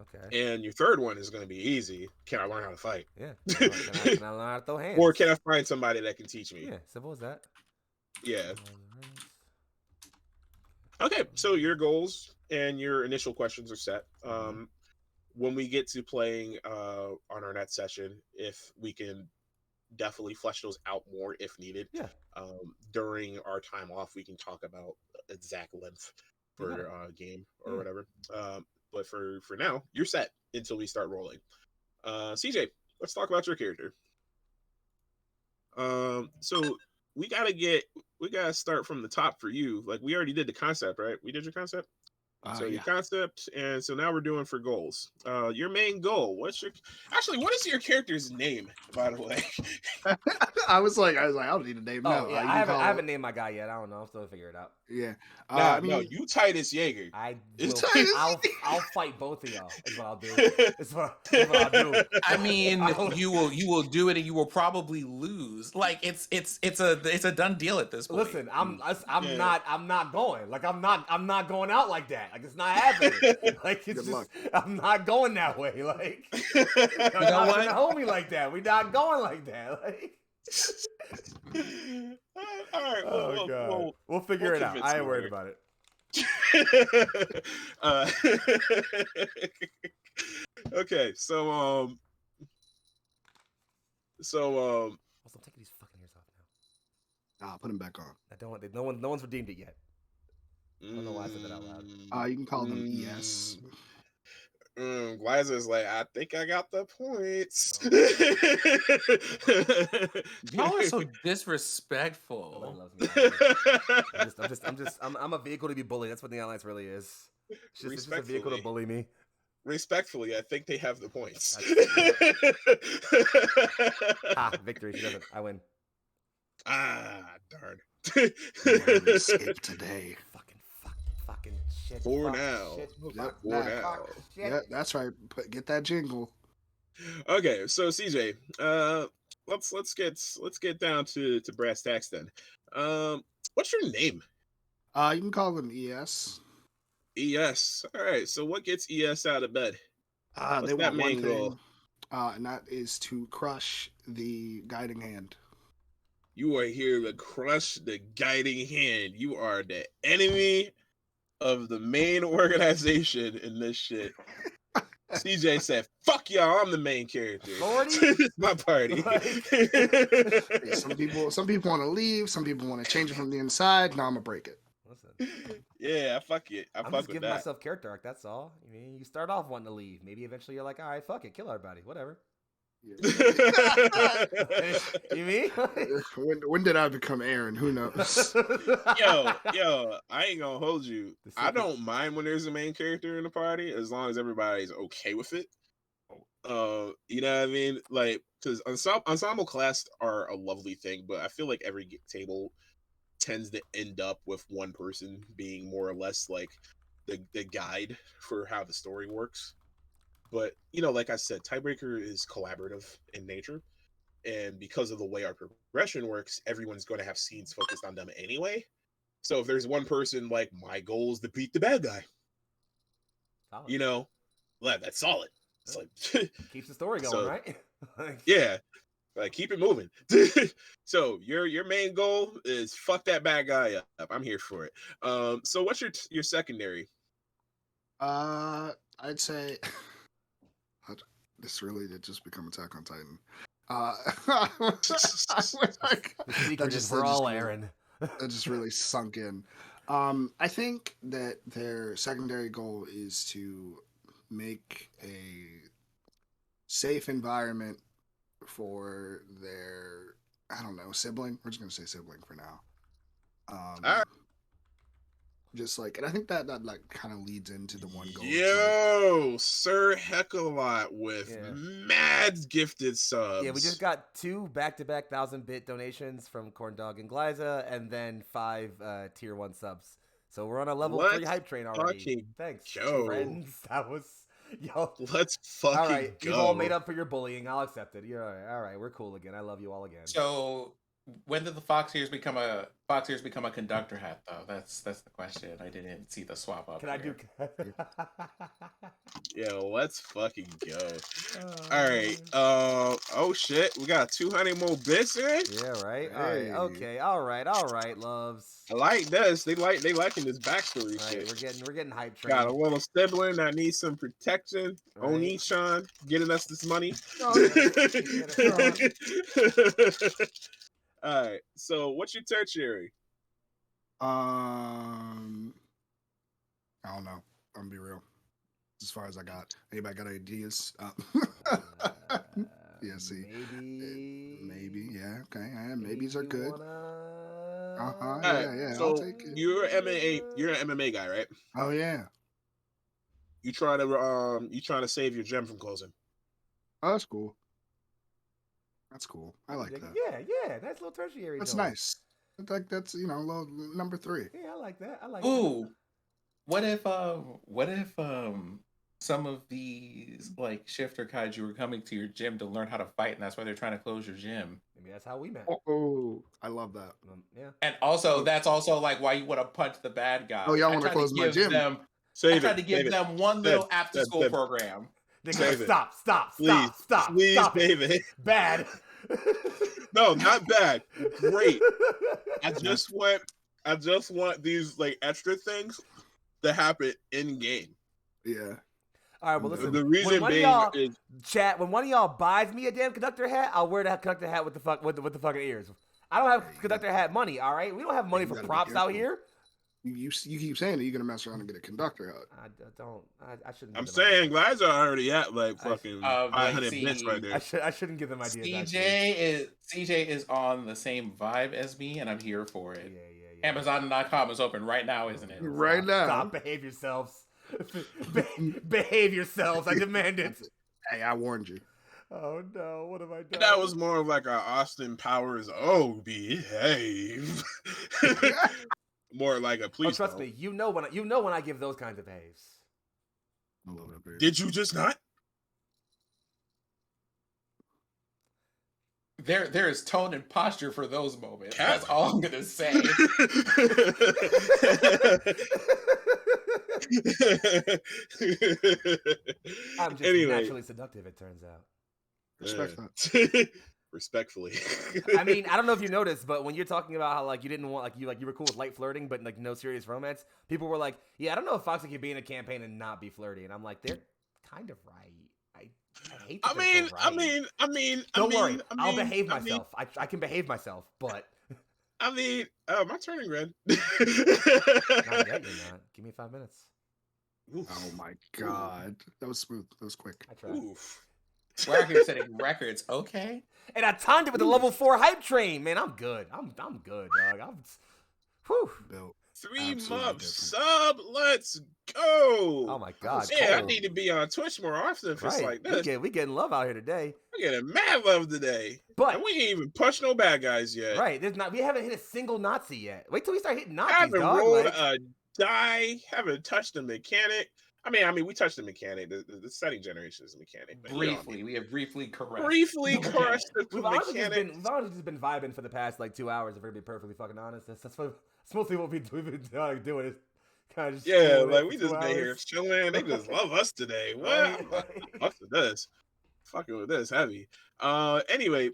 Okay.
And your third one is going to be easy. Can I learn how to fight?
Yeah. Can I learn how to throw hands?
Or can I find somebody that can teach me?
Yeah, simple as that.
Yeah. Okay, so your goals and your initial questions are set. When we get to playing on our next session, if we can definitely flesh those out more if needed.
Yeah.
During our time off, we can talk about exact length for game or whatever. But for now, you're set until we start rolling. CJ, let's talk about your character. So we gotta start from the top for you. Like we already did the concept, right? We did your concept. So your concept, and so now we're doing for goals. Your main goal. What is your character's name, by the way?
I was like, I don't need a name.
Oh,
No,
yeah, I haven't named my guy yet. I don't know. I'm still figuring it out.
Yeah.
No, you Titus Jaeger.
I'll fight both of y'all. Is what I'll do. Is what I'll do.
I mean, you will do it, and you will probably lose. Like it's a done deal at this point.
Listen, I'm not going. Like I'm not going out like that. Like it's not happening. Like it's just I'm not going that way. Like I'm not gonna hold me like that. We're not going like that. Like.
All right.
We'll figure it out. I ain't worried about it.
Okay, so
also, I'm taking these fucking ears off now.
Nah, put them back on.
I don't want. No one's redeemed it yet. I don't know why I said that out loud.
You can call them ES.
Glyza's like, I think I got the points.
Y'all are so disrespectful.
I'm a vehicle to be bullied. That's what the Alliance really is. It's just a vehicle to bully me.
Respectfully, I think they have the points.
Victory. She doesn't. I win.
Darn.
Escape today.
Fucking shit.
For now.
Yeah, that's right. Get that jingle.
Okay, so CJ, let's get down to brass tacks then. What's your name?
You can call them ES.
ES. All right. So what gets ES out of bed?
They want one thing, and that is to crush the guiding hand.
You are here to crush the guiding hand. You are the enemy of the main organization in this shit. CJ said, "Fuck y'all, I'm the main character. It's my party."
Some people want to leave. Some people want to change it from the inside. Now I'm gonna break it.
Listen.
Yeah, I fuck it.
I'm just giving myself character arc. That's all. I mean, you start off wanting to leave. Maybe eventually you're like, all right, fuck it, kill everybody, whatever. You mean?
When did I become Aaron? Who knows?
yo, I ain't gonna hold you. I don't mind when there's a main character in the party as long as everybody's okay with it. You know what I mean? Like, because ensemble class are a lovely thing, but I feel like every table tends to end up with one person being more or less like the guide for how the story works. But, you know, like I said, TideBreaker is collaborative in nature. And because of the way our progression works, everyone's going to have scenes focused on them anyway. So if there's one person like, my goal is to beat the bad guy, solid. You know, that's solid. It's like
keeps the story going, right?
Yeah, like keep it moving. So your main goal is fuck that bad guy up. I'm here for it. So what's your secondary?
I'd say this really did just become Attack on Titan.
The secret is we're all Aaron.
That just really sunk in. I think that their secondary goal is to make a safe environment for their, I don't know, sibling. We're just gonna say sibling for now. Just like, and I think that like kind of leads into the one goal.
Yo, Sir Heckalot with mad gifted subs.
Yeah, we just got 2 back-to-back 1,000-bit donations from Corndog and Glyza, and then 5 tier 1 subs. So we're on a level 3 hype train already. Thanks, friends. That was
Let's fucking
all right,
go.
You've all made up for your bullying. I'll accept it. You're all right. All right, we're cool again. I love you all again.
So when did the fox ears become a conductor hat though? That's the question. I didn't see the swap up.
Can I do?
Yo, let's fucking go. All right. Oh shit, we got 200 more bits in.
Yeah, right.
Hey.
All right. Loves.
I like this. They liking this backstory
All
shit.
right, we're getting hype train.
Got a little sibling that needs some protection.
Right.
Oni-chan getting us this money.
Oh, yeah.
All right. So, what's your tertiary?
I don't know. I'm gonna be real. As far as I got. Anybody got ideas? Yeah, see. Maybe. Yeah. Okay. Yeah, maybes are good. Yeah.
So
I'll take it.
you're an MMA guy, right?
Oh yeah.
You trying to save your gem from closing.
Oh, that's cool. I like that.
Yeah. Nice little tertiary.
That's
joint.
nice. That's little number 3.
Yeah, I like that.
Ooh, what if some of these like shifter kaiju were coming to your gym to learn how to fight, and that's why they're trying to close your gym?
Maybe that's how we met.
Oh, I love that.
Yeah.
And also, that's also like why you want to punch the bad guy.
Oh, y'all want to close my gym?
I tried to give them one little after-school program.
Stop,
please, David.
Bad.
No, not bad. Great. I just want these like extra things to happen in game.
Yeah.
All right, well, listen.
The reason being is
chat. When one of y'all buys me a damn conductor hat, I'll wear that conductor hat with the fucking ears. I don't have conductor hat money. All right, we don't have money for props out here.
You keep saying that you're gonna mess around and get a conductor hat.
I shouldn't.
I'm saying guys are already at like fucking 500 bits right there.
I shouldn't give them ideas.
CJ is on the same vibe as me, and I'm here for it. Yeah. Amazon.com is open right now, isn't it?
Right now.
Stop. Behave yourselves. Behave yourselves. I demand it.
Hey, I warned you.
Oh no! What have I done?
That was more of like a Austin Powers. Oh, behave. More like a please.
Trust me. You know when I give those kinds of behaves.
Did you just not?
There is tone and posture for those moments. That's all I'm gonna say.
I'm just naturally seductive, it turns out.
Respect that.
Respectfully.
I mean, I don't know if you noticed, but when you're talking about how like you didn't want you were cool with light flirting, but like no serious romance, people were like, "Yeah, I don't know if Foxy could be in a campaign and not be flirty." And I'm like, they're kind of right. I hate.
I mean.
Don't worry, I'll behave myself. I can behave myself, but.
I mean, my turning red.
Not yet, you're not. Give me 5 minutes.
Oof. Oh my god, that was smooth. That was quick.
I tried.
Oof.
We're here setting records, okay?
And I timed it with a level 4 hype train, man. I'm good. I'm good, dog. Whew.
Built.
3 months sub. Let's go.
Oh my god.
Yeah, I need to be on Twitch more often for like this.
We getting love out here today.
We're getting mad love today.
But
and we ain't even punched no bad guys yet.
Right. We haven't hit a single Nazi yet. Wait till we start hitting Nazis,
haven't
dog.
rolled a die. Haven't touched the mechanic. I mean, we touched the mechanic. The setting generation is a mechanic. But
we have briefly crushed.
We've honestly just been vibing for the past like 2 hours. If we're gonna be perfectly fucking honest, that's mostly what we've been doing. Is kind of just
like we just been here chilling. They just love us today. What? Fuck with this. Fucking with this heavy. Anyway,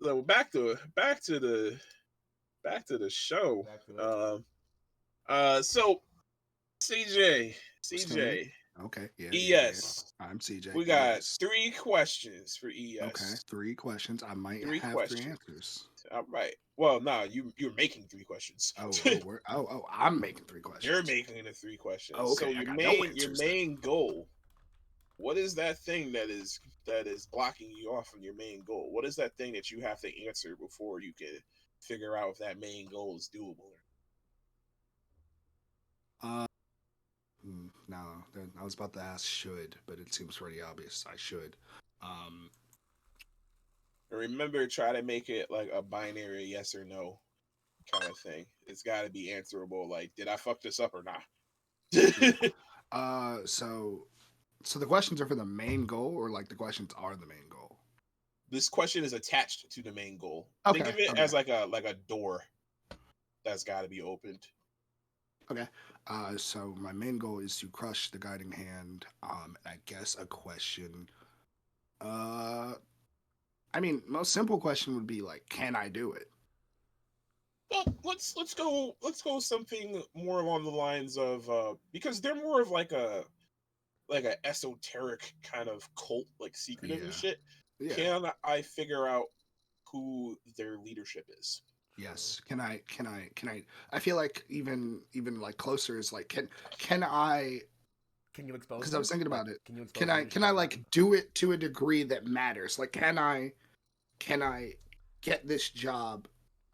so back to the show. So CJ.
Okay. Yeah.
ES.
I'm CJ.
We got 3 questions for ES.
Okay. 3 questions. I might have 3 answers.
All right. Well, you're making 3 questions.
I'm making 3 questions.
You're making the 3 questions.
Oh, okay.
So your main goal. What is that thing that is blocking you off from your main goal? What is that thing that you have to answer before you can figure out if that main goal is doable?
No, I was about to ask should, but it seems pretty obvious. I should.
Remember, try to make it like a binary yes or no kind of thing. It's got to be answerable. Like, did I fuck this up or not?
So the questions are for the main goal, or like the questions are the main goal?
this question is attached to the main goal.
Okay,
Think of it
okay.
as like a door that's got to be opened.
Okay. So my main goal is to crush the guiding hand. I guess a question. I mean, most simple question would be like, can I do it?
Well, let's go something more along the lines of because they're more of like a esoteric kind of cult, like secretive and
Yeah.
shit.
Yeah.
Can I figure out who their leadership is?
Yes. Can I? I feel like even like closer is like, can I?
Can you expose?
Because I was thinking about it.
Can you expose?
Can I like do it to a degree that matters? Like, can I get this job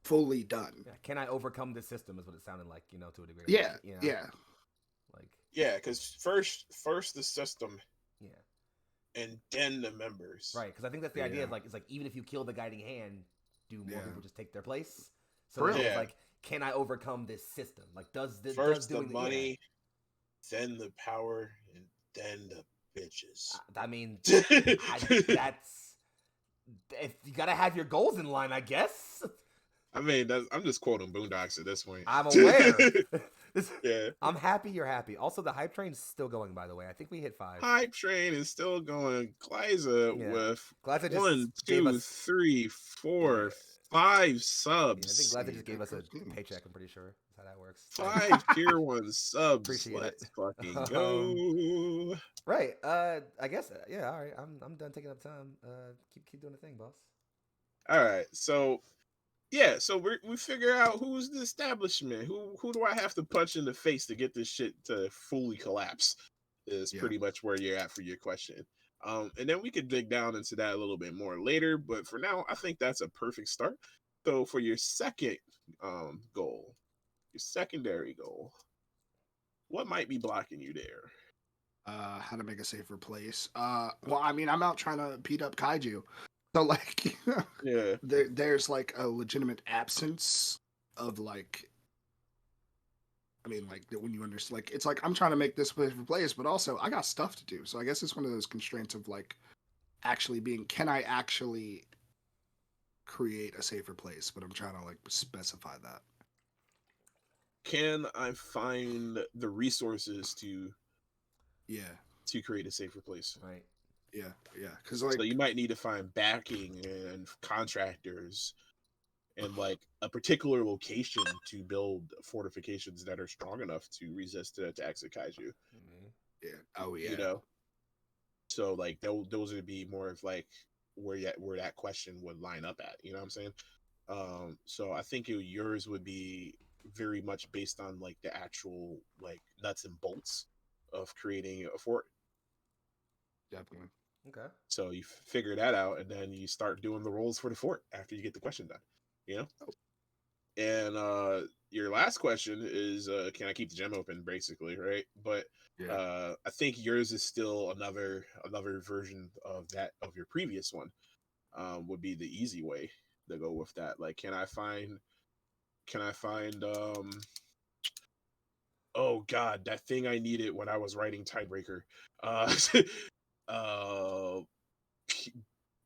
fully done?
Yeah. Can I overcome this system? Is what it sounded like, to a degree.
Yeah.
You know?
Yeah.
Like.
Yeah, because first the system.
Yeah.
And then the members.
Right, because I think that's the idea. Is like, it's like even if you kill the guiding hand, do more people just take their place? So it's like, can I overcome this system? Like, does
first the money, then the power, and then the bitches?
I mean, that's if you gotta have your goals in line, I guess.
I mean, I'm just quoting Boondocks at this point.
I'm aware.
Yeah.
I'm happy you're happy. Also, the hype train's still going, by the way. I think we hit 5.
Hype train is still going. Glyza with
Glyza
1, 2, 3, 4, 5 subs.
I think Glyza just gave us a paycheck, I'm pretty sure. That's how that works.
5 tier 1 subs.
Appreciate
Let's
it.
fucking go.
Right. I guess, yeah, all right. I'm done taking up time. Keep doing the thing, boss.
All right. So, yeah, so we figure out who's the establishment. Who do I have to punch in the face to get this shit to fully collapse? Is pretty much where you're at for your question. And then we could dig down into that a little bit more later. But for now, I think that's a perfect start. So for your second goal, your secondary goal, what might be blocking you there?
How to make a safer place. Well, I mean, I'm out trying to beat up Kaiju. So like,
yeah,
there's like a legitimate absence of like, I mean, like when you understand, like it's like I'm trying to make this place for place, but also I got stuff to do. So I guess it's one of those constraints of like actually being, can I actually create a safer place? But I'm trying to like specify that.
Can I find the resources to create a safer place?
Right.
Yeah, because like,
so you might need to find backing and contractors and like a particular location to build fortifications that are strong enough to resist the attacks of Kaiju.
Mm-hmm.
Yeah. Oh yeah.
You know, so like those would be more of like where that question would line up at. You know what I'm saying? So I think yours would be very much based on like the actual like nuts and bolts of creating a fort.
Definitely.
Okay.
So you figure that out, and then you start doing the rolls for the fort after you get the question done. You know. And your last question is, can I keep the gem open? Basically, right? But I think yours is still another version of that of your previous one. Would be the easy way to go with that. Like, can I find oh god, that thing I needed when I was writing TideBreaker.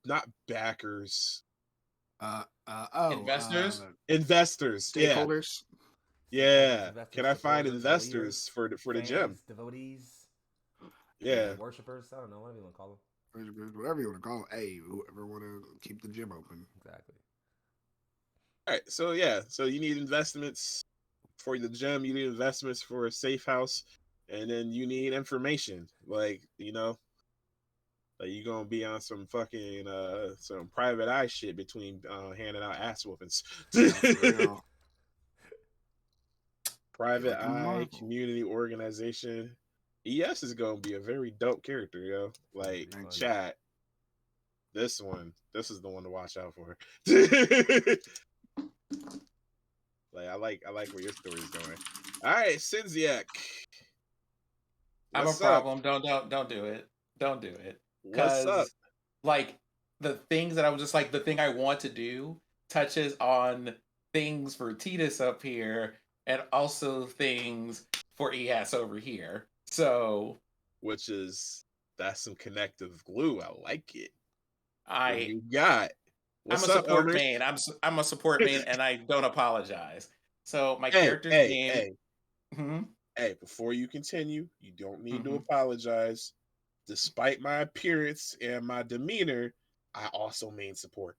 Not backers.
Investors?
Investors.
Stakeholders.
Yeah.
Investors,
Can I find
supporters,
investors
leaders,
for the gem?
Devotees.
Yeah.
Worshippers. I don't know. Whatever you want to call them.
Whatever you want to call them. Hey, whoever want to keep the gym open.
Exactly.
All right. So yeah. So you need investments for the gem. You need investments for a safe house, and then you need information. Like, you know, like you gonna be on some fucking some private eye shit between handing out ass whoopings. Private eye community organization. ES is gonna be a very dope character, yo. Like, chat. This is the one to watch out for. Like, I like where your story's going. All right, Sinziak.
I'm a problem. Don't do it. Don't do it.
What's up?
Like, the things that I was just like, the thing I want to do touches on things for Titus up here and also things for ES over here. So,
that's some connective glue. I like it. What do you got? What's
I'm a
up,
support
Elmer?
main. I'm a support main, and I don't apologize. So my
Hey,
character's
hey,
name.
hey,
Mhm,
hey! Before you continue, you don't need to
mhm.
apologize. Despite my appearance and my demeanor, I also main support.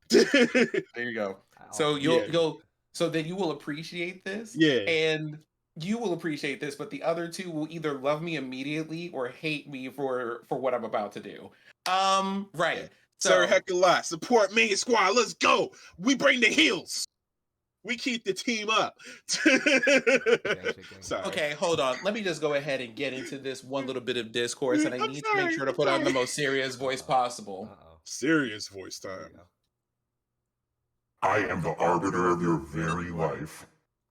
There you go.
I
So
also
Yeah.
so then you will appreciate this,
Yeah.
and you will appreciate this, but the other two will either love me immediately or hate me for what I'm about to do.
Yeah.
Right.
Sir
So
Heck a lot. Support main squad. Let's go. We bring the heels. We keep the team up.
gang shit.
Sorry.
okay, hold on. Let me just go ahead and get into this one little bit of discourse, and I
I'm
need to make
sorry.
sure to
I'm
put on the
sorry.
most serious voice possible.
Serious voice
There you
time.
go.
I am the arbiter of your very life.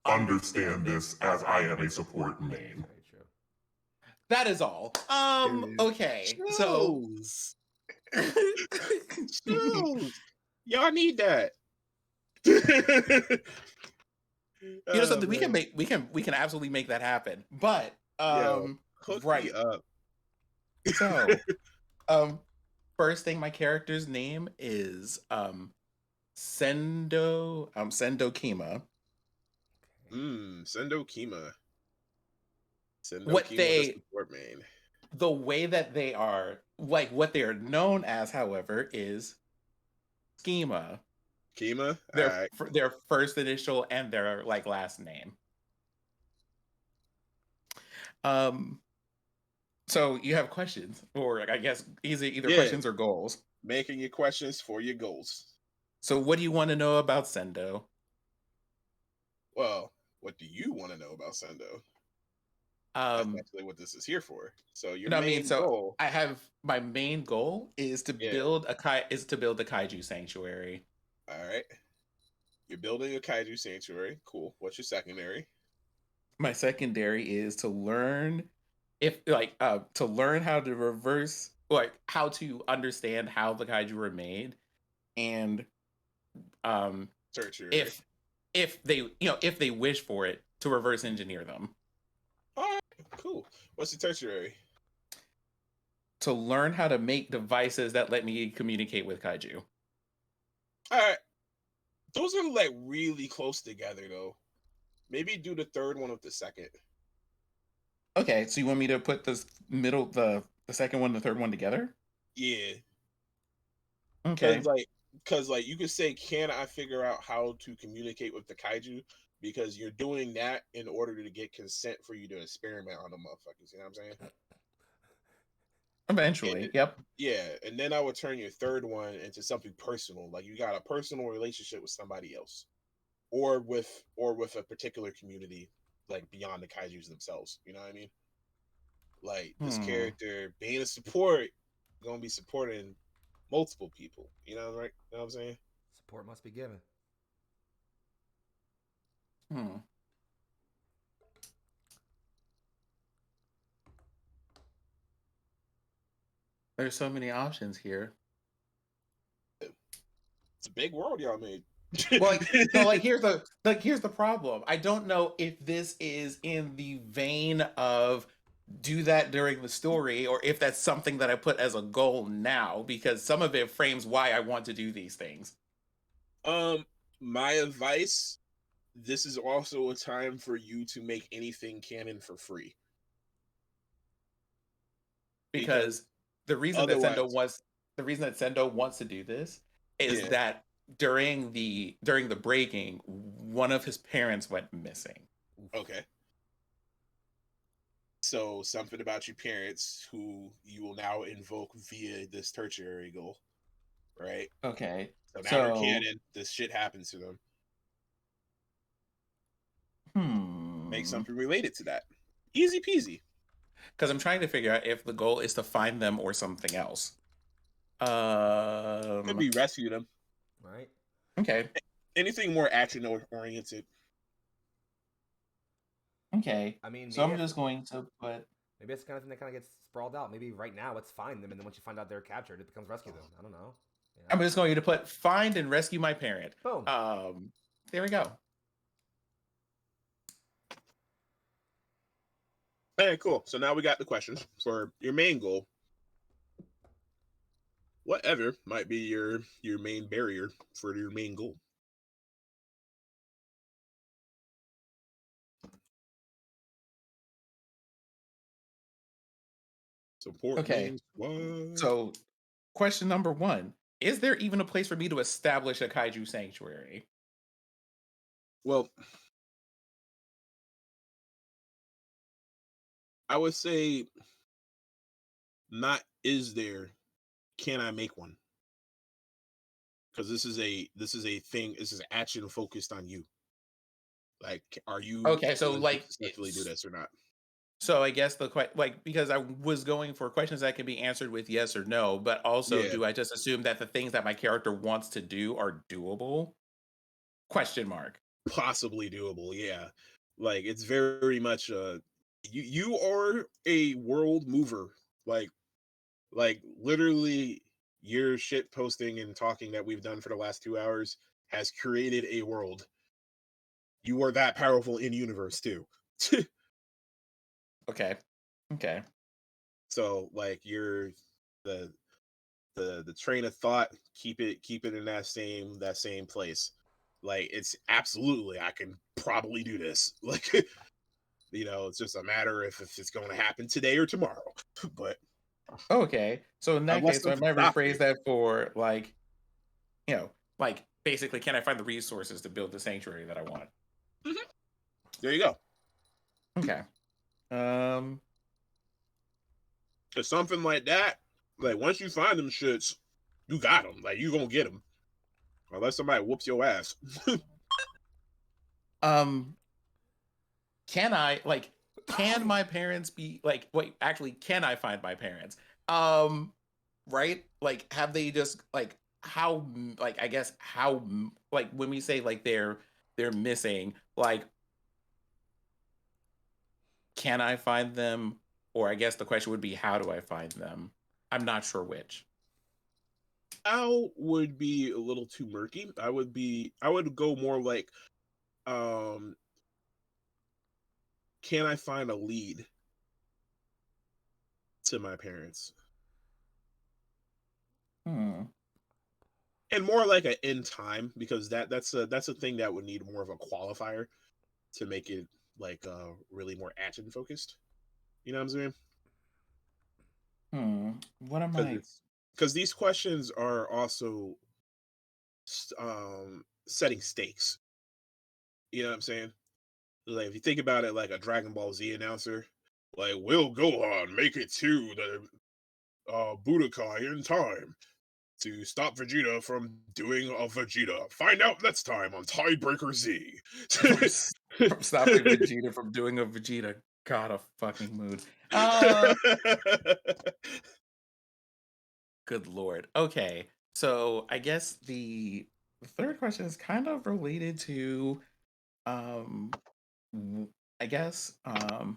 Understand this as I am a support main.
Very true.
That is all. Okay. So
Shoes.
you
Shoes. Y'all need that.
know something,
Man.
we can absolutely make that happen. But
Yo, hook me
right.
up.
So first thing, my character's name is Sendo Kima.
Sendo Kima. Sendo
What
Kima the
they
support main.
the way that they are, like what they are known as, however, is Schema.
Kima?
Their
Alright.
their first initial and their like last name. So you have questions, or I guess either
Yeah.
questions or goals.
Making your questions for your goals.
So what do you want to know about Sendo?
Well, what do you want to know about Sendo? That's actually what this is here for. So your main goal.
I have my main goal is to
Yeah.
build a kaiju sanctuary.
Alright. You're building a kaiju sanctuary. Cool. What's your secondary?
My secondary is to learn to learn how to reverse, like how to understand how the kaiju were made, and
Tertiary.
if they if they wish for it, to reverse engineer them.
Alright, cool. What's the tertiary?
To learn how to make devices that let me communicate with kaiju.
Alright. Those are like really close together though. Maybe do the third one with the second.
Okay, so you want me to put the second one, the third one together?
Yeah.
Okay.
Cause like you could say, can I figure out how to communicate with the kaiju? Because you're doing that in order to get consent for you to experiment on the motherfuckers. You know what I'm saying?
Eventually, yep.
Yeah, and then I would turn your third one into something personal. Like you got a personal relationship with somebody else. Or with a particular community, like beyond the kaijus themselves. You know what I mean? Like this character being a support, gonna be supporting multiple people. You know, right? You know what I'm saying?
Support must be given.
There's so many options here.
It's a big world y'all made.
Well, no, here's the problem. I don't know if this is in the vein of do that during the story, or if that's something that I put as a goal now, because some of it frames why I want to do these things.
My advice, this is also a time for you to make anything canon for free.
Because the reason that Sendo wants to do this is that during the breaking, one of his parents went missing.
Okay. So something about your parents who you will now invoke via this tertiary goal, right?
Okay.
So now they're canon. This shit happens to them. Make something related to that. Easy peasy.
Because I'm trying to figure out if the goal is to find them or something else.
Could be rescue them.
Right.
Okay.
Anything more action oriented.
Okay.
I mean,
so I'm just going to put.
Maybe it's the kind of thing that kind of gets sprawled out. Maybe right now it's find them, and then once you find out they're captured, it becomes rescue them. I don't know. You know?
I'm just going to put find and rescue my parent.
Boom.
There we go.
Hey, cool. So now we got the questions for your main goal. whatever might be your main barrier for your main goal. Support
Okay.
main squad.
So, question number 1: is there even a place for me to establish a kaiju sanctuary?
Well, I would say not is there, can I make one? Because this is a thing, this is action focused on you. Like, are you
Okay, so
going to
like
successfully do this or not?
so I guess because I was going for questions that can be answered with yes or no, but also
Yeah,
do I just assume that the things that my character wants to do are doable? Question mark.
possibly doable. Yeah, like it's very much you are a world mover. Like literally your shit posting and talking that we've done for the last 2 hours has created a world. You are that powerful in universe too.
Okay. Okay.
So like you're the the train of thought, keep it in that same place. Like it's absolutely I can probably do this. Like it's just a matter if it's going to happen today or tomorrow. But
Okay. So in that
unless
case, so I
something
might
stops me.
rephrase that for like basically, can I find the resources to build the sanctuary that I want?
Mhm. There you go.
Okay. Um.
Cause something like that, like once you find them shits, you got them. Like you gonna get them, unless somebody whoops your ass.
Um. Can I like? Can my parents be like? Wait, actually, can I find my parents? Right? Like, have they just like how? Like, I guess how? Like, when we say like they're missing, like, can I find them? Or I guess the question would be, how do I find them? I'm not sure which.
How would be a little too murky. I would go more like, um, can I find a lead to my parents?
Hmm.
And more like a in time, because that's a thing that would need more of a qualifier to make it like really more action focused. You know what I'm saying?
Hmm. What am
Because
I?
it's because these questions are also setting stakes. You know what I'm saying? Like if you think about it, like a Dragon Ball Z announcer, like will Gohan make it to the Budokai in time to stop Vegeta from doing a Vegeta? Find out next time on TideBreaker Z.
From stopping Vegeta from doing a Vegeta. God, a fucking mood. Uh, Good lord. Okay, so I guess the third question is kind of related to, um, I guess, I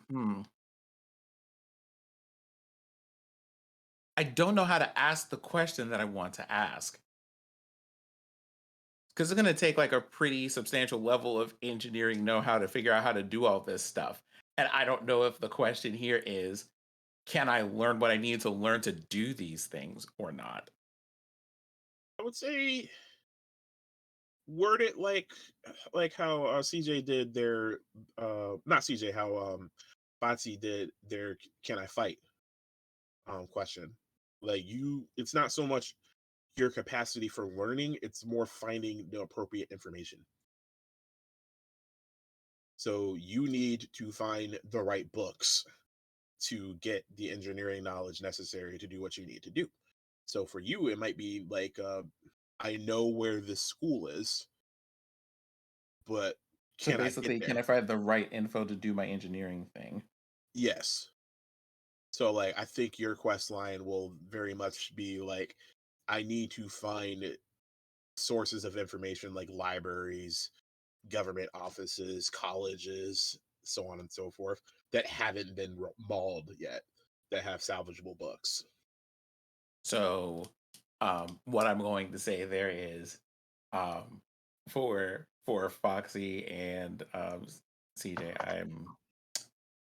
don't know how to ask the question that I want to ask because it's going to take like a pretty substantial level of engineering know-how to figure out how to do all this stuff. And I don't know if the question here is, can I learn what I need to learn to do these things or not?
I would say word it like how CJ did their not CJ how Batsy did their can I fight question. Like you it's not so much your capacity for learning, it's more finding the appropriate information. So you need to find the right books to get the engineering knowledge necessary to do what you need to do. So for you it might be like I know where this school is, but
So
can I get
basically, can
there?
I find the right info to do my engineering thing?
Yes. So like I think your quest line will very much be like I need to find sources of information like libraries, government offices, colleges, so on and so forth that haven't been mauled yet, that have salvageable books.
So, what I'm going to say there is, um, for Foxy and CJ, I'm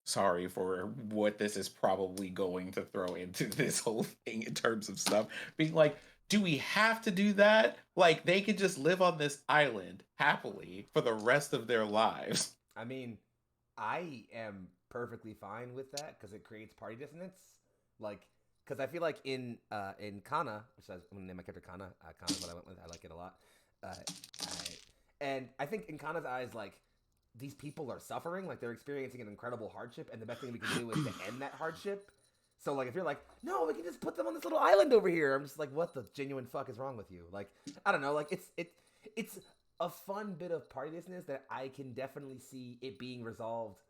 sorry for what this is probably going to throw into this whole thing in terms of stuff being like do we have to do that? Like, they could just live on this island happily for the rest of their lives.
I mean, I am perfectly fine with that because it creates party dissonance. Like, because I feel like in Kana, which I'm gonna name my character Kana, Kana, but I went with, I like it a lot. And I think in Kana's eyes, like, these people are suffering, like they're experiencing an incredible hardship, and the best thing we can do is to end that hardship. So, like, if you're like, no, we can just put them on this little island over here, I'm just like, what the genuine fuck is wrong with you? Like, I don't know, like, it's a fun bit of party dissonance that I can definitely see it being resolved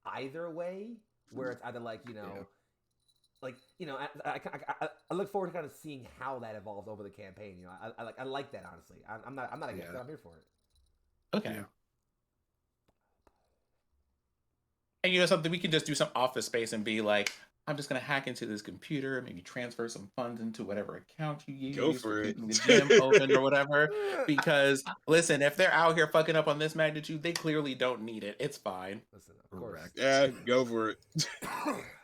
either way, where it's either like, you know, like, you know, I look forward to kind of seeing how that evolves over the campaign. You know, I like that, honestly. I'm not against it. I'm here for it.
Okay. Yeah. And you know something, we can just do some Office Space and be like, I'm just gonna hack into this computer, maybe transfer some funds into whatever account you use.
Go for it.
Keeping the gym open or whatever. Because listen, if they're out here fucking up on this magnitude, they clearly don't need it. It's fine.
Listen, of course.
Yeah, go for it.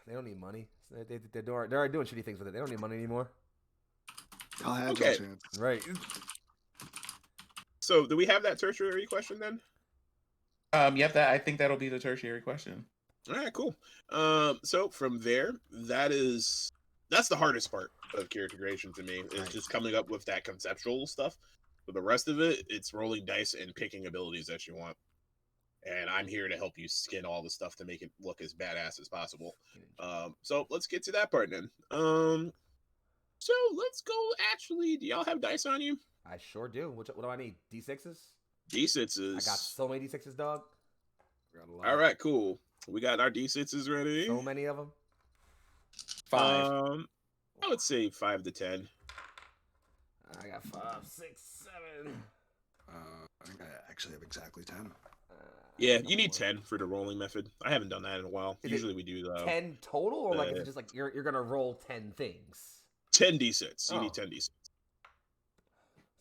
They don't need money. They're already doing shitty things with it. They don't need money anymore.
I'll have
Okay.
your chance.
Right.
So, do we have that tertiary question then?
Yep, I think that'll be the tertiary question.
All right, cool. So from there, that's the hardest part of character creation to me, is just coming up with that conceptual stuff. But the rest of it, it's rolling dice and picking abilities that you want. And I'm here to help you skin all the stuff to make it look as badass as possible. So let's get to that part then. So let's go. Actually, do y'all have dice on you?
I sure do. What do I need? D6s?
D6s.
I got so many D6s, dog.
All right, cool. We got our D6s ready.
So many of them.
5.
I would say 5 to 10.
I got 5, 6, 7.
I think I actually have exactly 10.
Yeah, you need 10 for the rolling method. I haven't done that in a while.
Is
Usually we do though.
10 total, or like is it just like you're gonna roll 10 things?
10 D6. You need 10 D6.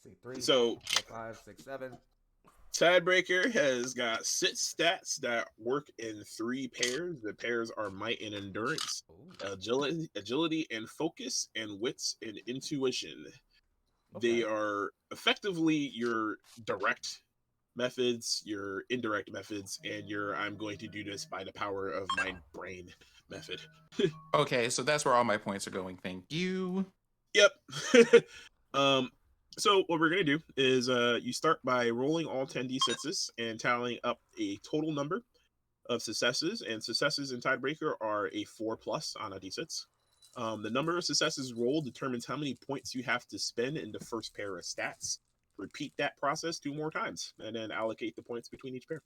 See, 3,
so
4, 5, 6, 7.
TideBreaker has got 6 stats that work in 3 pairs. The pairs are might and endurance, agility and focus, and wits and intuition. Okay. They are effectively your direct methods, your indirect methods, and your I'm going to do this by the power of my brain method.
Okay, so that's where all my points are going. Thank you.
Yep. So what we're going to do is you start by rolling all 10 D6s and tallying up a total number of successes. And successes in TideBreaker are a 4+ on a D6. The number of successes rolled determines how many points you have to spend in the first pair of stats. Repeat that process 2 more times, and then allocate the points between each pair.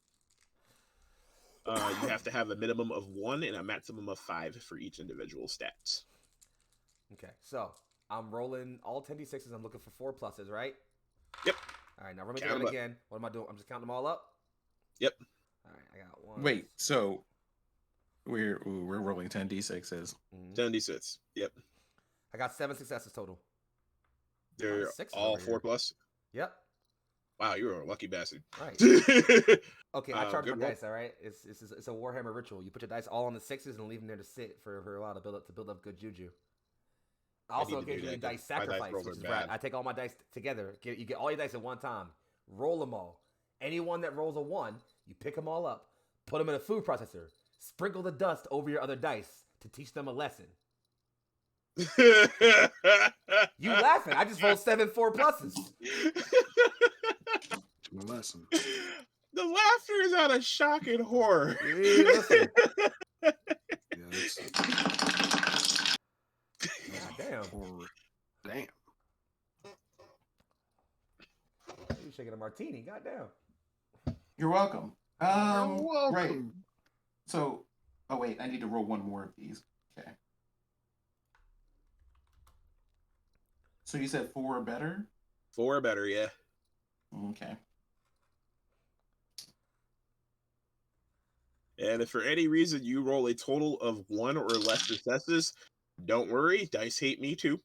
You have to have a minimum of 1 and a maximum of 5 for each individual stat.
Okay, so I'm rolling all 10 D6s. I'm looking for 4+, right?
Yep.
All right, now run me through it again. What am I doing? I'm just counting them all up?
Yep.
All right, I got 1.
Wait, so we're rolling 10 D6s.
10 D6. Yep.
I got 7 successes total.
They're all 4+?
Yep.
Wow, you're a lucky bastard.
Right. Okay, I charge my dice, all right? It's a Warhammer ritual. You put your dice all on the 6s and leave them there to sit for a while to build up good juju. Also, occasionally dice sacrifice, which is right. I take all my dice together. You get all your dice at one time. Roll them all. Anyone that rolls a 1, you pick them all up, put them in a food processor, sprinkle the dust over your other dice to teach them a lesson. You laughing? I just rolled 7 4+.
My lesson.
The laughter is out of shock and horror.
God damn.
Damn.
You shaking a martini? God damn.
You're welcome.
You're welcome.
Right. So, oh wait, I need to roll 1 more of these. Okay. So you said 4 or better?
4 or better, yeah.
Okay.
And if for any reason you roll a total of 1 or less successes, don't worry, dice hate me too.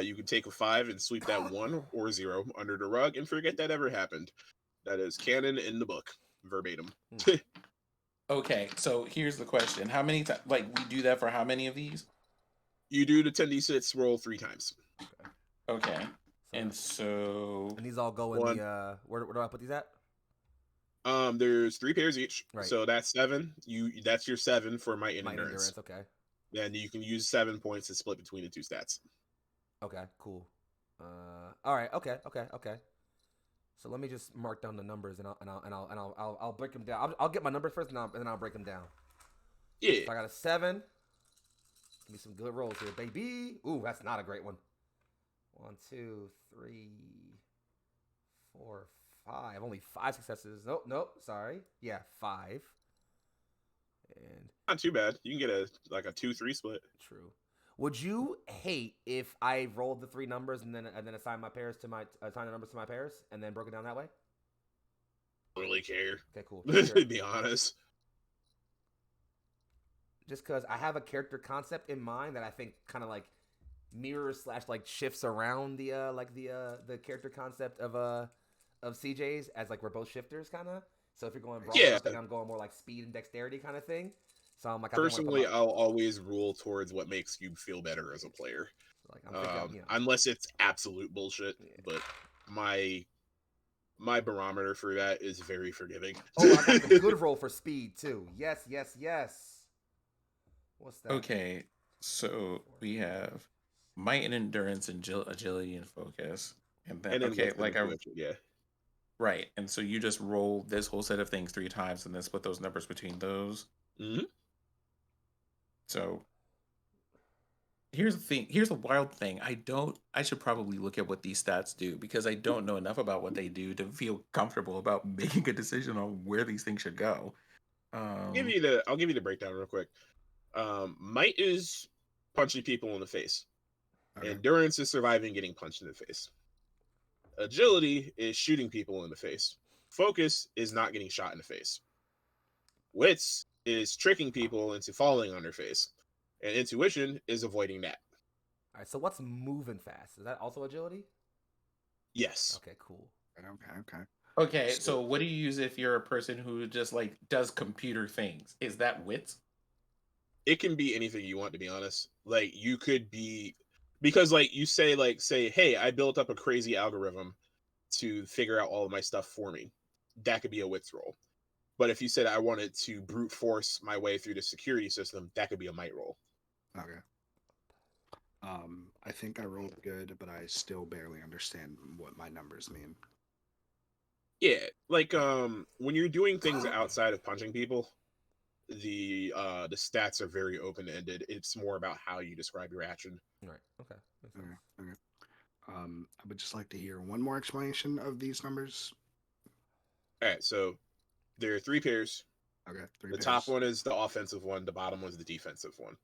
You can take a 5 and sweep that 1 or 0 under the rug and forget that ever happened. That is canon in the book, verbatim.
Okay, so here's the question: how many times? Like, we do that for how many of these?
You do the 10d6 roll 3 times.
Okay. And so
And these all go in
One.
the where do I put these at?
There's 3 pairs each,
Right.
so that's 7. That's your 7 for might and
Might and
endurance.
Okay.
Then you can use 7 points to split between the 2 stats.
Okay. Cool. All right. Okay. So let me just mark down the numbers and I'll break them down. I'll get my numbers first and then I'll break them down.
Yeah.
So I got a 7. Give me some good rolls here, baby. Ooh, that's not a great one. 1, 2, 3, 4, 5. Only 5 successes. Nope. Sorry. Yeah, 5. And
Not too bad. You can get a 2-3 split.
true. Would you hate if I rolled the 3 numbers and then assign my pairs to assign the numbers to my pairs and then broke it down that way?
Don't really care.
Okay, cool.
To be honest.
Just because I have a character concept in mind that I think kind of like mirrors / like shifts around the the character concept of CJ's, as like we're both shifters kind of. So if you're going brawl,
Yeah.
I think I'm going more like speed and dexterity kind of thing. So I'm like,
Personally, I'll always rule towards what makes you feel better as a player.
like I'm thinking,
Unless it's absolute bullshit.
Yeah.
But my barometer for that is very forgiving.
Oh, I got the good roll for speed too. Yes. What's that?
okay, so we have might and endurance and agility and focus, and then okay, like
yeah.
Right, and so you just roll this whole set of things 3 times and then split those numbers between those.
Mm-hmm.
So here's the thing. Here's the wild thing. I should probably look at what these stats do because I don't know enough about what they do to feel comfortable about making a decision on where these things should go.
I'll give you the breakdown real quick. Might is punching people in the face.
Okay.
Endurance is surviving getting punched in the face. Agility is shooting people in the face. Focus is not getting shot in the face. Wits is tricking people into falling on their face. And intuition is avoiding that.
All right. So what's moving fast? Is that also agility?
Yes.
Okay. Cool.
Okay.
Okay, so what do you use if you're a person who just like does computer things? Is that wits?
It can be anything you want, to be honest. Like you could be, because like you say, hey, I built up a crazy algorithm to figure out all of my stuff for me. That could be a wits roll. But if you said I wanted to brute force my way through the security system, that could be a might roll.
Okay. I think I rolled good, but I still barely understand what my numbers mean.
Yeah, like when you're doing things outside of punching people, the stats are very open-ended. It's more about how you describe your action.
Right. Okay.
Okay. I would just like to hear one more explanation of these numbers.
All right, so there are 3 pairs.
Okay.
The top one is the offensive one. The bottom one is the defensive one.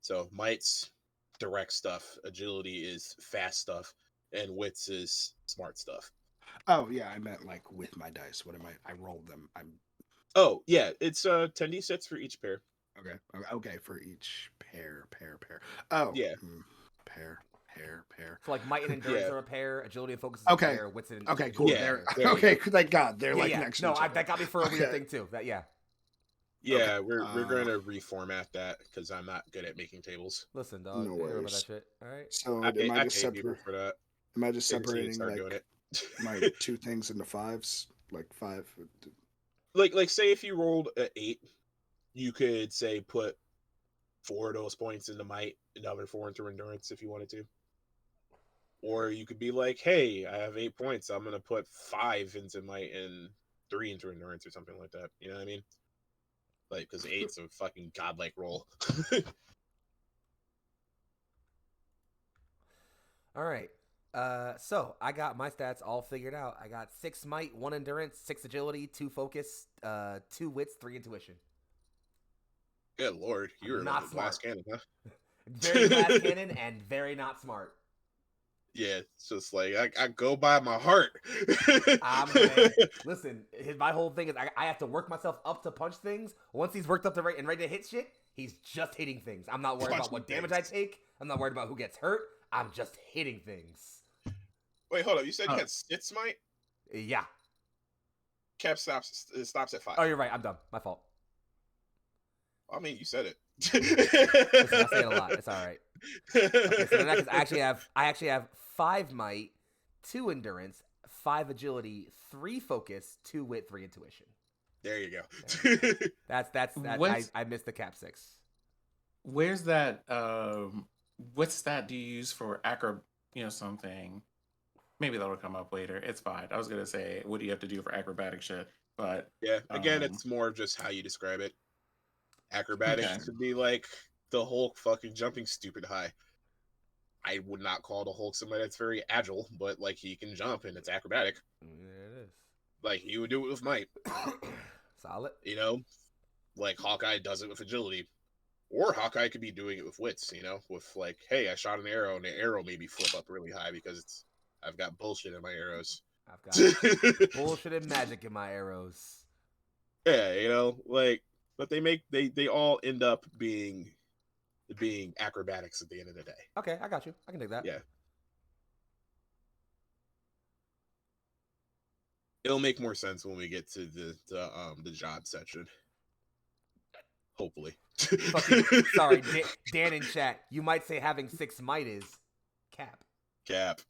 So might's direct stuff. Agility is fast stuff. And wits is smart stuff.
Oh yeah, I meant like with my dice. What am I rolled them.
Oh yeah, it's 10d6 for each pair.
Okay, for each pair. Oh
yeah.
Pair.
So like might and endurance are a pair, agility and focus is
okay.
a pair, wits and
okay, cool.
Yeah,
okay, thank God they're like next to
no,
each other.
that got me for a weird thing too. That
Yeah, okay. we're going to reformat that because I'm not good at making tables.
Listen, dog,
no
worries about
worries.
that shit. All right.
So
am I just for that?
Am I just separating like
doing it?
my 2 things into 5s, like 5?
Like say if you rolled an 8, you could say put 4 of those points into might, another 4 into endurance if you wanted to. Or you could be like, hey, I have 8 points. I'm going to put 5 into might and 3 into endurance or something like that. You know what I mean? Like, because 8's a fucking godlike roll.
All right. So I got my stats all figured out. I got 6 might, 1 endurance, 6 agility, 2 focus, 2 wits, 3 intuition.
Good lord, you're
not
a glass cannon, huh?
Very glass cannon and very not smart.
Yeah, it's just like I go by my heart.
Listen, my whole thing is I have to work myself up to punch things. Once he's worked up to and ready to hit shit, he's just hitting things. I'm not worried about what damage I take. I'm not worried about who gets hurt. I'm just hitting things.
Wait, hold up. You said you had 6 might?
Yeah.
Cap stops at 5.
Oh, you're right. I'm dumb. My fault.
I mean, you said it.
Listen, I say it a lot. It's all right. Okay, so the next I actually have 5 might, 2 endurance, 5 agility, 3 focus, 2 wit, 3 intuition.
There you go.
That's
What's-
I missed the cap 6.
Where's that? What stat do you use for something? Maybe that'll come up later. It's fine. I was gonna say, what do you have to do for acrobatic shit? But
Yeah, again, it's more of just how you describe it. Acrobatics
Okay.
could be like the Hulk fucking jumping stupid high. I would not call the Hulk somebody that's very agile, but like he can jump and it's acrobatic.
There it is.
Like he would do it with might.
Solid.
You know, like Hawkeye does it with agility, or Hawkeye could be doing it with wits. You know, with like, hey, I shot an arrow and the arrow maybe flip up really high because I've got bullshit in my arrows.
I've got bullshit and magic in my arrows.
Yeah, you know, like, but they all end up being acrobatics at the end of the day.
Okay, I got you. I can take that.
Yeah. It'll make more sense when we get to the job section. Hopefully.
Sorry, Dan in chat. You might say having 6 might is cap.
Cap.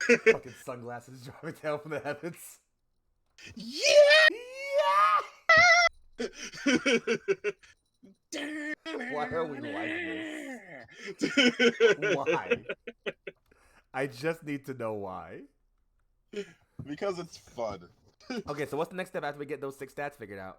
Fucking sunglasses dropping down from the heavens.
Yeah.
Why are we like this? Why? I just need to know why.
Because it's fun.
Okay, so what's the next step after we get those 6 stats figured out?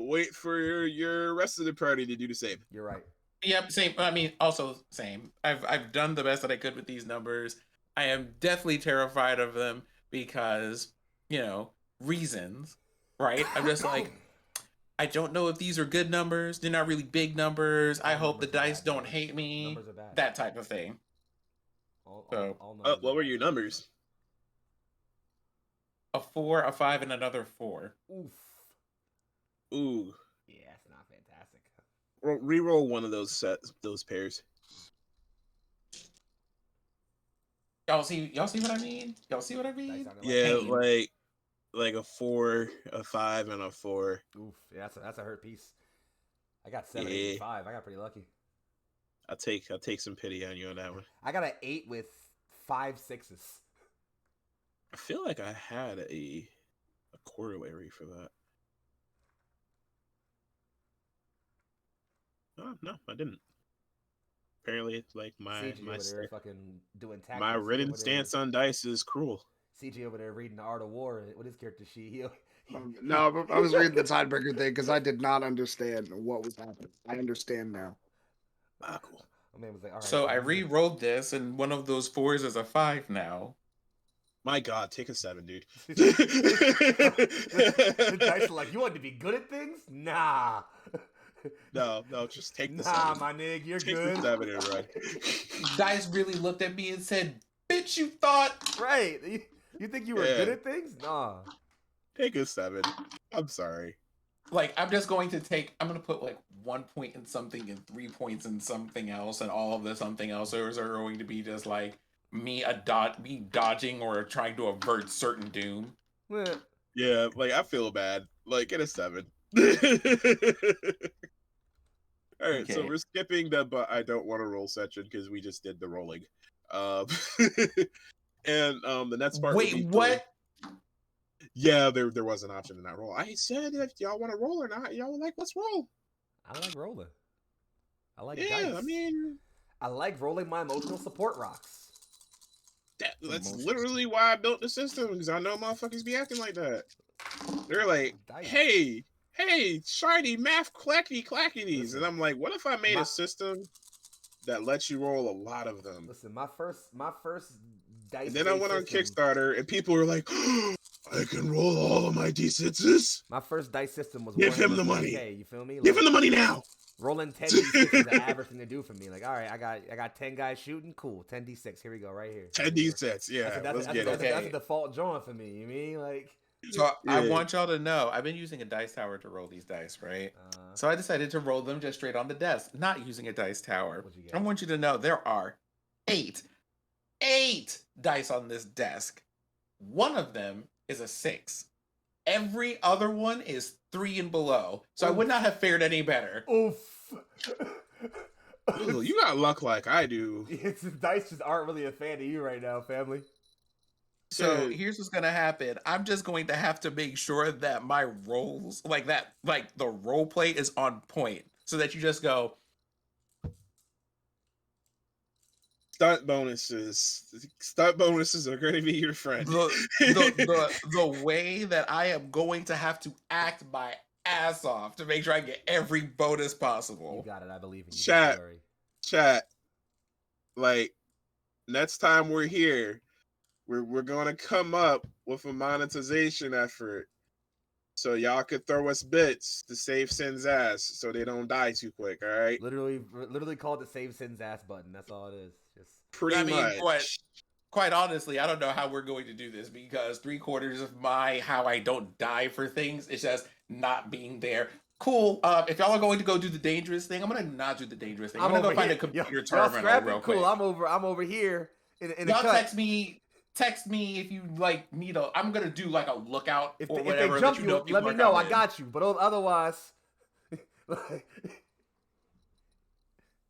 Wait for your rest of the party to do the same.
You're right.
Yep, same. I mean, also same. I've done the best that I could with these numbers. I am deathly terrified of them because, reasons, right? I'm just like, I don't know if these are good numbers. They're not really big numbers. I hope the dice don't hate me.
Numbers are bad.
That type of thing.
All
What were your numbers?
A 4, a 5, and another 4.
Oof.
Ooh.
Yeah, it's not fantastic.
Reroll one of those pairs.
Y'all see what I mean? Y'all see what I mean?
Yeah,
Pain.
like a 4, a 5, and a 4.
Oof. Yeah, that's a hurt piece. I got 7, 8, and 5. I got pretty lucky.
I'll take some pity on you on that one.
I got an 8 with 5 6s.
I feel like I had a corollary for that. Oh, no, I didn't. Apparently, it's like my
fucking doing tactics.
my written stance on dice is cruel.
CJ over there reading the Art of War with his character sheet.
No, but I was reading the TideBreaker thing because I did not understand what was happening. I understand now.
Ah, cool.
My man was like, all right.
So I re-rolled this, and one of those 4s is a 5 now.
My God, take a 7, dude.
The dice are like, you want to be good at things? Nah.
No, just take the
7.
Nah,
my nigga, you're
take
good.
the 7 and run.
Dice really looked at me and said, bitch, you thought.
Right. You think you were good at things? Nah.
Take a 7. I'm sorry.
Like, I'm going to put like 1 point in something and 3 points in something else, and all of the something else are going to be just like me dodging or trying to avert certain doom.
Yeah, like I feel bad. Like get a 7. All right, so we're skipping the but I don't want to roll section because we just did the rolling. And the next part.
Wait, what?
Yeah, there was an option to not roll. I said if y'all want to roll or not. Y'all were like, let's roll.
I like rolling. I like
dice. I mean,
I like rolling my emotional support rocks.
That's literally why I built the system, because I know motherfuckers be acting like that. They're like, hey, shiny math clackities. And I'm like, what if I made a system that lets you roll a lot of them?
Listen, my first dice.
And then I went on Kickstarter, and people were like, I can roll all of my D6s.
My first dice system was
give him the money.
You feel me?
Give him the money now.
Rolling 10 D6 is the average thing to do for me. Like, all right, I got 10 guys shooting. Cool, 10 D6. Here we go, right here.
10 D6. Yeah, let's get it.
That's a default drawing for me. You mean like?
So I want y'all to know, I've been using a dice tower to roll these dice, right? So I decided to roll them just straight on the desk, not using a dice tower. I want you to know there are 8 dice on this desk. One of them is a 6. Every other one is 3 and below. So I would not have fared any better.
Oof.
Ooh, you got luck like I do.
It's dice just aren't really a fan of you right now, family.
So here's what's gonna happen. I'm just going to have to make sure that my rolls, like the role play is on point, so that you just go.
Stunt bonuses. Stunt bonuses are going to be your friend.
The way that I am going to have to act my ass off to make sure I get every bonus possible.
You got it. I believe in you.
Chat. Like, next time we're here, we're gonna come up with a monetization effort so y'all could throw us bits to save Sin's ass so they don't die too quick. All right.
Literally call it the save Sin's ass button. That's all it is. Just
pretty much.
Quite honestly, I don't know how we're going to do this because 3/4 of how I don't die for things is just not being there. Cool. If y'all are going to go do the dangerous thing, I'm gonna not do the dangerous thing. I'm gonna go find a computer terminal real quick.
Cool. I'm over here in
y'all text me if you like need a. I'm gonna do like a lookout
if
or
they,
whatever.
If they jump you, let me know. I got you. But otherwise,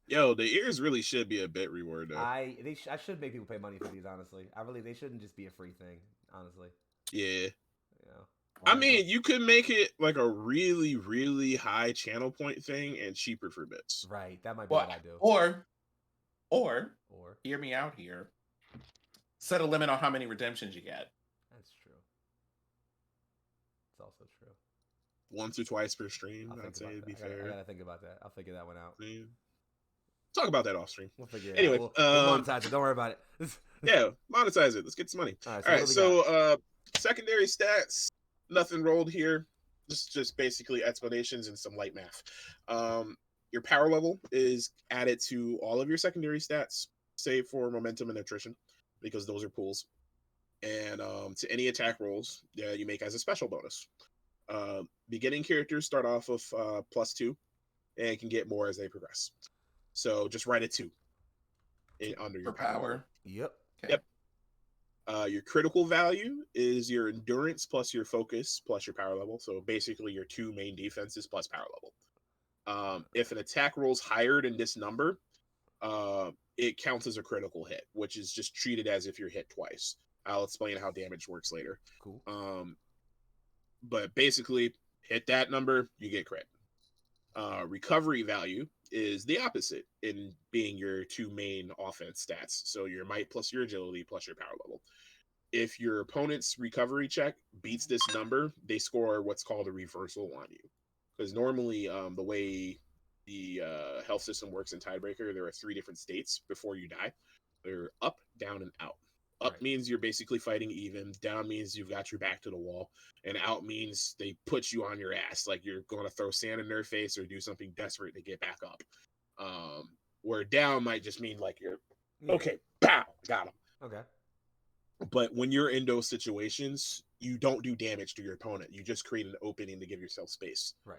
yo, the ears really should be a bit reward though.
I should make people pay money for these. Honestly, they shouldn't just be a free thing. Honestly.
Yeah. I mean, you could make it like a really, really high channel point thing and cheaper for bits.
Right. That might be what I do.
Or hear me out here. Set a limit on how many redemptions you get.
That's true. It's also true.
Once or twice per stream, I'd say it'd be fair.
I gotta think about that. I'll figure that one out.
Yeah. Talk about that off stream.
We'll figure it
anyway,
out. We'll monetize it. Don't worry about it.
Yeah, monetize it. Let's get some money. All right. So secondary stats. Nothing rolled here. Just basically explanations and some light math. Your power level is added to all of your secondary stats, save for momentum and attrition, because those are pools. And to any attack rolls you make as a special bonus. Beginning characters start off with +2 and can get more as they progress. So just write a 2 under your power.
Yep.
Okay.
Yep. Your critical value is your endurance plus your focus plus your power level. So basically your 2 main defenses plus power level. If an attack rolls higher than this number, it counts as a critical hit, which is just treated as if you're hit twice. I'll explain how damage works later.
Cool.
But basically, hit that number, you get crit. Recovery value is the opposite in being your 2 main offense stats. So your might plus your agility plus your power level. If your opponent's recovery check beats this number, they score what's called a reversal on you. Because normally the way the health system works in TideBreaker, there are 3 different states before you die. They're up, down, and out. Up means you're basically fighting even. Down means you've got your back to the wall. And out means they put you on your ass. Like you're going to throw sand in their face or do something desperate to get back up. Where down might just mean like you're, okay, pow, got him.
Okay.
But when you're in those situations, you don't do damage to your opponent. You just create an opening to give yourself space.
Right.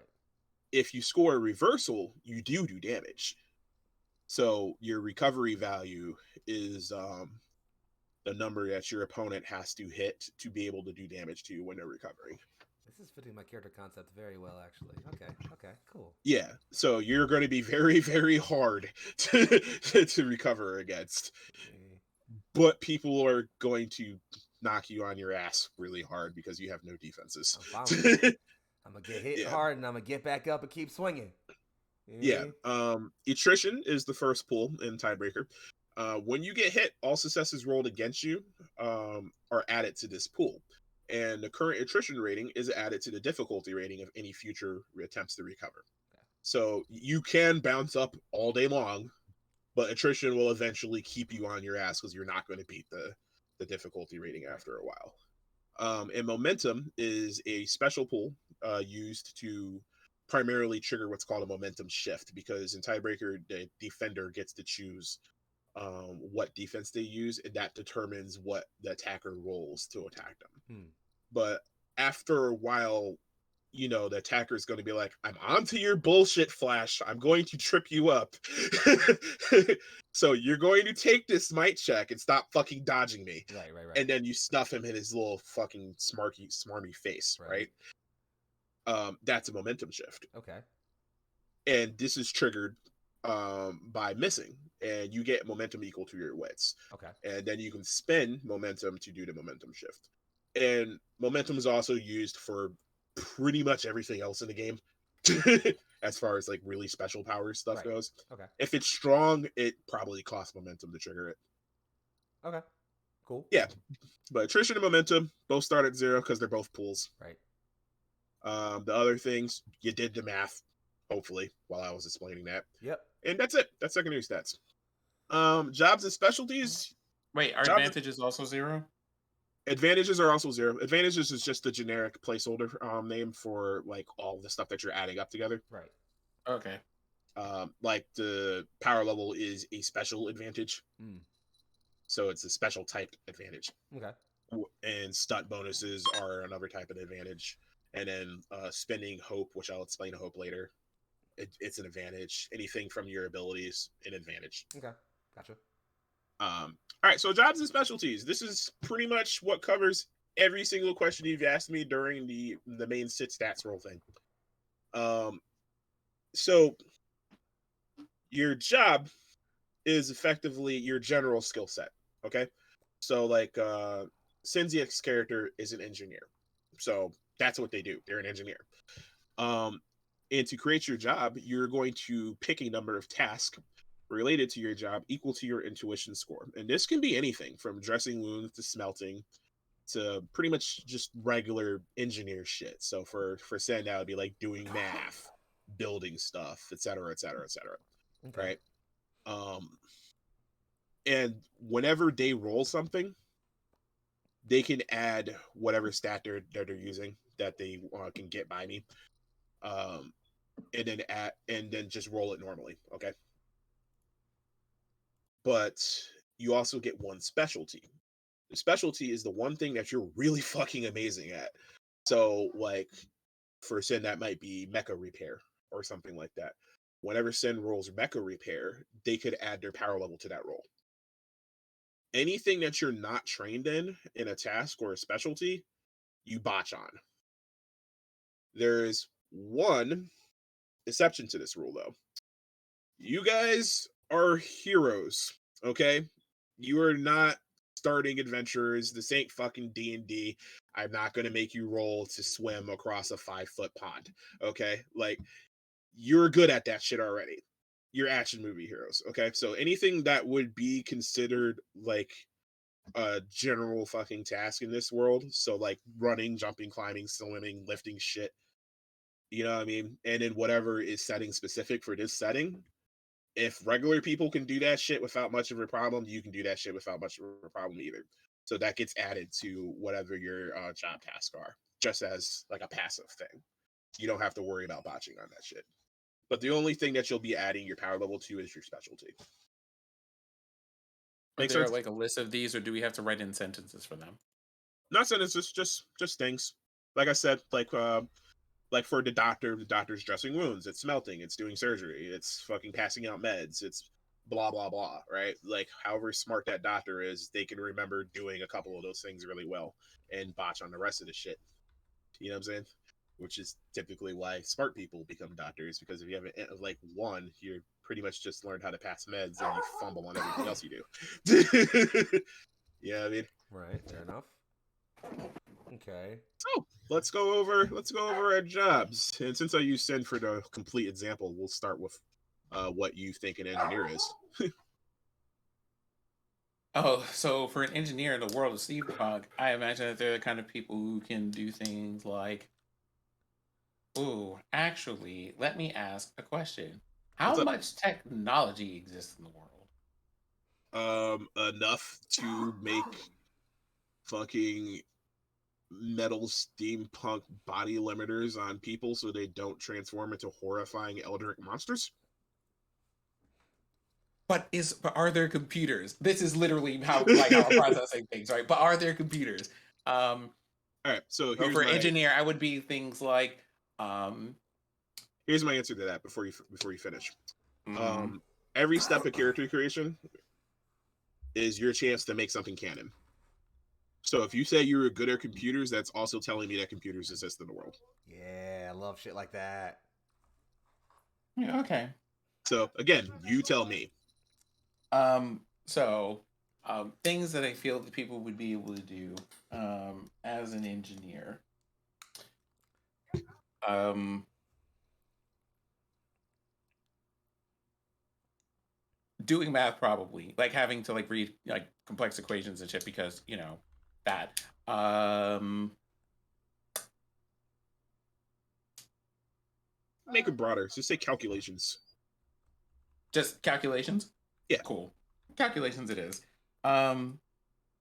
If you score a reversal, you do damage. So your recovery value is the number that your opponent has to hit to be able to do damage to you when they're recovering.
This is fitting my character concept very well, actually. Okay, cool.
Yeah, so you're going to be very, very hard to recover against. But people are going to knock you on your ass really hard because you have no defenses.
I'm fine with it. I'm going to get hit hard and I'm going to get back up and keep swinging.
Yeah. Attrition is the first pool in TideBreaker. When you get hit, all successes rolled against you are added to this pool. And the current attrition rating is added to the difficulty rating of any future attempts to recover. Okay. So you can bounce up all day long, but attrition will eventually keep you on your ass because you're not going to beat the difficulty rating after a while. And momentum is a special pool used to primarily trigger what's called a momentum shift, because in TideBreaker, the defender gets to choose what defense they use, and that determines what the attacker rolls to attack them. But after a while, you know, the attacker is going to be like, I'm onto your bullshit, Flash. I'm going to trip you up. So you're going to take this might check and stop fucking dodging me.
Right.
And then you stuff him in his little fucking smarmy face, right? That's a momentum shift.
Okay.
And this is triggered by missing, and you get momentum equal to your wits.
Okay.
And then you can spend momentum to do the momentum shift. And momentum is also used for pretty much everything else in the game, as far as like really special power stuff goes.
Okay.
If it's strong, it probably costs momentum to trigger it.
Okay. Cool.
Yeah, but attrition and momentum both start at 0 because they're both pools.
Right.
The other things, you did the math, hopefully, while I was explaining that.
Yep.
And that's it. That's secondary stats. Jobs and specialties.
Wait, are advantages also 0?
Advantages are also 0. Advantages is just the generic placeholder name for like all the stuff that you're adding up together.
Right.
Okay.
Like the power level is a special advantage. So it's a special type advantage.
Okay.
And stunt bonuses are another type of advantage. And then spending hope, which I'll explain hope later, it's an advantage. Anything from your abilities, an advantage.
Okay, gotcha.
All right, so jobs and specialties. This is pretty much what covers every single question you've asked me during the main sit stats roll thing. So your job is effectively your general skill set. Okay, so like Sinziak's character is an engineer, so that's what they do. They're an engineer. And to create your job, you're going to pick a number of tasks related to your job equal to your intuition score. And this can be anything from dressing wounds to smelting to pretty much just regular engineer shit. So for Sen, that would be like doing math, building stuff, etc., etc., etc. Right? And whenever they roll something, they can add whatever stat they're using that they can get by me, and then just roll it normally. Okay. But you also get one specialty. The specialty is the one thing that you're really fucking amazing at. So, like, for Sin, that might be mecha repair or something like that. Whenever Sin rolls mecha repair, they could add their power level to that roll. Anything that you're not trained in a task or a specialty, you botch on. There's one exception to this rule, though. You guys are heroes, okay? You are not starting adventurers. This ain't fucking D&D. I'm not going to make you roll to swim across a 5-foot pond, okay? Like, you're good at that shit already. You're action movie heroes, okay? So anything that would be considered, like, a general fucking task in this world, so, like, running, jumping, climbing, swimming, lifting shit, you know what I mean? And then whatever is setting specific for this setting, if regular people can do that shit without much of a problem, you can do that shit without much of a problem either. So that gets added to whatever your job tasks are, just as like a passive thing. You don't have to worry about botching on that shit. But the only thing that you'll be adding your power level to is your specialty.
Is there like a list of these, or do we have to write in sentences for them?
Not sentences, just things. Like I said, like for the doctor's dressing wounds, it's smelting, it's doing surgery, it's fucking passing out meds, it's blah blah blah, right? Like however smart that doctor is, they can remember doing a couple of those things really well and botch on the rest of the shit. You know what I'm saying? Which is typically why smart people become doctors, because if you have like one, you're pretty much just learned how to pass meds and you fumble on everything else you do. You know what I mean?
Right, fair enough. Okay.
So let's go over our jobs. And since I use Sen for the complete example, we'll start with what you think an engineer is.
Oh, so for an engineer in the world of steampunk, I imagine that they're the kind of people who can do things like, ooh, actually, let me ask a question. How much technology exists in the world?
Enough to make fucking metal steampunk body limiters on people so they don't transform into horrifying eldritch monsters.
But are there computers? This is literally how I'm processing things, right? But are there computers?
All right, so here's
for engineer, I would be things like
here's my answer to that before you finish. Every step of character creation is your chance to make something canon. So if you say you're good at computers, that's also telling me that computers exist in the world.
Yeah, I love shit like that.
Yeah, okay.
So again, you tell me.
Things that I feel that people would be able to do as an engineer. Doing math, probably, like having to like read like complex equations and shit, because that.
Make it broader. Just say calculations.
Just calculations?
Yeah.
Cool. Calculations it is.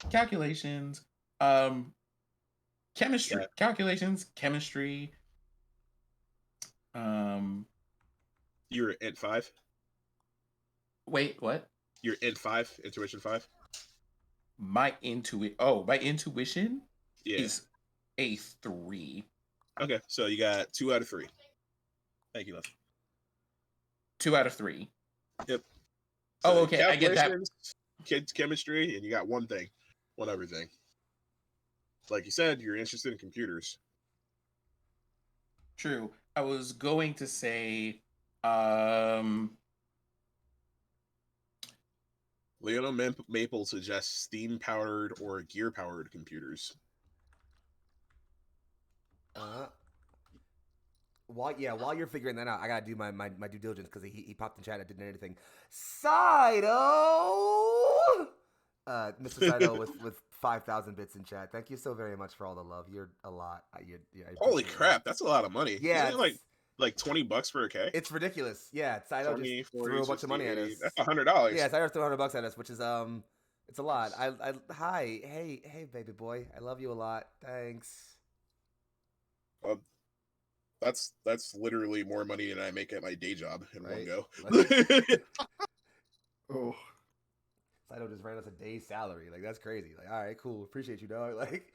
Calculations. Chemistry.
Yeah.
Calculations. Chemistry.
You're at 5?
Wait, what?
You're at 5? Intuition 5?
My intuition
Yeah.
is a 3.
Okay, so you got 2 out of 3. Thank you, love.
2 out of 3.
Yep.
So okay, I get that.
Kids chemistry, and you got one other thing. Like you said, you're interested in computers.
True. I was going to say,
Leona Maple suggests steam-powered or gear-powered computers.
While you're figuring that out, I gotta do my due diligence because he popped in chat and didn't anything. Saito, Mr. Saito with 5,000 bits in chat. Thank you so very much for all the love. You're a lot. I
Holy crap, that's a lot of money.
Yeah,
isn't it like $20 for a K?
It's ridiculous. Yeah, Saito
20,
just
40,
threw a bunch of money at us.
That's $100.
Yeah, Saito threw $100 at us, which is it's a lot. Hi, hey, baby boy, I love you a lot. Thanks.
That's literally more money than I make at my day job in one go.
Oh,
Saito just ran us a day's salary. Like, that's crazy. Like, all right, cool, appreciate you, dog. Like,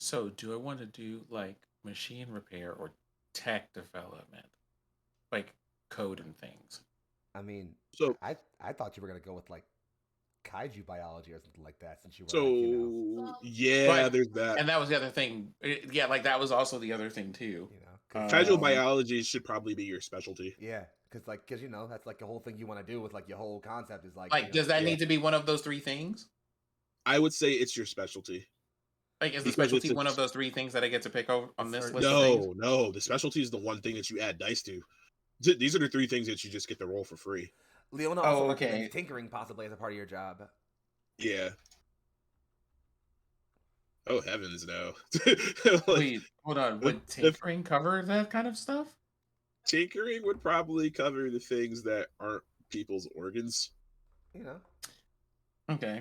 so do I want to do like machine repair or tech development, like code and things?
I mean,
so
I thought you were gonna go with like Kaiju biology or something like that, since you were
there's that.
And that was the other thing. Yeah, like that was also the other thing too.
Kaiju biology should probably be your specialty.
Yeah, because that's like the whole thing you want to do with like your whole concept is like.
Does that need to be one of those 3 things?
I would say it's your specialty.
Like, is the specialty one of those 3 things that I get to pick on this list?
No. The specialty is the one thing that you add dice to. These are the 3 things that you just get to roll for free.
Leona also recommends tinkering possibly as a part of your job.
Yeah. Oh heavens, no!
Wait, hold on. Would tinkering cover that kind of stuff?
Tinkering would probably cover the things that aren't people's organs.
Okay.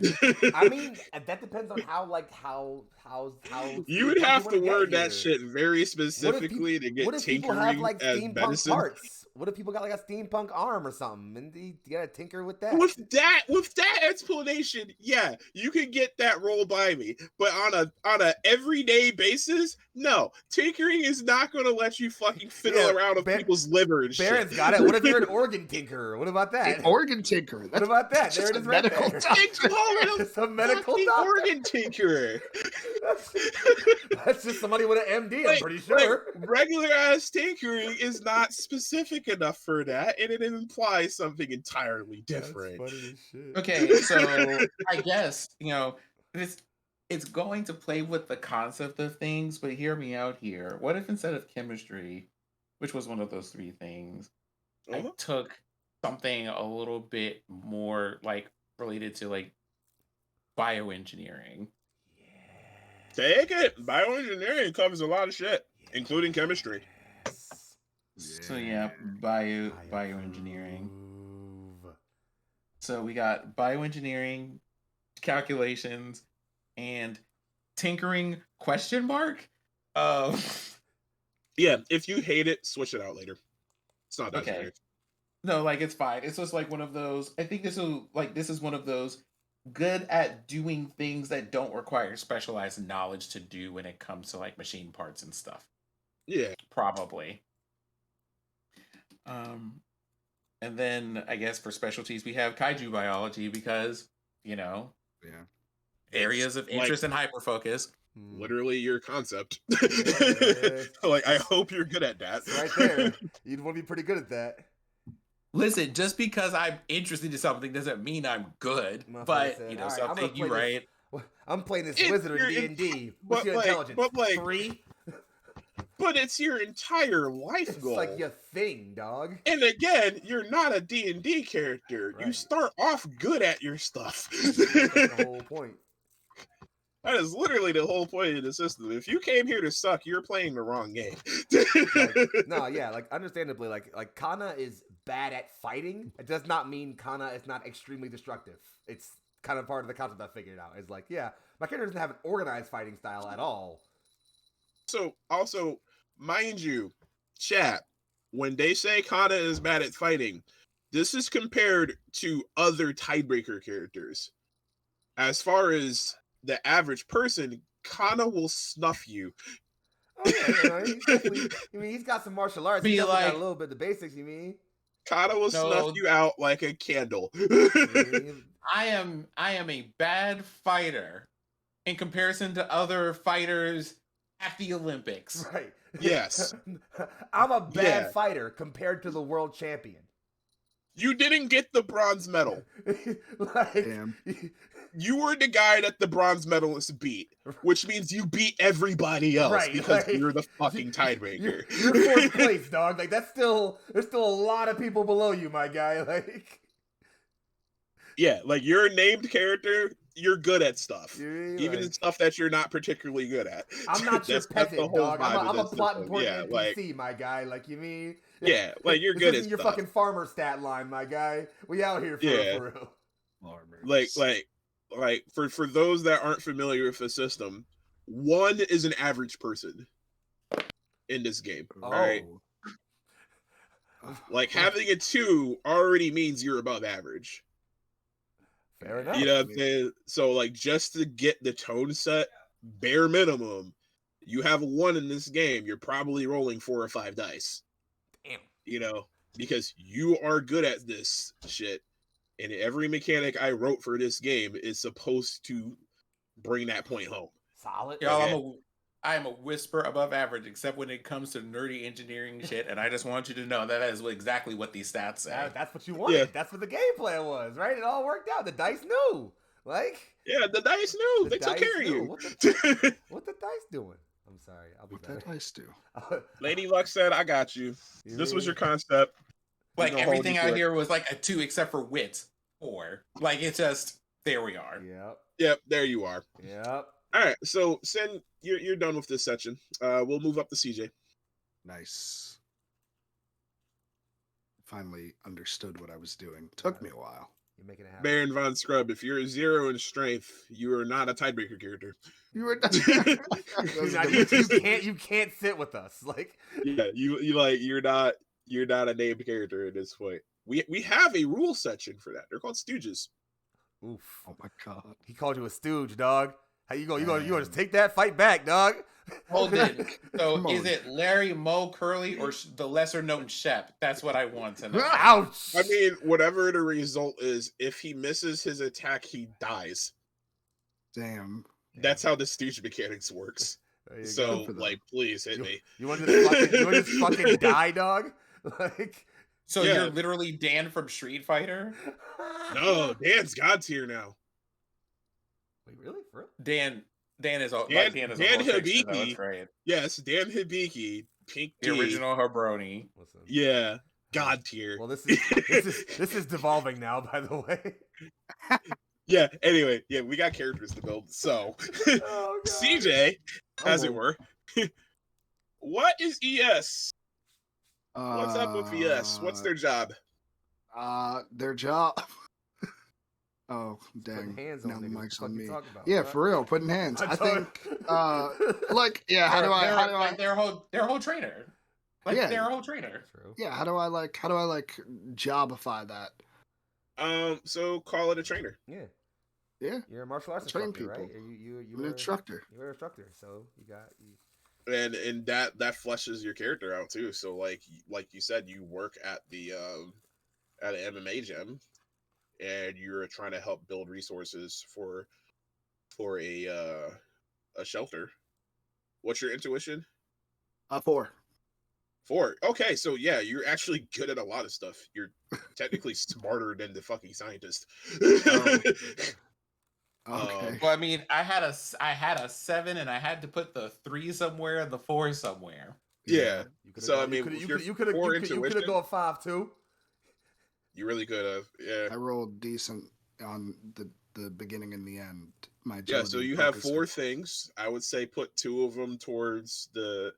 I mean, that depends on how
you would have to word that shit very specifically to get tinkering as medicine.
Parts? What if people got like a steampunk arm or something, and you gotta tinker with that?
With that explanation, yeah, you can get that roll by me. But on a everyday basis, no, tinkering is not going to let you fucking fiddle around with people's liver and shit.
Baron's got it. What if you're an organ tinkerer? What about that?
An organ tinker.
What about that? There it is, right there.
It's a medical organ tinkerer.
That's just somebody with an MD. I'm pretty sure.
Regular ass tinkering is not specific enough for that, and it implies something entirely different.
That's funny as shit.
Okay, so I guess it's going to play with the concept of things, but hear me out here. What if instead of chemistry, which was one of those 3 things, I took something a little bit more like related to like bioengineering?
Take it. Bioengineering covers a lot of shit, including chemistry.
So yeah, bioengineering. So we got bioengineering, calculations, and tinkering ?
Yeah, if you hate it, switch it out later. It's not that
okay. No, like it's fine. It's just like one of those. I think this is one of those good at doing things that don't require specialized knowledge to do when it comes to like machine parts and stuff.
Yeah,
probably. And then I guess for specialties we have kaiju biology because areas of interest and hyperfocus.
literally your concept.
Yeah.
Like, I hope you're good at that.
It's right there. You'd want to be pretty good at that.
Listen, just because I'm interested in something doesn't mean I'm good.
Motherfucker
But
said,
you know,
"All right,
so
I'm
I'm
gonna
taking you
play this-
right.
I'm playing this
It's
wizard in
your
D&D. What's
but
your
like-
intelligence?
but like-
3?
But it's your entire life
It's
goal.
like your thing, dog.
And again, you're not a D&D character. You
Right.
start off good at your stuff.
That's the whole point.
That is literally the whole point of the system. If you came here to suck, you're playing the wrong game.
Like, no, yeah, like understandably, like Kana is bad at fighting. It does not mean Kana is not extremely destructive. It's kind of part of the concept I figured out. It's like, yeah, my character doesn't have an organized fighting style at all.
So, also, mind you, chat, when they say Kana is bad at fighting, this is compared to other TideBreaker characters. As far as the average person, Kana will snuff you.
Oh yeah, he's definitely. I mean, he's got some martial arts. He
Be
definitely got
like-
a little bit of the basics. You mean?
Kana will
No.
snuff you out like a candle.
I am a bad fighter in comparison to other fighters at the Olympics.
Right.
Yes.
I'm a bad
Yeah.
fighter compared to the world champion.
You didn't get the bronze medal.
Like,
Damn.
You were the guy that the bronze medalist beat, which means you beat everybody else
Right,
because
like,
you're the fucking tiebreaker.
You're fourth place, dog. Like there's still a lot of people below you, my guy. Like,
Yeah, like you're a named character, you're good at stuff.
you're
Even
like,
in stuff that you're not particularly good at.
I'm not your
That's the
peasant,
whole
dog.
vibe of
I'm a
this
plot
system.
important
Yeah,
NPC,
like,
my guy. Like you mean?
yeah, like you're
This
good
isn't
at
your
stuff.
fucking farmer stat line, my guy. We out here for
Yeah.
real.
Like for those that aren't familiar with the system, 1 is an average person in this game.
Oh.
All right. Like having a 2 already means you're above average.
Fair enough.
You know what I'm saying? So like just to get the tone set, bare minimum, you have a 1 in this game, you're probably rolling 4 or 5 dice.
Damn.
You know, because you are good at this shit. And every mechanic I wrote for this game is supposed to bring that point home.
Solid.
Y'all, I am a whisper above average, except when it comes to nerdy engineering shit. And I just want you to know that is exactly what these stats say.
That's what you wanted.
Yeah.
That's what the game plan was, right? It all worked out. The dice knew. Like,
Yeah, the dice knew.
The
They took
dice
care of
knew.
you.
What the dice doing? I'm sorry. I'll be
What
better.
that dice do?
Lady Luck said, I got you. This was your concept.
Like
gonna hold
everything
you to
out
it.
here was like a 2 except for wit. 4. Like it's just there we are.
Yep.
Yep, there you are.
Yep.
All right, so Sen, you're done with this section. We'll move up to CJ.
Nice. Finally understood what I was doing. Took me a while.
You're making it happen.
Baron Von Scrub, if you're a 0 in strength, you are not a tiebreaker character.
You were.
You can't sit with us. Like,
Yeah, you're not a named character at this point. We have a rule section for that. They're called stooges.
oof.
Oh my god.
He called you a stooge, dog. How you gonna just take that fight back, dog?
Hold it. So
Come
is
on.
it Larry, Mo, Curly, or the lesser known Shep? That's what I want to know.
Ouch.
I mean, whatever the result is, if he misses his attack, he dies.
Damn.
That's how the stooge mechanics works.
There you
So,
go.
for them.
like, please hit
You-
me.
you want to just fucking die, dog? Like,
So
Yeah.
you're literally Dan from Street Fighter?
No, Dan's God tier now.
Wait, really? For real?
Dan is a
Dan-
Dan is
Dan
a whole fiction, though.
Hibiki.
That's right.
Yes, Dan Hibiki, Pink
The
D.
original Habroni.
Listen.
Yeah, God tier.
Well, this is devolving now, by the way.
Yeah, anyway, yeah, we got characters to build. So,
Oh, God.
CJ, as it
Oh.
were, what is ES? What's up with ES? What's their job?
Their job? Oh,
Putting
dang.
hands
Now
on
the
niggas.
mic's
What
on
the
me.
fuck you talking about,
Yeah,
bro?
for real, putting hands. I think, like, yeah, how do I,
like their whole trainer? Like
Yeah.
their whole trainer.
True.
yeah, how do I jobify that?
So call it a trainer.
Yeah.
Yeah,
You're a martial arts
Train
instructor, right?
people.
You
I'm
were
an instructor.
You're an instructor, so you got.
And that fleshes your character out too. So like you said, you work at an MMA gym, and you're trying to help build resources for a a shelter. What's your intuition?
4.
4. Okay, so yeah, you're actually good at a lot of stuff. You're technically smarter than the fucking scientist.
Okay.
Well, I mean, I had a 7, and I had to put the 3 somewhere and the 4 somewhere.
Yeah.
You
So I
gone,
mean,
you could have gone 5 too.
You really could have. Yeah.
I rolled decent on the beginning and the end. My
Yeah.
agility
So you have 4 things. I would say put 2 of them towards the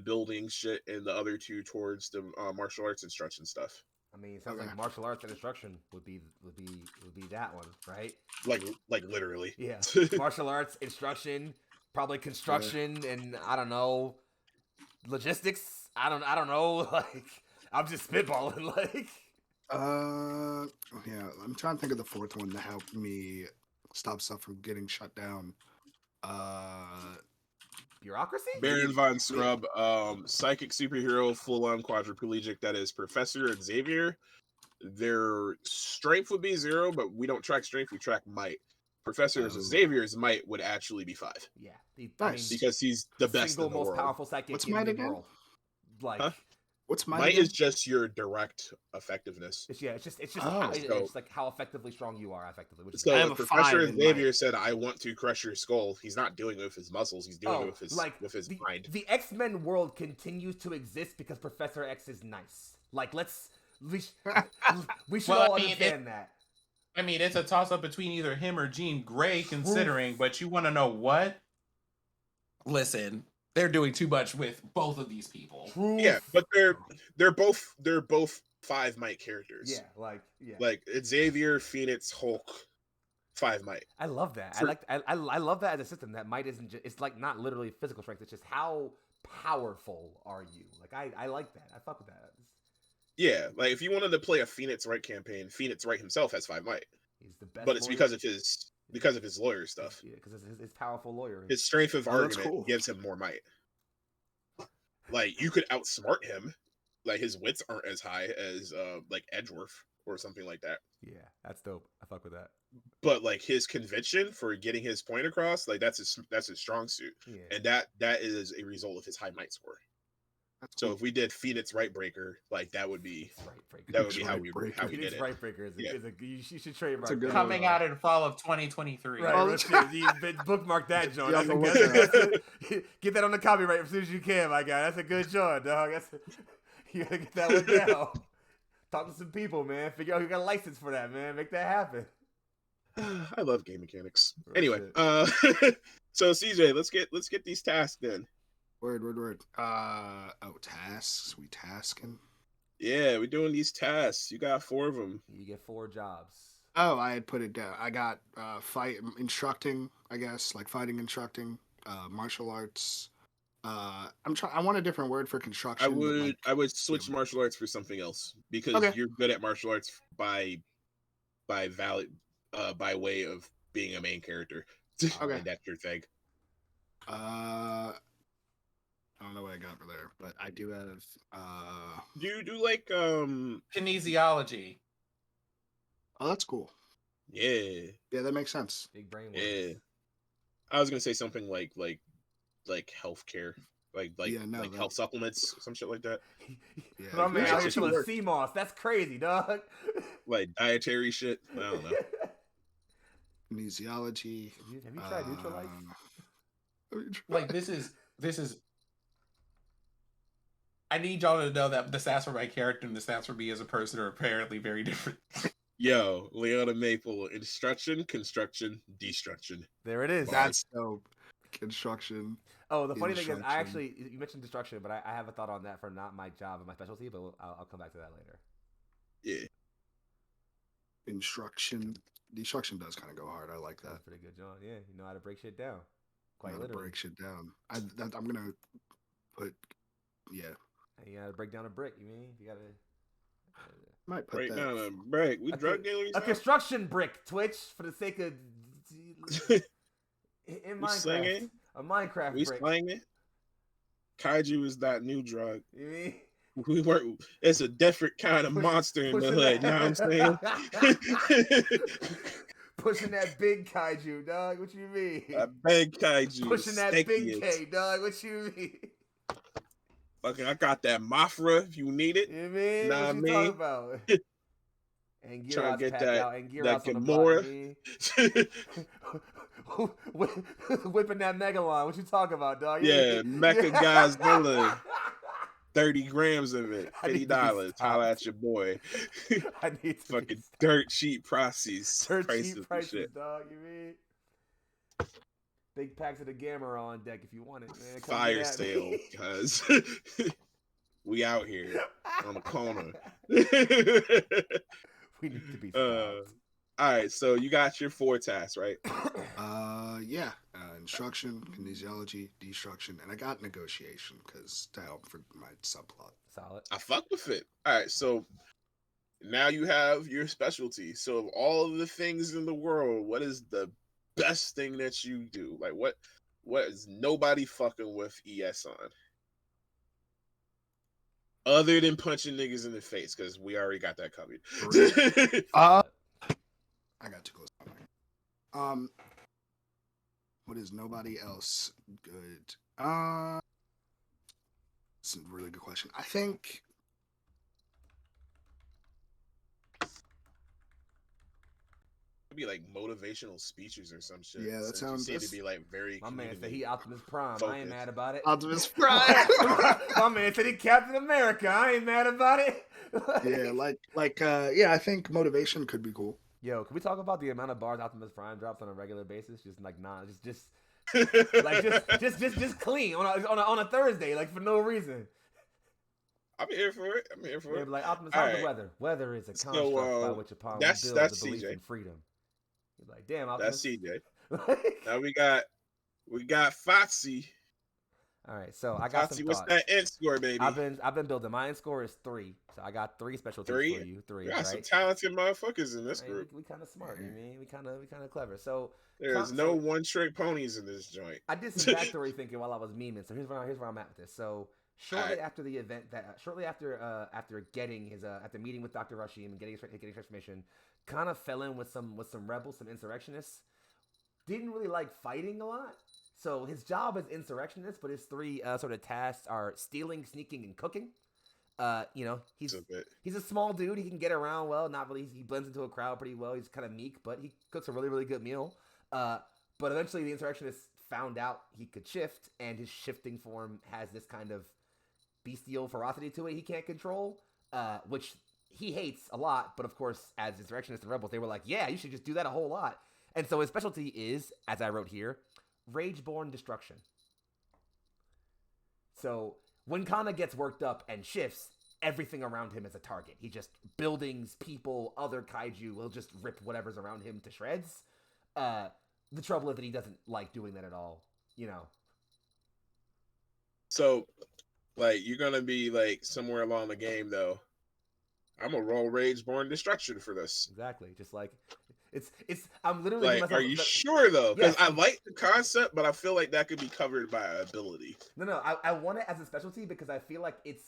building shit, and the other 2 towards the martial arts instruction stuff.
I mean, it sounds like martial arts and instruction would be that one, right?
Like literally.
Yeah. Martial arts, instruction, probably construction, and I don't know, logistics. I don't know. Like, I'm just spitballing. Like,
yeah. I'm trying to think of the 4th one to help me stop stuff from getting shut down.
bureaucracy.
Baron von Scrub, psychic superhero, full-on quadriplegic. That is Professor Xavier. Their strength would be 0, but we don't track strength; we track might. Professor Xavier's might would actually be 5.
Yeah,
nice.
Because he's the best in the
most
world.
Powerful psychic.
What's
in
might
the
again?
world. Like,
what's might?
Might
again?
is just your direct effectiveness.
It's just
Oh,
it's like how effectively strong you are. Effectively, which is
So
I have a
Professor
5 in
Xavier
might.
said, "I want to crush your skull." He's not doing it with his muscles; he's doing it with his mind.
The X-Men world continues to exist because Professor X is nice. Like, we should all understand that.
I mean, it's a toss-up between either him or Jean Grey, considering. But you want to know what? Listen, they're doing too much with both of these people.
Yeah, but they're both 5 might characters.
Yeah,
like Xavier, Phoenix, Hulk, 5 might.
I love that. I love that as a system. That might isn't just, it's like not literally physical strength. It's just how powerful are you? Like, I like that. I fuck with that.
Yeah, like if you wanted to play a Phoenix Wright campaign, Phoenix Wright himself has 5 might.
He's the best.
But it's because of his lawyer stuff.
Yeah, because his powerful lawyer.
His strength of argument gives him more might. Like, you could outsmart him. Like, his wits aren't as high as like Edgeworth or something like that.
Yeah, that's dope. I fuck with that.
But like his conviction for getting his point across, like that's his strong suit.
Yeah.
And that is a result of his high might score. So if we did Phoenix Rightbreaker, like that would be how we did it.
Rightbreaker you should trademark.
Coming out in fall of 2023.
Right, you bookmark that, John. Get that on the copyright as soon as you can, my guy. That's a good joint, dog. You gotta get that one down. Talk to some people, man. Figure out who got a license for that, man. Make that happen.
I love game mechanics. Anyway, so CJ, let's get these tasks then.
Word. Tasks. We tasking.
Yeah, we're doing these tasks. You got 4 of them.
You get 4 jobs.
Oh, I had put it down. I got instructing, I guess, like fighting instructing, martial arts. I want a different word for construction.
I would switch martial arts for something else because you're good at martial arts by way of being a main character. Okay, that's your thing.
I don't know what I got for there, but I do have.
Do you do like
kinesiology?
Oh, that's cool.
Yeah,
that makes sense.
Big brain works.
Yeah, I was gonna say something like healthcare, like health supplements, some shit like that.
Yeah, but man, out here doing sea moss. That's crazy, dog.
Like dietary shit. I don't know.
Kinesiology.
Have you tried Neutralife?
Like this is. I need y'all to know that the stats for my character and the stats for me as a person are apparently very different.
Yo, Leona Maple, instruction, construction, destruction.
There it is.
That's dope. Construction.
Oh, the funny thing is, you mentioned destruction, but I have a thought on that for not my job and my specialty, but I'll come back to that later.
Yeah.
Destruction does kind of go hard. I like that.
That's pretty good, John. Yeah, you know how to break shit down.
Quite literally. Break shit down. I'm gonna put. Yeah.
You gotta break down a brick. You mean you gotta?
Might put
break
that.
down a brick. We drug dealers.
A construction brick, Twitch, for the sake of in Minecraft. A Minecraft brick.
We slanging. Kaiju is that new drug.
You mean?
We work. It's a different kind of monster in the hood. You know what I'm saying?
Pushing that big kaiju, dog. What you mean?
A big kaiju.
Pushing that
steakiest.
big K, dog. What you mean?
Fucking, I got that Mafra if you need it.
You know what I mean?
Nah,
What you talking about? And
Trying to
Gearhouse
get
pack out. And
that
Gearhouse on the block.
Gamora.
Whipping that Megalon. What you talking about, dog?
Yeah, Mecha Godzilla. 30 grams of it.
I need to be
$50. Holla
stopped.
at your boy.
I need to
Fucking
be
dirt cheap prices.
dirt
prices
cheap
and
prices,
shit.
dog. You mean? Big packs of the Gamma on deck if you want it, man. Come
Fire
get at me.
sale, cuz we out here on the corner.
We need to be stopped.
All right, so you got your 4 tasks, right?
Yeah. Instruction, kinesiology, destruction, and I got negotiation because to help for my subplot.
Solid.
I fuck with it. All right, so now you have your specialty. So of all of the things in the world, what is the best thing that you do? Like what is nobody fucking with ES on? Other than punching niggas in the face, because we already got that covered.
I got too close. What is nobody else good? It's a really good question. I think
It'd be like motivational speeches or some shit.
Yeah, that
Since
sounds-
You seem to
that's-
be like very.
My man said
community
he Optimus Prime. I ain't
focused.
mad about it.
Optimus Prime.
My man said he Captain America. I ain't mad about it.
Yeah, I think motivation could be cool.
Yo, can we talk about the amount of bars Optimus Prime drops on a regular basis? Just like just clean on a Thursday, like for no reason.
I'm here for it.
Yeah, but like Optimus,
All
how's
right.
the weather? Weather is a
So,
construct by which upon we
that's
build the belief
CJ.
in freedom. He's like, damn, Optimus.
That's CJ.
Like-
Now we got Foxy.
all right, so I got
Foxy,
some
what's
thoughts.
that end score, baby?
I've been building. My end score is 3, so I got 3 specialties for you. 3,
We got some
right?
talented motherfuckers in this
Right,
group.
we kind of smart, you mean? We kind of clever. So
There's
so-
no one-trick ponies in this joint.
I did some backstory thinking while I was memeing. So here's where I'm at with this. So shortly
Alright.
after the event, after getting his after meeting with Dr. Rushie and getting his transformation, kind of fell in with some rebels, some insurrectionists. Didn't really like fighting a lot. So his job is insurrectionist, but his 3 sort of tasks are stealing, sneaking, and cooking. He's
It's a bit.
he's a small dude. He can get around well. Not really. He blends into a crowd pretty well. He's kind of meek, but he cooks a really, really good meal. But eventually, the insurrectionists found out he could shift, and his shifting form has this kind of bestial ferocity to it he can't control, which he hates a lot. But of course, as insurrectionists and rebels, they were like, yeah, you should just do that a whole lot. And so his specialty is, as I wrote here, Rageborn Destruction. So when Kana gets worked up and shifts, everything around him is a target. He just, buildings, people, other kaiju, will just rip whatever's around him to shreds. The trouble is that he doesn't like doing that at all, you know.
So, like, you're gonna be like somewhere along the game, though. I'm gonna roll Rageborn Destruction for this.
Exactly. Just like it's. I'm literally
Like,
myself,
are you sure though? Because
Yes.
I like the concept, but I feel like that could be covered by ability.
No. I want it as a specialty because I feel like it's.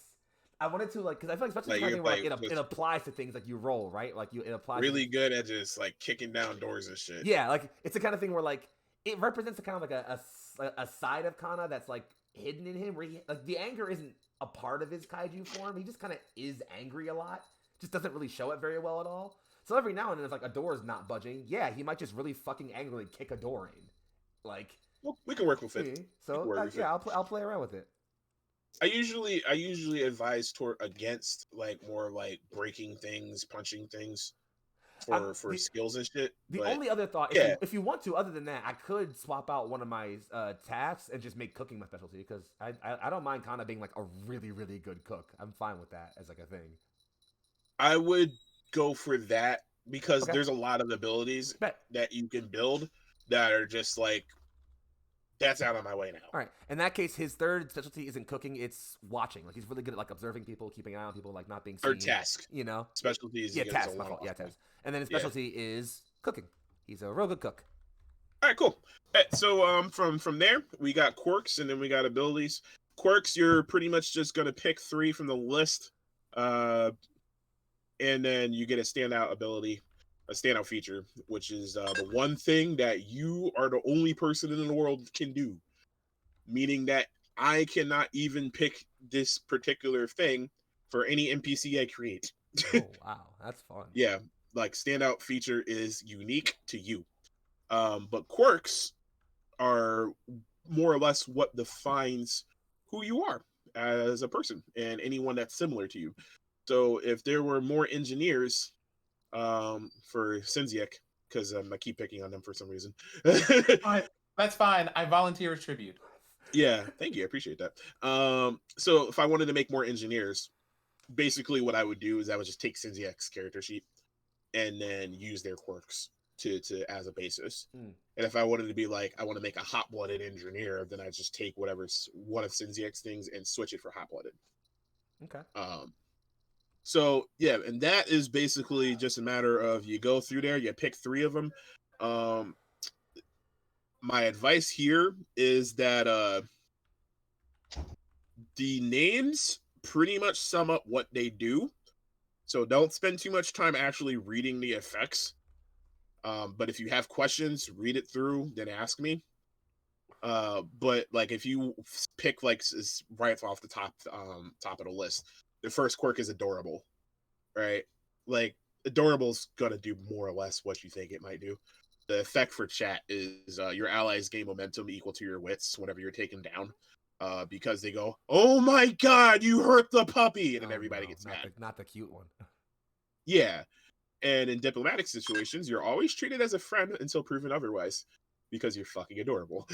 I wanted to because I feel like specialty
Like,
kind of
you're
thing where
like,
it applies to things like you roll, right? Like it applies.
Really good at just like kicking down doors and shit.
Yeah, like it's the kind of thing where like it represents a kind of like a side of Kana that's like hidden in him, where like the anger isn't a part of his kaiju form. He just kind of is angry a lot. Just doesn't really show it very well at all. So every now and then, if like a door is not budging, yeah, he might just really fucking angrily kick a door in. Like,
Well, we can work with it.
see? So
work with
yeah, I'll play around with it.
I usually advise against like more like breaking things, punching things for skills and shit.
The
but
only other thought,
yeah.
if you want to, other than that, I could swap out one of my tasks and just make cooking my specialty because I don't mind kind of being like a really, really good cook. I'm fine with that as like a thing.
I would go for that because
Okay.
there's a lot of abilities
Bet.
that you can build that are just like that's out of my way now.
All right. In that case, his third specialty isn't cooking; it's watching. Like he's really good at like observing people, keeping an eye on people, like not being seen.
Or task.
You know.
Specialties.
Yeah,
against
task.
a
My fault.
one-off.
Yeah, task. And then his
Yeah.
specialty is cooking. He's a real good cook.
All right, cool. All right, so from there we got quirks and then we got abilities. Quirks, you're pretty much just gonna pick 3 from the list, and then you get a standout ability. a standout feature, which is the one thing that you are the only person in the world can do, meaning that I cannot even pick this particular thing for any NPC I create.
Oh wow, that's fun.
Yeah, like standout feature is unique to you. But quirks are more or less what defines who you are as a person and anyone that's similar to you. So if there were more engineers for Sinziek, because I keep picking on them for some reason.
That's fine. I volunteer as tribute.
Yeah, thank you. I appreciate that. So if I wanted to make more engineers, basically what I would do is I would just take Sinziek's character sheet and then use their quirks to as a basis. And if I wanted to be like, I want to make a hot-blooded engineer, then I just take whatever's one of Sinziek's things and switch it for hot-blooded.
Okay.
So yeah, and that is basically just a matter of you go through there, you pick 3 of them. My advice here is that the names pretty much sum up what they do. So don't spend too much time actually reading the effects. But if you have questions, read it through, then ask me. But like if you pick like right off the top of the list, the first quirk is adorable, right? Like adorable's gonna do more or less what you think it might do. The effect for chat is your allies gain momentum equal to your wits whenever you're taken down. Because they go, "Oh my god, you hurt the puppy," and then everybody gets mad.
Not the cute one.
Yeah. And in diplomatic situations, you're always treated as a friend until proven otherwise, because you're fucking adorable.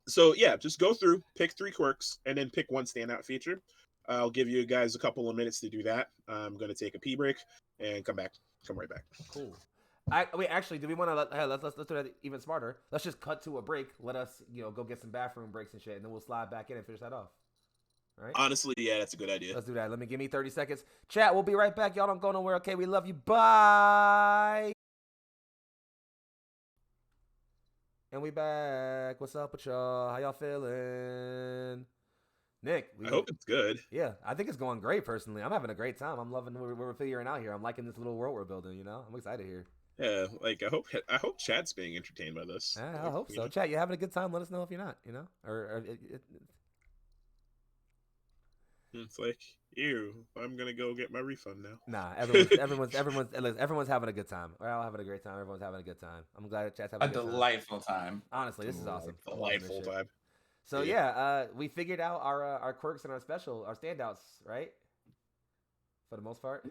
So yeah, just go through, pick 3 quirks, and then pick 1 standout feature. I'll give you guys a couple of minutes to do that. I'm gonna take a pee break and come right back.
Cool. Wait, actually, do we want to let's do that even smarter? Let's just cut to a break. Let us, go get some bathroom breaks and shit, and then we'll slide back in and finish that off. All right?
Honestly, yeah, that's a good idea.
Let's do that. Give me 30 seconds. Chat, we'll be right back. Y'all don't go nowhere. Okay, we love you. Bye. And we back. What's up with y'all? How y'all feeling? Nick,
I hope it's good.
Yeah, I think it's going great. Personally, I'm having a great time. I'm loving what we're figuring out here. I'm liking this little world we're building. I'm excited here.
Yeah, like I hope chat's being entertained by this.
I hope so. Chat, you having a good time? Let us know if you're not.
It's like, ew, I'm gonna go get my refund now.
Nah, everyone's having a good time. We're all having a great time. Everyone's having a good time. I'm glad chat's having a good
delightful time.
Honestly, this is awesome.
Delightful time.
So yeah, we figured out our quirks and our standouts, right? For the most part.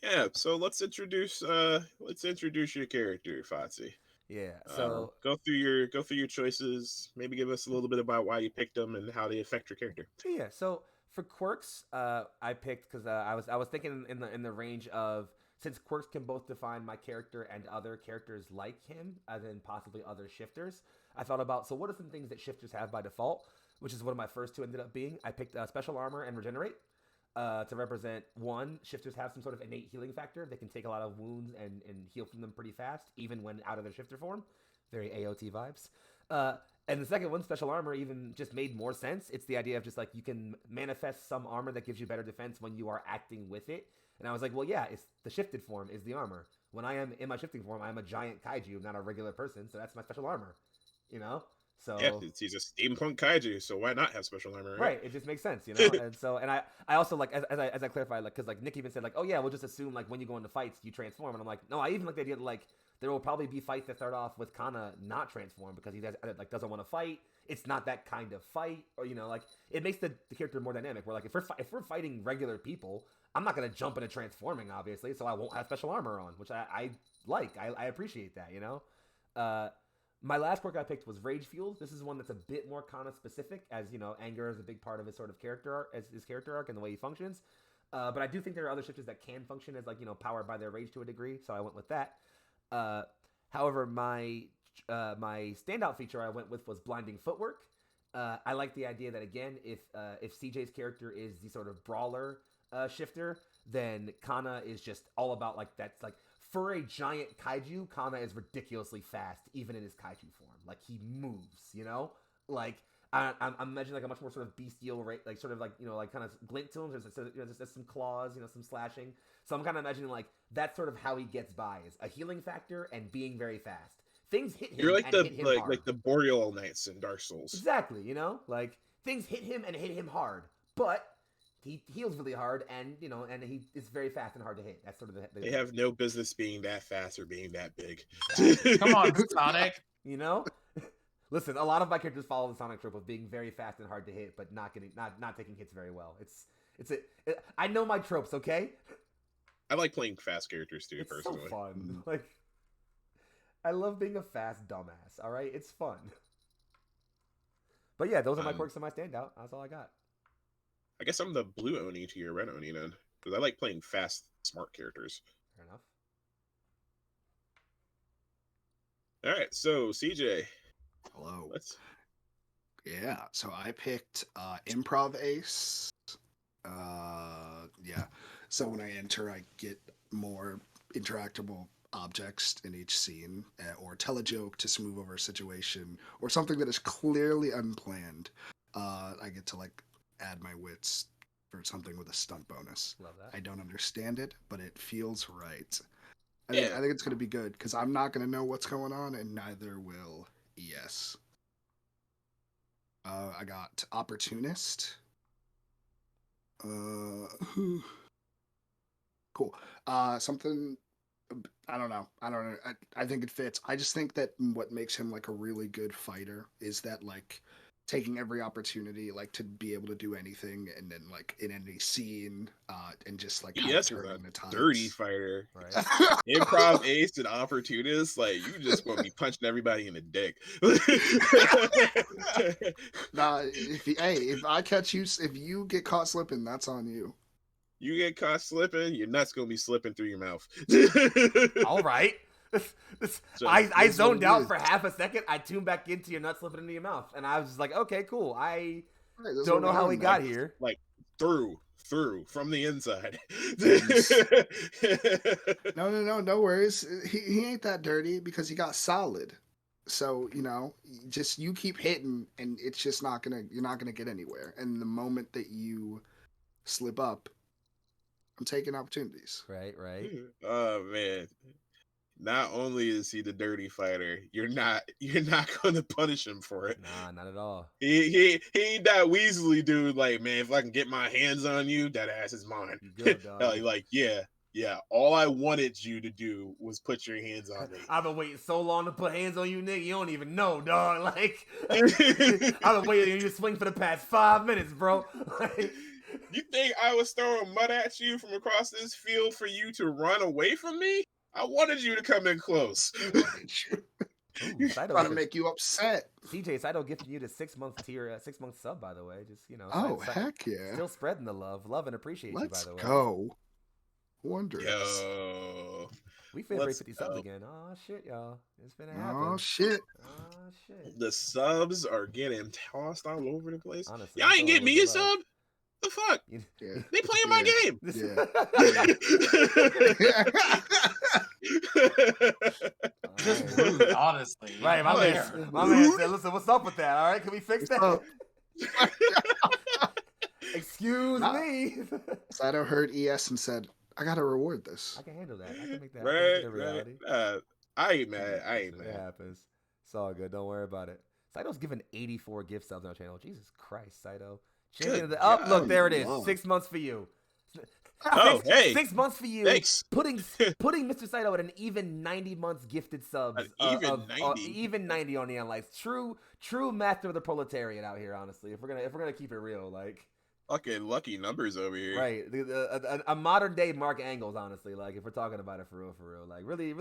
Yeah, so let's introduce your character, Fotzi.
Yeah. So
go through your choices. Maybe give us a little bit about why you picked them and how they affect your character.
Yeah. So for quirks, I picked because I was thinking in the range of, since quirks can both define my character and other characters like him, as in possibly other shifters. I thought about, so what are some things that shifters have by default, which is what my first 2 ended up being. I picked special armor and regenerate. To represent, 1, shifters have some sort of innate healing factor. They can take a lot of wounds and heal from them pretty fast, even when out of their shifter form. Very AOT vibes. And the second one, special armor, even just made more sense. It's the idea of just like you can manifest some armor that gives you better defense when you are acting with it. And I was like, well, yeah, it's the shifted form is the armor. When I am in my shifting form, I'm a giant kaiju, not a regular person. So that's my special armor, So
yeah, he's a steampunk kaiju, so why not have special armor?
Right, it just makes sense, and I also like as I clarified, like, because like Nick even said like, oh yeah, we'll just assume like when you go into fights you transform, and I'm like, no, I even like the idea that like there will probably be fights that start off with Kana not transform because he doesn't want to fight. It's not that kind of fight, or like it makes the character more dynamic. Where like if we're fighting regular people, I'm not gonna jump into transforming obviously, so I won't have special armor on, which I like. I appreciate that, My last quirk I picked was Rage Fueled. This is one that's a bit more Kana specific, as anger is a big part of his sort of character arc, as his character arc and the way he functions. But I do think there are other shifters that can function as like powered by their rage to a degree, so I went with that. However, my standout feature I went with was Blinding Footwork. I like the idea that again, if CJ's character is the sort of brawler shifter, then Kana is just all about like that's like. For a giant kaiju, Kana is ridiculously fast, even in his kaiju form. Like, he moves, Like, I'm imagining like a much more sort of bestial, right? Like sort of like like kind of glint to him. There's some claws, some slashing. So I'm kind of imagining like that's sort of how he gets by is a healing factor and being very fast. Things hit him
You're like
and hit him hard.
like the Boreal Knights in Dark Souls.
Exactly, like things hit him and hit him hard, but he heals really hard, and and he is very fast and hard to hit. That's sort of
They have no business being that fast or being that big.
Come on, Sonic.
Listen, a lot of my characters follow the Sonic trope of being very fast and hard to hit, but not taking hits very well. I know my tropes, okay?
I like playing fast characters too,
it's
personally.
So fun. Like, I love being a fast dumbass. All right, it's fun. But yeah, those are my quirks and my standout. That's all I got.
I guess I'm the blue Oni to your red Oni then, because I like playing fast, smart characters.
Fair enough.
All right, so CJ.
Hello.
Yeah,
so I picked Improv Ace. Yeah. So when I enter, I get more interactable objects in each scene, or tell a joke to smooth over a situation, or something that is clearly unplanned. I get to like add my wits for something with a stunt bonus.
Love that.
I don't understand it, but it feels right. I
Yeah.
think it's going to be good because I'm not going to know what's going on, and neither will ES. I got Opportunist. Cool. Something. I don't know. I think it fits. I just think that what makes him like a really good fighter is that like taking every opportunity like to be able to do anything, and then like in any scene, and just like kind of turning the tides.
Dirty fighter.
Right.
Improv Ace and Opportunist, like you just gonna be punching everybody in the dick.
Nah, if I catch you, if you get caught slipping, that's on you.
You get caught slipping, your nuts gonna be slipping through your mouth.
All right. I zoned out for half a second. I tuned back into your nuts slipping into your mouth, and I was just like, okay, cool. I don't know how we got here.
Like through from the inside.
No worries. He ain't that dirty because he got solid. So just you keep hitting, and it's just you're not gonna get anywhere. And the moment that you slip up, I'm taking opportunities.
Right.
Oh man. Not only is he the dirty fighter, you're not gonna punish him for it.
Nah, not at all.
He ain't that Weasley dude. Like, man, if I can get my hands on you, that ass is mine.
You good, dog.
Like, yeah. All I wanted you to do was put your hands on me.
I've been waiting so long to put hands on you, Nick. You don't even know, dog. Like, I've been waiting on you to swing for the past 5 minutes, bro. Like,
you think I was throwing mud at you from across this field for you to run away from me? I wanted you to come in close.
Ooh,
trying to make you upset.
CJ, Saito gifted you the 6 month tier, 6 month sub, by the way. Just
Oh, heck yeah!
Still spreading the love and appreciate you, by the way.
Let's go. Wondrous.
Yo.
We favorite 50 subs again. Oh shit, y'all! It's been happening.
Oh shit!
The subs are getting tossed all over the place.
Honestly,
y'all ain't get me a sub. The fuck?
Yeah.
They playing my game.
Just rude, honestly.
Right, my man said, listen, what's up with that? All right, can we fix that? Excuse me.
Saito heard ES and said, I gotta reward this.
I can handle that. I can make that
Right.
reality.
I ain't mad.
It happens. It's all good. Don't worry about it. Saito's given 84 gift subs on our channel. Jesus Christ, Saito. Look, there it is. 6 months for you.
Hey.
6 months for you.
Thanks.
Putting Mr. Saito at an even 90 months gifted subs.
Even 90.
Even 90 on Neon Lights. True master of the proletariat out here, honestly. If we're gonna keep it real, like
fucking lucky numbers over here.
Right. A modern day Mark Angles, honestly, like if we're talking about it for real. Like really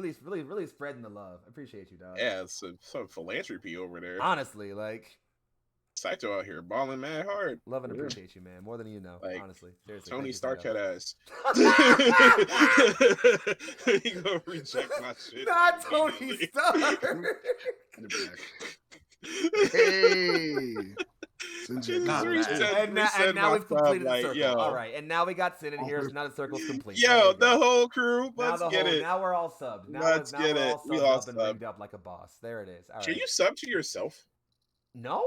spreading the love. I appreciate you, dog.
Yeah, it's some philanthropy over there.
Honestly, like
Saito out here balling mad hard.
Love and appreciate you, man. More than you know. Like, honestly. Seriously.
Tony Stark had ass. He gonna reject my shit.
Not Tony Stark.
Hey.
And now we've completed the circle. Yo. All right, and now we got Sin in here, so now the circle's complete.
Yo, the whole crew. Let's get it.
Now we're all subbed.
Let's get it.
We all subbed and rigged up like a boss. There it is. All right.
Can you sub to yourself?
No.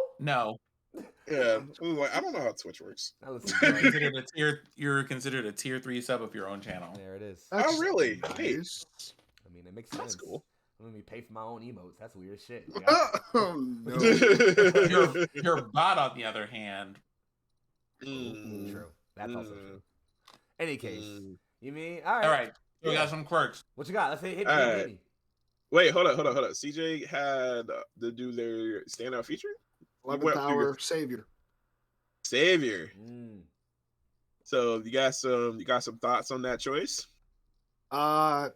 Yeah, I was like, I don't know how Twitch works.
Now listen,
You're
dog.
considered a tier. You're considered a tier 3 sub of your own channel.
There it is.
That's
really? Hey.
nice.
I mean, it makes
That's
sense.
cool.
Let me pay for my own emotes. That's weird shit. Like,
Oh no.
Your bot, on the other hand,
True. That's also true. Any case, you mean
all right. We got some quirks.
What you got? Let's hit
All
me.
right.
Hit me.
Wait, hold up. CJ had to do their standout feature.
11th hour savior.
Savior. So you got some thoughts on that choice?
I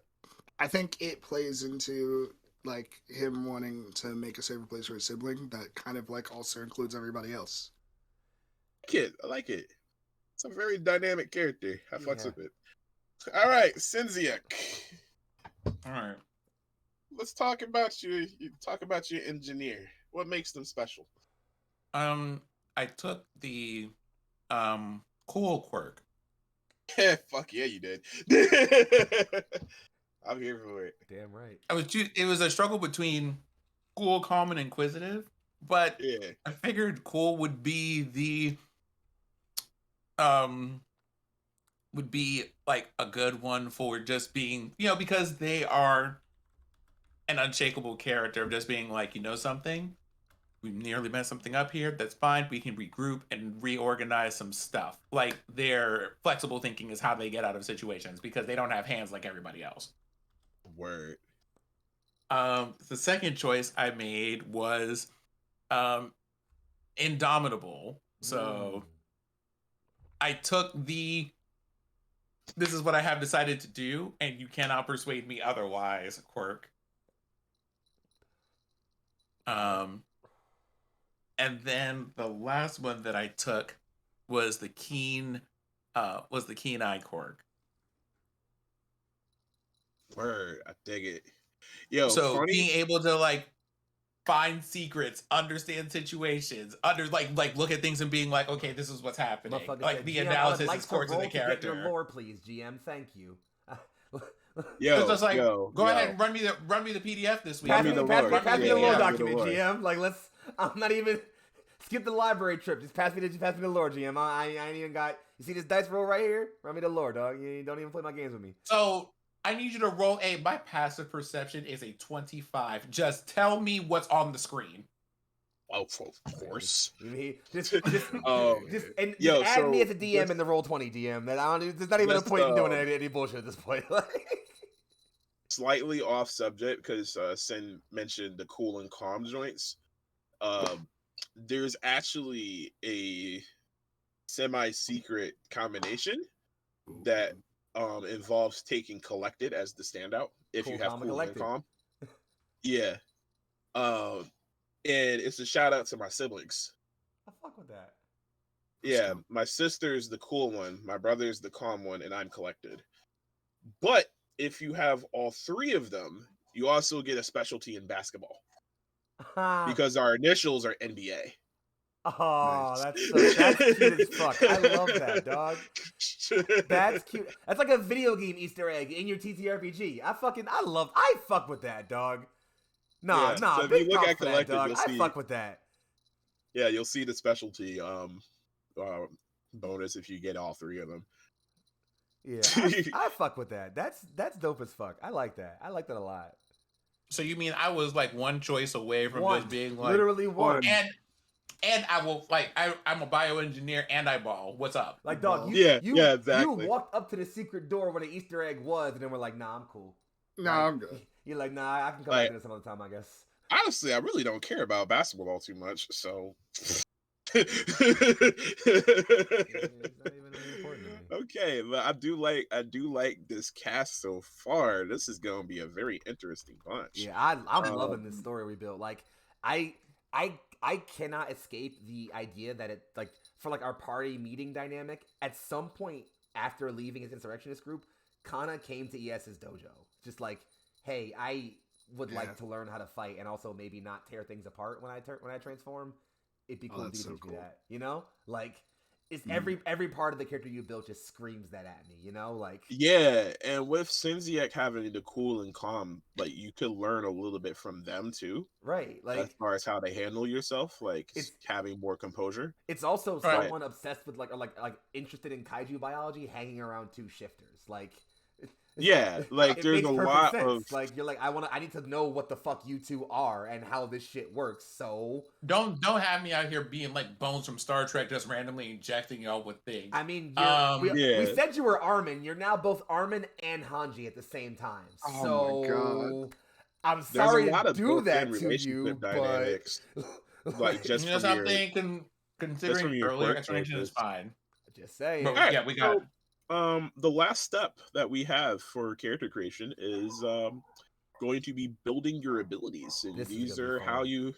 think it plays into like him wanting to make a safer place for his sibling that kind of like also includes everybody else.
I like it. It's a very dynamic character. I fucks with it. All right, Cinziak.
All right.
Let's talk about you. Talk about your engineer. What makes them special?
I took the cool quirk.
Fuck yeah, you did. I'm here for it.
Damn right.
It was a struggle between cool, calm, and inquisitive, but
Yeah.
I figured cool would be like a good one for just being, because they are an unshakable character of just being like, something, we nearly messed something up here. That's fine. We can regroup and reorganize some stuff. Like, their flexible thinking is how they get out of situations because they don't have hands like everybody else.
Word.
The second choice I made was Indomitable. So I took this is what I have decided to do, and you cannot persuade me otherwise, quirk. And then the last one that I took was the keen eye quirk.
Word. I dig it. Yo,
So
funny.
being able to like find secrets, understand situations, look at things and being like, okay, this is what's happening. Like the analysis is core to the character.
Get your lore, please, GM. Thank you.
Yo,
it's just like,
go
ahead and run me the PDF this week.
Pass me the lore
Yeah,
document, GM. Like, I'm not even skip the library trip. Just pass me the lore, GM. I ain't even got. You see this dice roll right here? Run me the lore, dog. You don't even play my games with me.
So I need you to roll my passive perception is a 25. Just tell me what's on the screen.
Oh, of course.
You mean just add me as a DM in the roll 20 DM. That there's not even a point in doing any bullshit at this point.
Slightly off subject because Sin mentioned the cool and calm joints. There's actually a semi-secret combination that involves taking collected as the standout if you have cool and calm. Yeah. And it's a shout out to my siblings.
I fuck with that.
Yeah, my sister's the cool one, my brother's the calm one, and I'm collected. But if you have all three of them, you also get a specialty in basketball. Because our initials are NBA.
Oh, nice. That's cute as fuck. I love that, dog. That's cute. That's like a video game Easter egg in your TTRPG. I fuck with that, dog. Nah,
so
big props for that, dog. I fuck with that.
Yeah, you'll see the specialty bonus if you get all three of them.
Yeah, I fuck with that. That's dope as fuck. I like that. I like that a lot.
So you mean I was like one choice away from just being like
literally one.
And I will I'm a bioengineer and I ball. What's up?
Like, dog,
exactly.
You walked up to the secret door where the Easter egg was, and then we're like, nah, I'm cool.
Nah, I'm good.
You're like, nah, I can come back to this another time, I guess.
Honestly, I really don't care about basketball too much, so.
It's not even really important to me.
Okay, but I do like this cast so far. This is gonna be a very interesting bunch.
Yeah, I'm loving this story we built. Like, I cannot escape the idea that it, like, for like our party meeting dynamic, at some point after leaving his insurrectionist group, Kana came to ES's dojo. Just like, hey, I would like to learn how to fight and also maybe not tear things apart when I transform. It'd be cool to teach me that, you know? Like, it's every part of the character you built just screams that at me, you know, like
Yeah, and with Sinziak having the cool and calm, like you could learn a little bit from them too,
right,
as
like
far as how they handle yourself, like
it's
having more composure.
it's also
Right.
someone obsessed with like interested in kaiju biology hanging around two shifters, like.
Yeah, like
It
there's
makes
a
perfect
lot
sense.
of
Like you're like, I need to know what the fuck you two are and how this shit works. So
Don't have me out here being like Bones from Star Trek, just randomly injecting y'all with things.
I mean, we
Yeah.
said you were Armin. You're now both Armin and Hanji at the same time.
Oh
So
my God.
I'm
there's
sorry
a lot
to
of
do
built-in
that to
relationship
you,
dynamics,
but
like just
You know
from your
something? Considering
your
earlier
quirk
explanation is
choices.
fine.
just saying.
But
All right,
yeah, we got.
the last step that we have for character creation is going to be building your abilities, and
This is
these
gonna be
are
fun.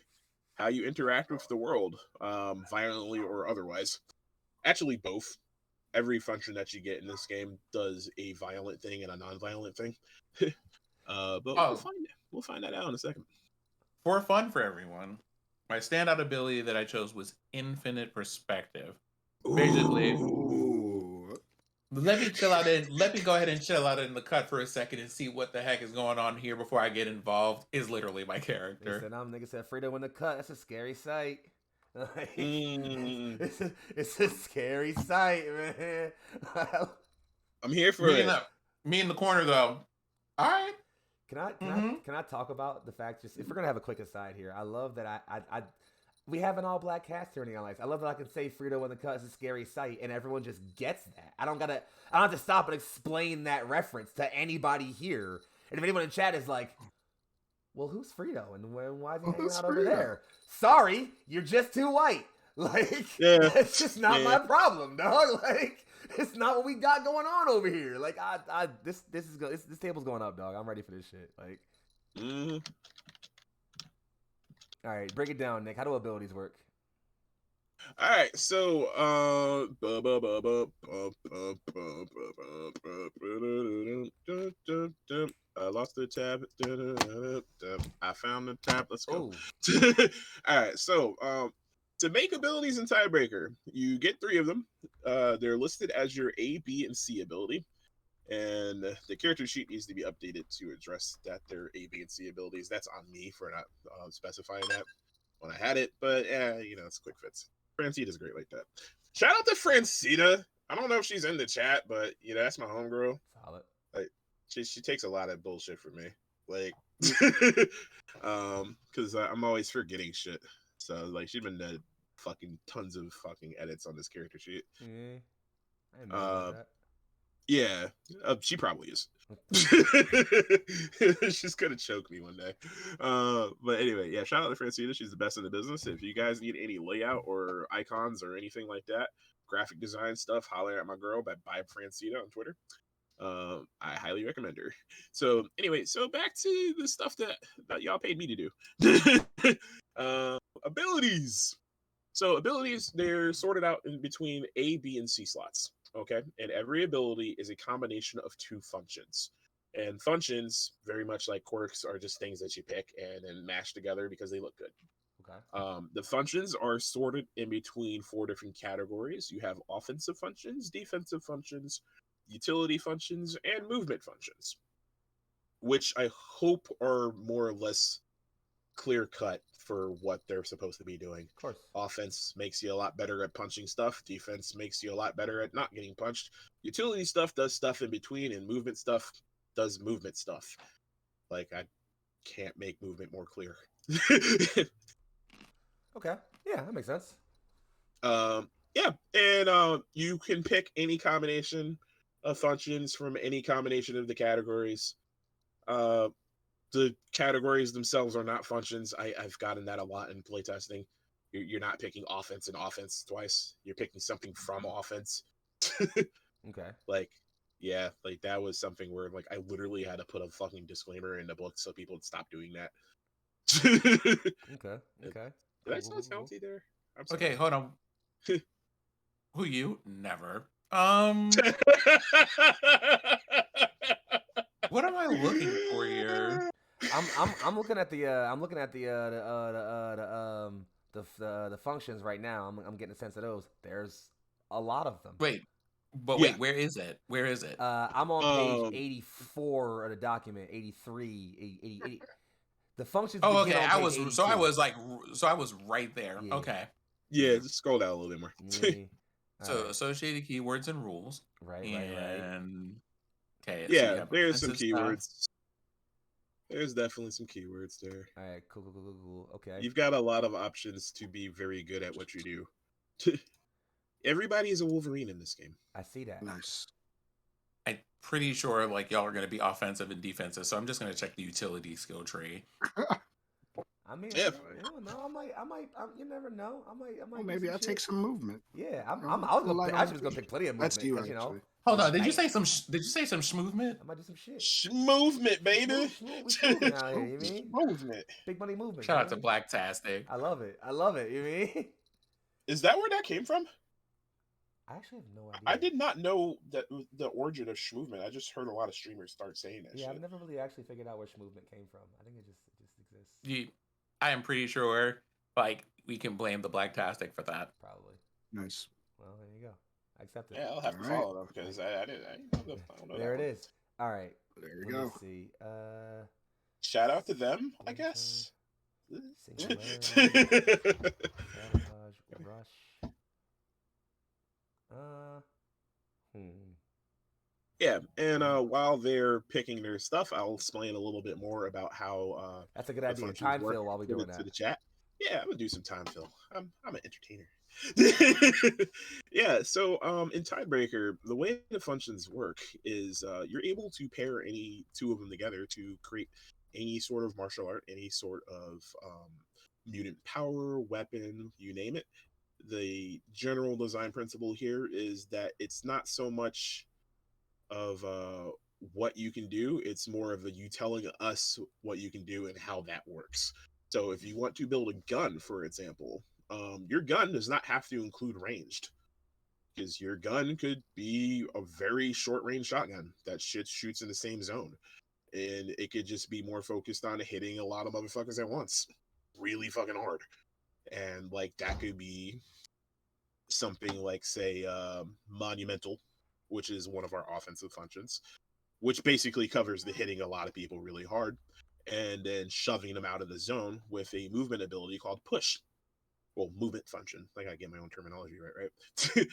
how you interact with the world, violently or otherwise. Actually, both. Every function that you get in this game does a violent thing and a non-violent thing. But we'll find that out in a second.
For fun for everyone, my standout ability that I chose was Infinite Perspective. Basically,
Ooh.
let me chill out and let me go ahead and chill out in the cut for a second and see what the heck is going on here before I get involved. Is literally my character.
Listen, nigga said Frito in the cut. That's a scary sight. Like,
Mm.
it's a scary sight, man.
I'm here for
Me
it.
in the corner though. All right.
Can I talk about the fact, just if we're gonna have a quick aside here, I love that I we have an all black cast here in the life. I love that I can say Frito in the cut is a scary sight and everyone just gets that. I don't have to stop and explain that reference to anybody here. And if anyone in chat is like, well, who's Frito and why is he hanging
Who's
out over
Frito?
there? Sorry, you're just too white. Like,
Yeah.
that's just not
Yeah.
my problem, dog. Like, it's not what we got going on over here. Like, this table's going up, dog. I'm ready for this shit. Like,
Mm.
all right, break it down, Nick. How do abilities work?
All right, so I lost the tab. I found the tab. Let's go. All right, so to make abilities in TideBreaker, you get 3 of them. They're listed as your A, B, and C ability, and the character sheet needs to be updated to address that they're A, B, and C abilities. That's on me for not specifying that when I had it, but it's quick fits. Francita's great like that. Shout out to Francita. I don't know if she's in the chat, but that's my homegirl.
Solid.
Like she takes a lot of bullshit from me. Like because I'm always forgetting shit. So like she's been fucking tons of fucking edits on this character sheet.
Yeah, I didn't know that.
Yeah, she probably is. She's gonna choke me one day. But anyway, yeah, shout out to Francina. She's the best in the business. If you guys need any layout or icons or anything like that, graphic design stuff, holler at my girl by Francina on Twitter. I highly recommend her. So anyway, so back to the stuff that y'all paid me to do. Abilities. So abilities, they're sorted out in between A, B, and C slots. Okay, and every ability is a combination of 2 functions. And functions, very much like quirks, are just things that you pick and then mash together because they look good.
Okay.
The functions are sorted in between 4 different categories. You have offensive functions, defensive functions, utility functions, and movement functions, which I hope are more or less clear cut for what they're supposed to be doing.
Of course.
Offense makes you a lot better at punching stuff. Defense makes you a lot better at not getting punched. Utility stuff does stuff in between, and movement stuff does movement stuff. Like, I can't make movement more clear.
Okay. Yeah, that makes sense.
Yeah, and you can pick any combination of functions from any combination of the categories. The categories themselves are not functions. I've gotten that a lot in playtesting. You're not picking offense and offense twice. You're picking something from offense.
Okay.
Like, yeah, like that was something where like I literally had to put a fucking disclaimer in the book so people would stop doing that.
Okay. Okay.
Did I sound salty there? I'm sorry.
Okay, hold on. Who you? Never. What am I looking for here?
I'm looking at the functions right now. I'm getting a sense of those. There's a lot of them.
Wait, but
Yeah.
wait, where is it? Where is it?
I'm on page 84 of the document, 83, 80. The functions
Oh,
begin
okay.
on
I
page
was
82.
so I was like so I was right there.
Yeah.
Okay.
Yeah, just scroll down a little bit more.
So
Right.
associated keywords and rules.
Right.
And okay, so you
Yeah,
have
there's some
offensive stuff.
keywords. There's definitely some keywords there.
All right, cool. Okay.
You've got a lot of options to be very good at what you do. Everybody is a Wolverine in this game.
I see that.
Nice.
I'm pretty sure like y'all are going to be offensive and defensive, so I'm just going to check the utility skill tree.
I mean,
Yeah.
I don't know. I might. You never know. I might.
Well, maybe I'll take some movement.
Yeah, I was just gonna pick plenty of movement.
That's you,
you know.
actually.
Hold on, did you say some movement?
I might do some shit.
Movement, baby.
Movement out here, you mean?
Movement.
Big money movement.
Shout out to
man.
Blacktastic.
I love it. You mean?
Is that where that came from?
I actually have no idea.
I did not know that the origin of movement. I just heard a lot of streamers start saying that.
Yeah,
shit.
I've never really actually figured out where movement came from. I think it just exists.
I am pretty sure like we can blame the Blacktastic for that.
Probably.
Nice.
Well, there you go. I accept it.
Yeah, I'll have to follow them because I don't know
There
that
it
one.
is. All right.
There you
Let
go.
me see.
Shout out to them, I guess.
Singularity, sabotage, rush.
Yeah, and while they're picking their stuff, I'll explain a little bit more about how
That's a good
the
idea.
functions
Time
work.
fill while we're
Put
doing
it to
that.
the chat. Yeah, I'm gonna do some time fill. I'm an entertainer. Yeah, so in TideBreaker, the way the functions work is you're able to pair any two of them together to create any sort of martial art, any sort of mutant power, weapon, you name it. The general design principle here is that it's not so much of what you can do, it's more of you telling us what you can do and how that works. So if you want to build a gun, for example, your gun does not have to include ranged, because your gun could be a very short range shotgun that shoots in the same zone, and it could just be more focused on hitting a lot of motherfuckers at once really fucking hard. And like that could be something like, say, monumental, which is one of our offensive functions, which basically covers the hitting a lot of people really hard and then shoving them out of the zone with a movement ability called push. Well, movement function. I gotta get my own terminology right?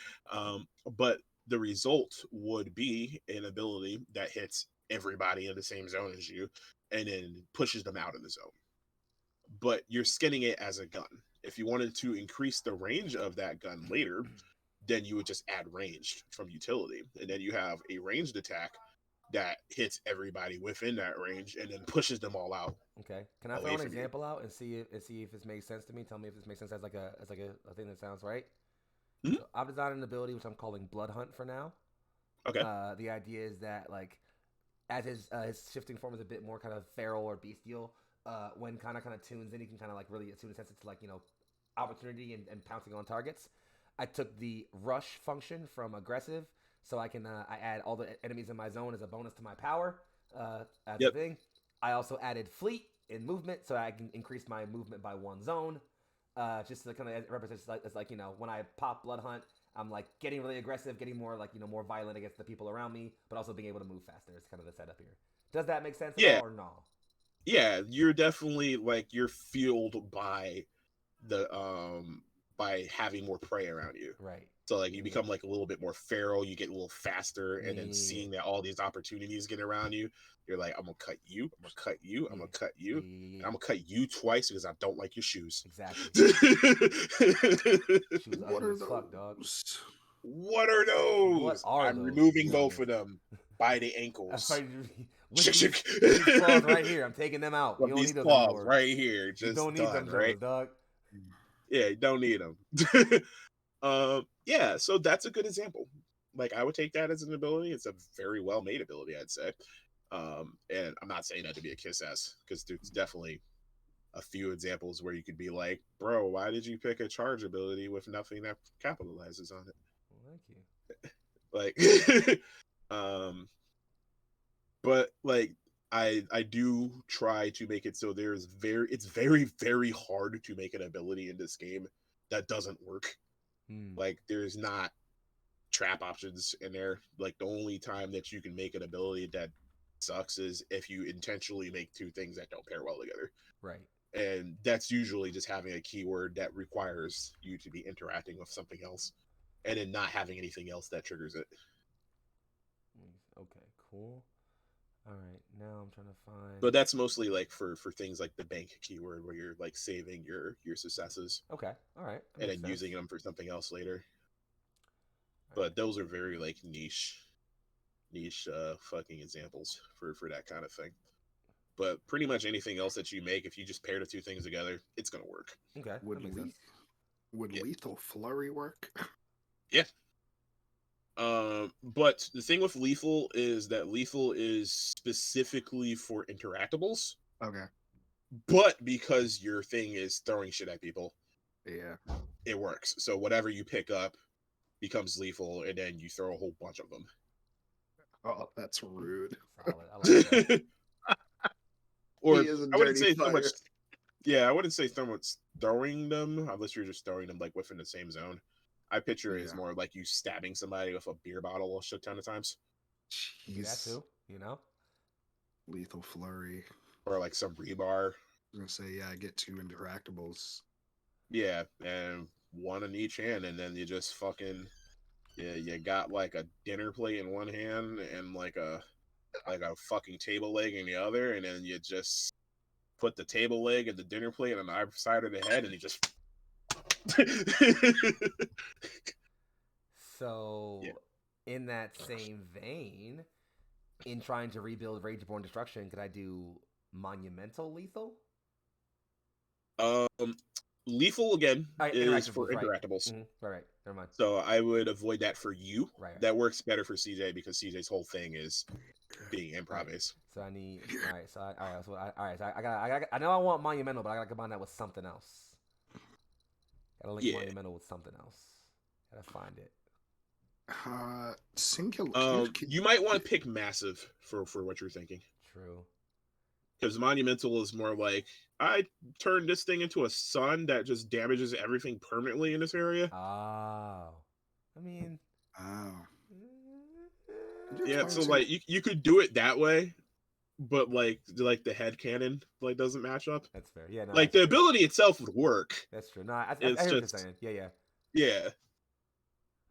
But the result would be an ability that hits everybody in the same zone as you and then pushes them out of the zone. But you're skinning it as a gun. If you wanted to increase the range of that gun later, then you would just add ranged from utility. And then you have a ranged attack that hits everybody within that range and then pushes them all out.
Okay. Can I throw an example out and see if it makes sense to me? Tell me if this makes sense as like a thing that sounds right.
Mm-hmm.
So I've designed an ability which I'm calling Blood Hunt for now.
Okay.
The idea is that like as his shifting form is a bit more kind of feral or bestial, when kind of tunes in, he can kind of like really attune his senses to like, you know, opportunity and pouncing on targets. I took the rush function from aggressive, so I can I add all the enemies in my zone as a bonus to my power as a thing. I also added fleet in movement, so I can increase my movement by one zone. Just to kind of represent it's like, you know, when I pop Blood Hunt, I'm like getting really aggressive, getting more like, you know, more violent against the people around me, but also being able to move faster. It's kind of the setup here. Does that make sense at all or no?
Yeah, you're definitely like you're fueled by the by having more prey around you.
Right.
So like you become like a little bit more feral, you get a little faster, and then seeing that all these opportunities get around you, you're like, I'm gonna cut you, I'm gonna cut you, I'm gonna cut you, and I'm gonna cut you twice because I don't like your shoes.
Exactly.
What are those?
Fuck, dog.
What are those?
What are
I'm
those?
removing both of them by the ankles.
These claws right here, I'm taking them out. You don't
these
need those
claws
anymore.
right here, just
you don't need
done,
them,
right?
Dog.
Yeah, you don't need them. Yeah, so that's a good example. Like I would take that as an ability. It's a very well made ability, I'd say. And I'm not saying that to be a kiss ass, because there's definitely a few examples where you could be like, bro, why did you pick a charge ability with nothing that capitalizes on it?
Well, thank you.
Like but like I do try to make it so it's very, very hard to make an ability in this game that doesn't work. Like there's not trap options in there. Like the only time that you can make an ability that sucks is if you intentionally make two things that don't pair well together.
Right.
And that's usually just having a keyword that requires you to be interacting with something else and then not having anything else that triggers it.
Okay, cool. All right, now I'm trying to find.
But that's mostly like for things like the bank keyword where you're like saving your successes.
Okay, all right.
And then using them for something else later. But those are very like niche fucking examples for that kind of thing. But pretty much anything else that you make, if you just pair the two things together, it's gonna work.
Okay,
Would lethal flurry work?
Yeah. But the thing with lethal is that lethal is specifically for interactables.
Okay.
But because your thing is throwing shit at people,
yeah,
it works. So whatever you pick up becomes lethal, and then you throw a whole bunch of them.
Oh, that's rude.
Solid. I like that.
Or I wouldn't say so much. Yeah, I wouldn't say so much throwing them, unless you're just throwing them like within the same zone. I picture it as more like you stabbing somebody with a beer bottle a shit ton of times.
Jeez. That too, you know?
Lethal flurry.
Or like some rebar.
I'm gonna say, yeah, I get two interactables.
Yeah, and one in each hand, and then you just fucking you got like a dinner plate in one hand and like a fucking table leg in the other, and then you just put the table leg and the dinner plate on either side of the head, and you just
So in that same vein, in trying to rebuild Rageborn Destruction, could I do monumental lethal?
Lethal again is for
right.
interactables.
Right. Never mind.
So I would avoid that for you.
Right.
That works better for CJ because CJ's whole thing is being improv.
Right. So I need. All right. So I got. I know I want monumental, but I gotta combine that with something else. Gotta link monumental with something else. Gotta find it.
Singular.
You might want to pick massive for what you're thinking.
True.
Because monumental is more like, I turned this thing into a sun that just damages everything permanently in this area.
Oh. I mean.
Oh.
Yeah, so like you could do it that way, but like the head cannon like doesn't match up.
That's fair. Yeah. No,
like the ability itself would work.
That's true. No, I hear what you're saying. Yeah.
Yeah.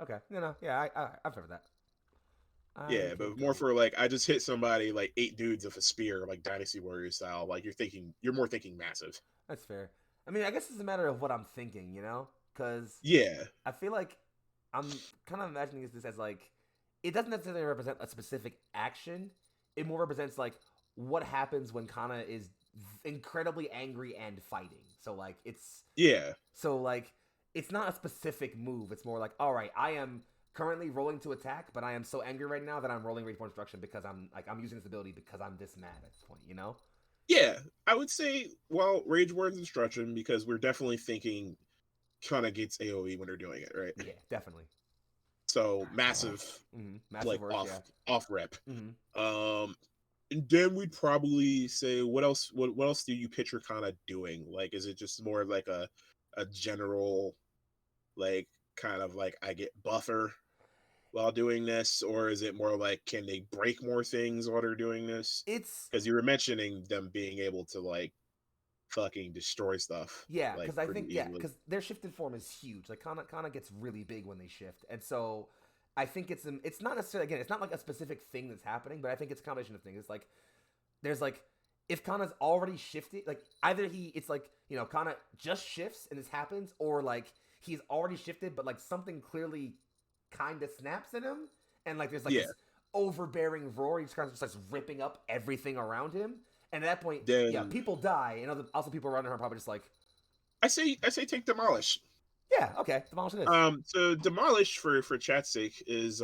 Okay. No. Yeah, I've heard that.
Yeah, but more for like, I just hit somebody like 8 dudes with a spear, like Dynasty Warrior style. Like you're more thinking massive.
That's fair. I mean, I guess it's a matter of what I'm thinking, you know? Because I feel like I'm kind of imagining this as like, it doesn't necessarily represent a specific action. It more represents like what happens when Kana is incredibly angry and fighting. So like it's So like it's not a specific move. It's more like, all right, I am currently rolling to attack, but I am so angry right now that I'm rolling Rageborn Destruction because I'm using this ability because I'm this mad at this point, you know?
Yeah, I would say, well, Rageborn Destruction, because we're definitely thinking kind of gets AoE when they're doing it, right?
Yeah, definitely.
So massive, like
works,
off rep.
Mm-hmm.
And then we'd probably say, what else? What else do you picture kind of doing? Like, is it just more like a general, like kind of like I get buffer while doing this, or is it more like can they break more things while they're doing this?
It's
because you were mentioning them being able to like fucking destroy stuff.
Yeah, because
like,
I think because their shifted form is huge. Like Kana gets really big when they shift, and so I think it's not necessarily, again, it's not like a specific thing that's happening, but I think it's a combination of things. It's like there's like if Kana's already shifted, like either it's like, you know, Kana just shifts and this happens, or like he's already shifted, but like something clearly kind of snaps in him, and like there's like this overbearing roar. He just kind of starts ripping up everything around him, and at that point, people die, and also people around him are probably just like,
I say take Demolish.
Yeah, okay, Demolish it is.
So Demolish for chat's sake is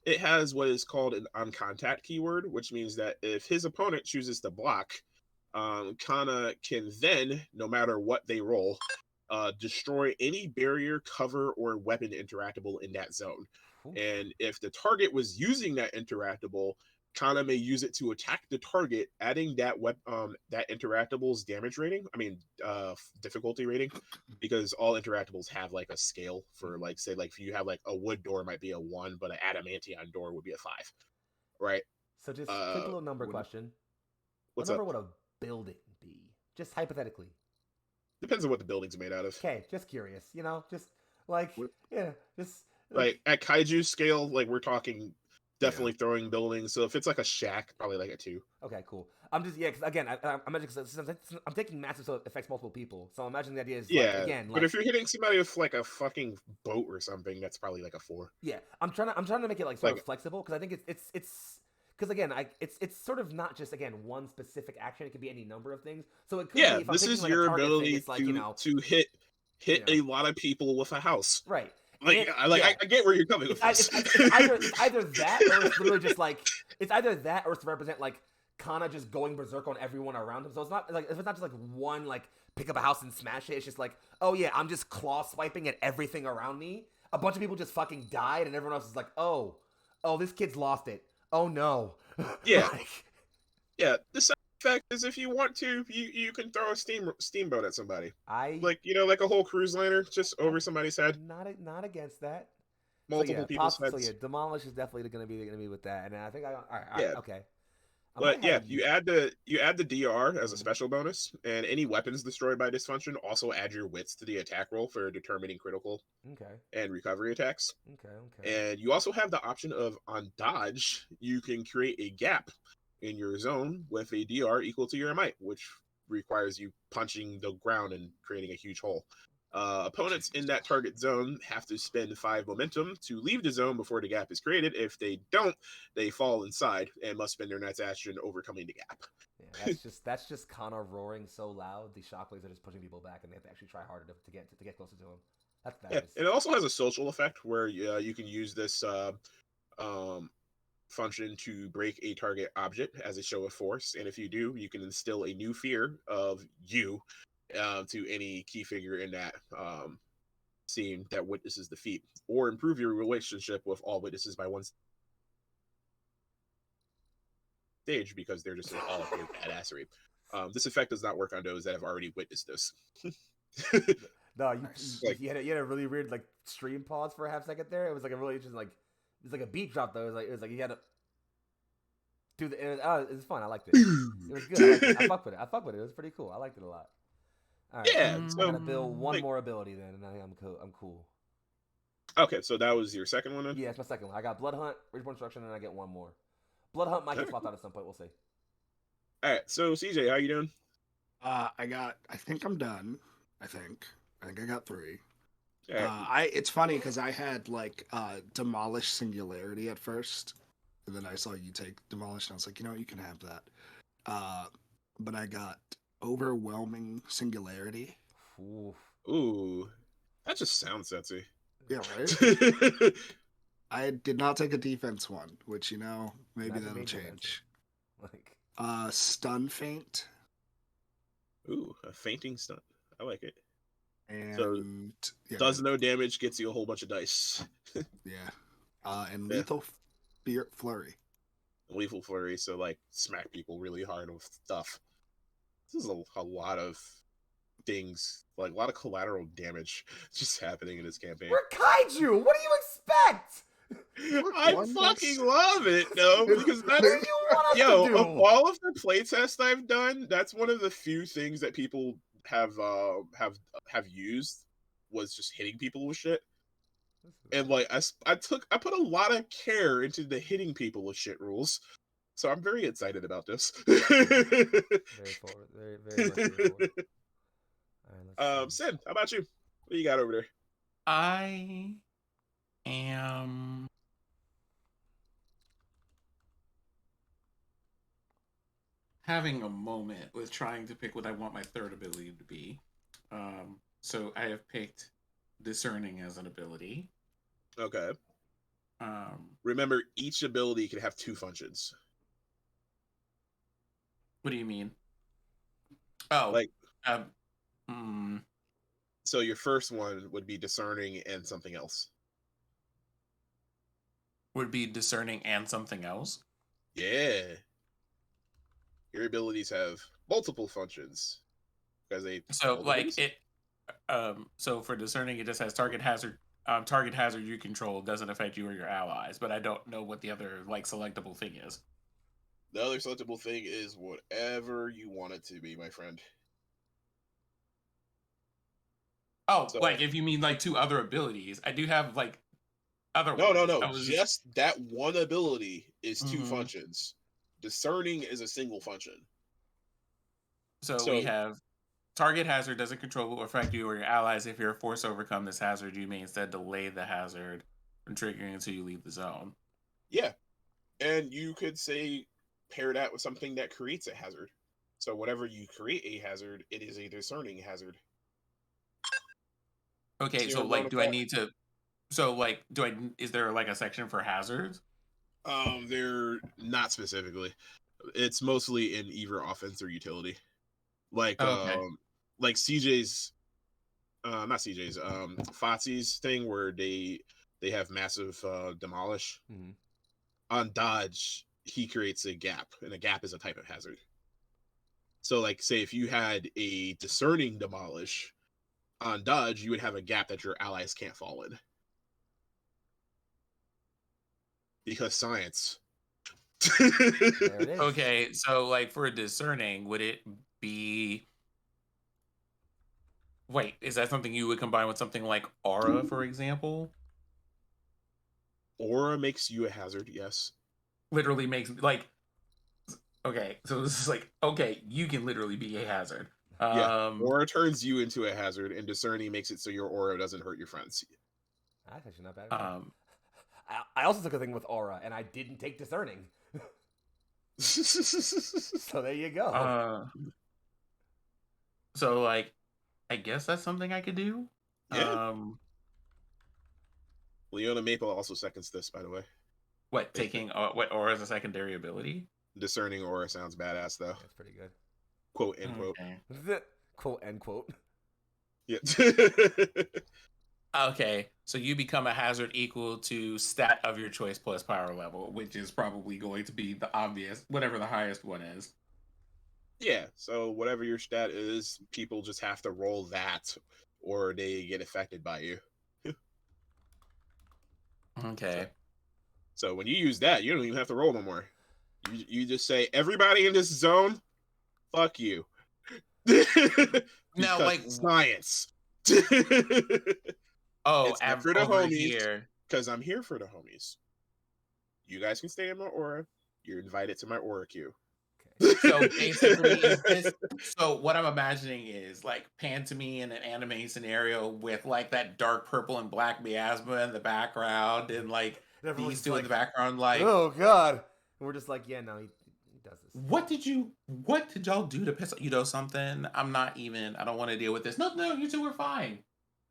it has what is called an on contact keyword, which means that if his opponent chooses to block, Kana can then, no matter what they roll, destroy any barrier, cover, or weapon interactable in that zone.
Ooh.
And if the target was using that interactable, Kana may use it to attack the target, adding that that interactable's damage rating. I mean, difficulty rating, because all interactables have like a scale for like, say, like if you have like a wood door might be a 1, but an adamantium door would be a 5, right?
So just quick little number question. What
What's
number
up?
would a building be? Just hypothetically.
Depends on what the building's made out of.
Okay, just curious. You know, just like yeah, just
Like at Kaiju scale, like we're talking definitely throwing buildings. So if it's like a shack, probably like a 2.
Okay, cool. I'm just because again, I'm imagining because I'm taking massive, so it affects multiple people. So I'm imagining the idea is like, again,
but if you're hitting somebody with like a fucking boat or something, that's probably like a 4.
Yeah, I'm trying to make it like sort of flexible because I think it's because again, it's sort of not just again one specific action. It could be any number of things. So it could be if I'm
this
taking,
is
like,
your
a target
ability
thing, it's like,
to hit
you know.
a lot of people with a house.
Right.
Like, I get where you're coming with this.
It's either that or it's literally just like it's either that or it's to represent like Kana just going berserk on everyone around him. So it's not like if it's not just like one like pick up a house and smash it. It's just like, oh yeah, I'm just claw swiping at everything around me. A bunch of people just fucking died, and everyone else is like, oh, this kid's lost it. Oh no.
Yeah. Yeah. The side effect is if you want to, you can throw a steamboat at somebody. Like a whole cruise liner just over somebody's head.
Not against that.
Multiple people's heads.
So yeah, demolish is definitely gonna be with that, and I think all right, okay.
But yeah, you add the DR as a special bonus, and any weapons destroyed by dysfunction also add your wits to the attack roll for determining critical and recovery attacks.
Okay.
And you also have the option of on dodge, you can create a gap in your zone with a DR equal to your might, which requires you punching the ground and creating a huge hole. Opponents in that target zone have to spend 5 momentum to leave the zone before the gap is created. If they don't, they fall inside and must spend their next action overcoming the gap.
Yeah, that's just Kana roaring so loud. The shockwaves are just pushing people back, and they have to actually try harder to get closer to him.
And it also has a social effect where you can use this function to break a target object as a show of force, and if you do, you can instill a new fear of you to any key figure in that scene that witnesses the feat, or improve your relationship with all witnesses by one stage because they're just all of your badassery. This effect does not work on those that have already witnessed this.
No, you had a really weird like stream pause for a half second there. It was like a really interesting it's like a beat drop though. It was like you had to do the. It was fun. I liked it. It was good. I fucked with it. It was pretty cool. I liked it a lot. All right.
Yeah,
I'm gonna build one more ability then, and I think I'm cool.
Okay, so that was your second one then?
Yeah, it's my second one. I got Blood Hunt, Reborn Instruction, and I get one more. Blood Hunt might get swapped out at some point. We'll see.
All right, so CJ, how you doing?
I think I'm done. I think I got 3.
Right.
It's funny because I had like Demolish Singularity at first, and then I saw you take Demolish, and I was like, you can have that. But I got Overwhelming Singularity.
Ooh, that just sounds sexy.
Yeah, right. I did not take a defense one, which maybe that'll change. Stun Feint.
Ooh, a fainting stun. I like it.
And
so does no damage, gets you a whole bunch of dice.
Yeah. And Lethal Flurry.
Lethal Flurry, so like smack people really hard with stuff. This is a lot of things, like a lot of collateral damage just happening in this campaign.
We're Kaiju! What do you expect?
I fucking love it, though, because that's
what do you want us to do?
Of all of the playtests I've done, that's one of the few things that people have used was just hitting people with shit. And like I put a lot of care into the hitting people with shit rules. So I'm very excited about this.
Very forward. Very much forward. All right,
Sid, how about you? What do you got over there?
I am having a moment with trying to pick what I want my third ability to be. So I have picked Discerning as an ability.
Okay. Remember, each ability can have 2 functions.
What do you mean? Oh,
like
hmm.
So your first one would be Discerning and something else.
Would be Discerning and something else?
Yeah. Your abilities have multiple functions because they
So
all the
like
basic.
so for discerning, it just has target hazard. Target hazard you control doesn't affect you or your allies, but I don't know what the other like selectable thing is.
The other selectable thing is whatever you want it to be, my friend.
Oh,
So
like if you mean like two other abilities, I do have like other
no.
ones. I was
Just that one ability is two
Mhm.
functions. Discerning is a single function.
So we
So
have target hazard doesn't control or affect you or your allies. If you're forced to overcome this hazard, you may instead delay the hazard from triggering until you leave the zone.
yeah, and you could say pair that with something that creates a hazard. So whenever you create a hazard, it is a discerning hazard.
Okay,
So
so
you're going
like,
to
do I need to? So like, do I? Is there like a section for hazards?
They're not specifically. It's mostly in either offense or utility. Like
Okay.
like CJ's not CJ's Fotsy's thing where they have massive demolish.
Mm-hmm.
On dodge, he creates a gap, and a gap is a type of hazard. So like say if you had a discerning demolish on dodge, you would have a gap that your allies can't fall in. Because science.
There it is.
Okay, so like for discerning, would it be? Wait, is that something you would combine with something like aura, for example?
Aura makes you a hazard, yes.
Literally makes like okay, so this is like okay, you can literally be a hazard.
Yeah. Aura turns you into a hazard, and discerning makes it so your aura doesn't hurt your friends.
That's actually not bad at all. I also took a thing with aura, and I didn't take discerning. So there you go.
So like, I guess that's something I could do.
Yeah. Leona Maple also seconds this, by the way.
What taking what aura as a secondary ability?
Discerning aura sounds badass, though.
That's pretty good.
Quote end quote.
Okay.
Quote end quote.
Yeah.
Okay, so you become a hazard equal to stat of your choice plus power level, which is probably going to be the obvious, whatever the highest one is.
Yeah, so whatever your stat is, people just have to roll that, or they get affected by you.
Okay.
So when you use that, you don't even have to roll no more. You just say, everybody in this zone, fuck you.
Now, like
science.
oh,
It's not for the
over
homies,
here.
because I'm here for the homies. You guys can stay in my aura. You're invited to my aura queue.
So basically, is this? So what I'm imagining is like pan to me in an anime scenario with like that dark purple and black miasma in the background, and like these two in the background, like
oh god, and we're just like, yeah, no, he does this.
What did y'all do to piss? You know something? I'm not even. I don't want to deal with this. No, you two are fine.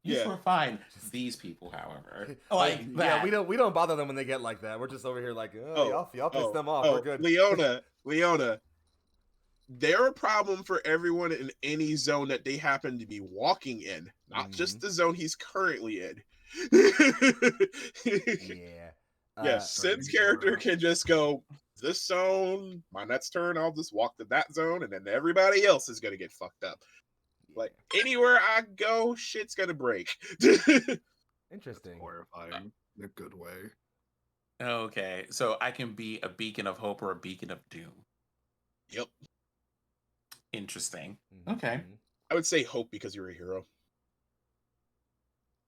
You two are fine. These people, however, like that.
Yeah, we don't bother them when they get like that. We're just over here like, y'all piss them off. We're good.
Leona, they're a problem for everyone in any zone that they happen to be walking in, not just the zone he's currently in.
Yeah.
Yes, Sin's character can just go, this zone, my next turn, I'll just walk to that zone, and then everybody else is going to get fucked up. Like, anywhere I go, shit's going to break.
Interesting.
Horrifying in a good way.
Okay, so I can be a beacon of hope or a beacon of doom.
Yep.
Interesting. Okay.
I would say hope because you're a hero.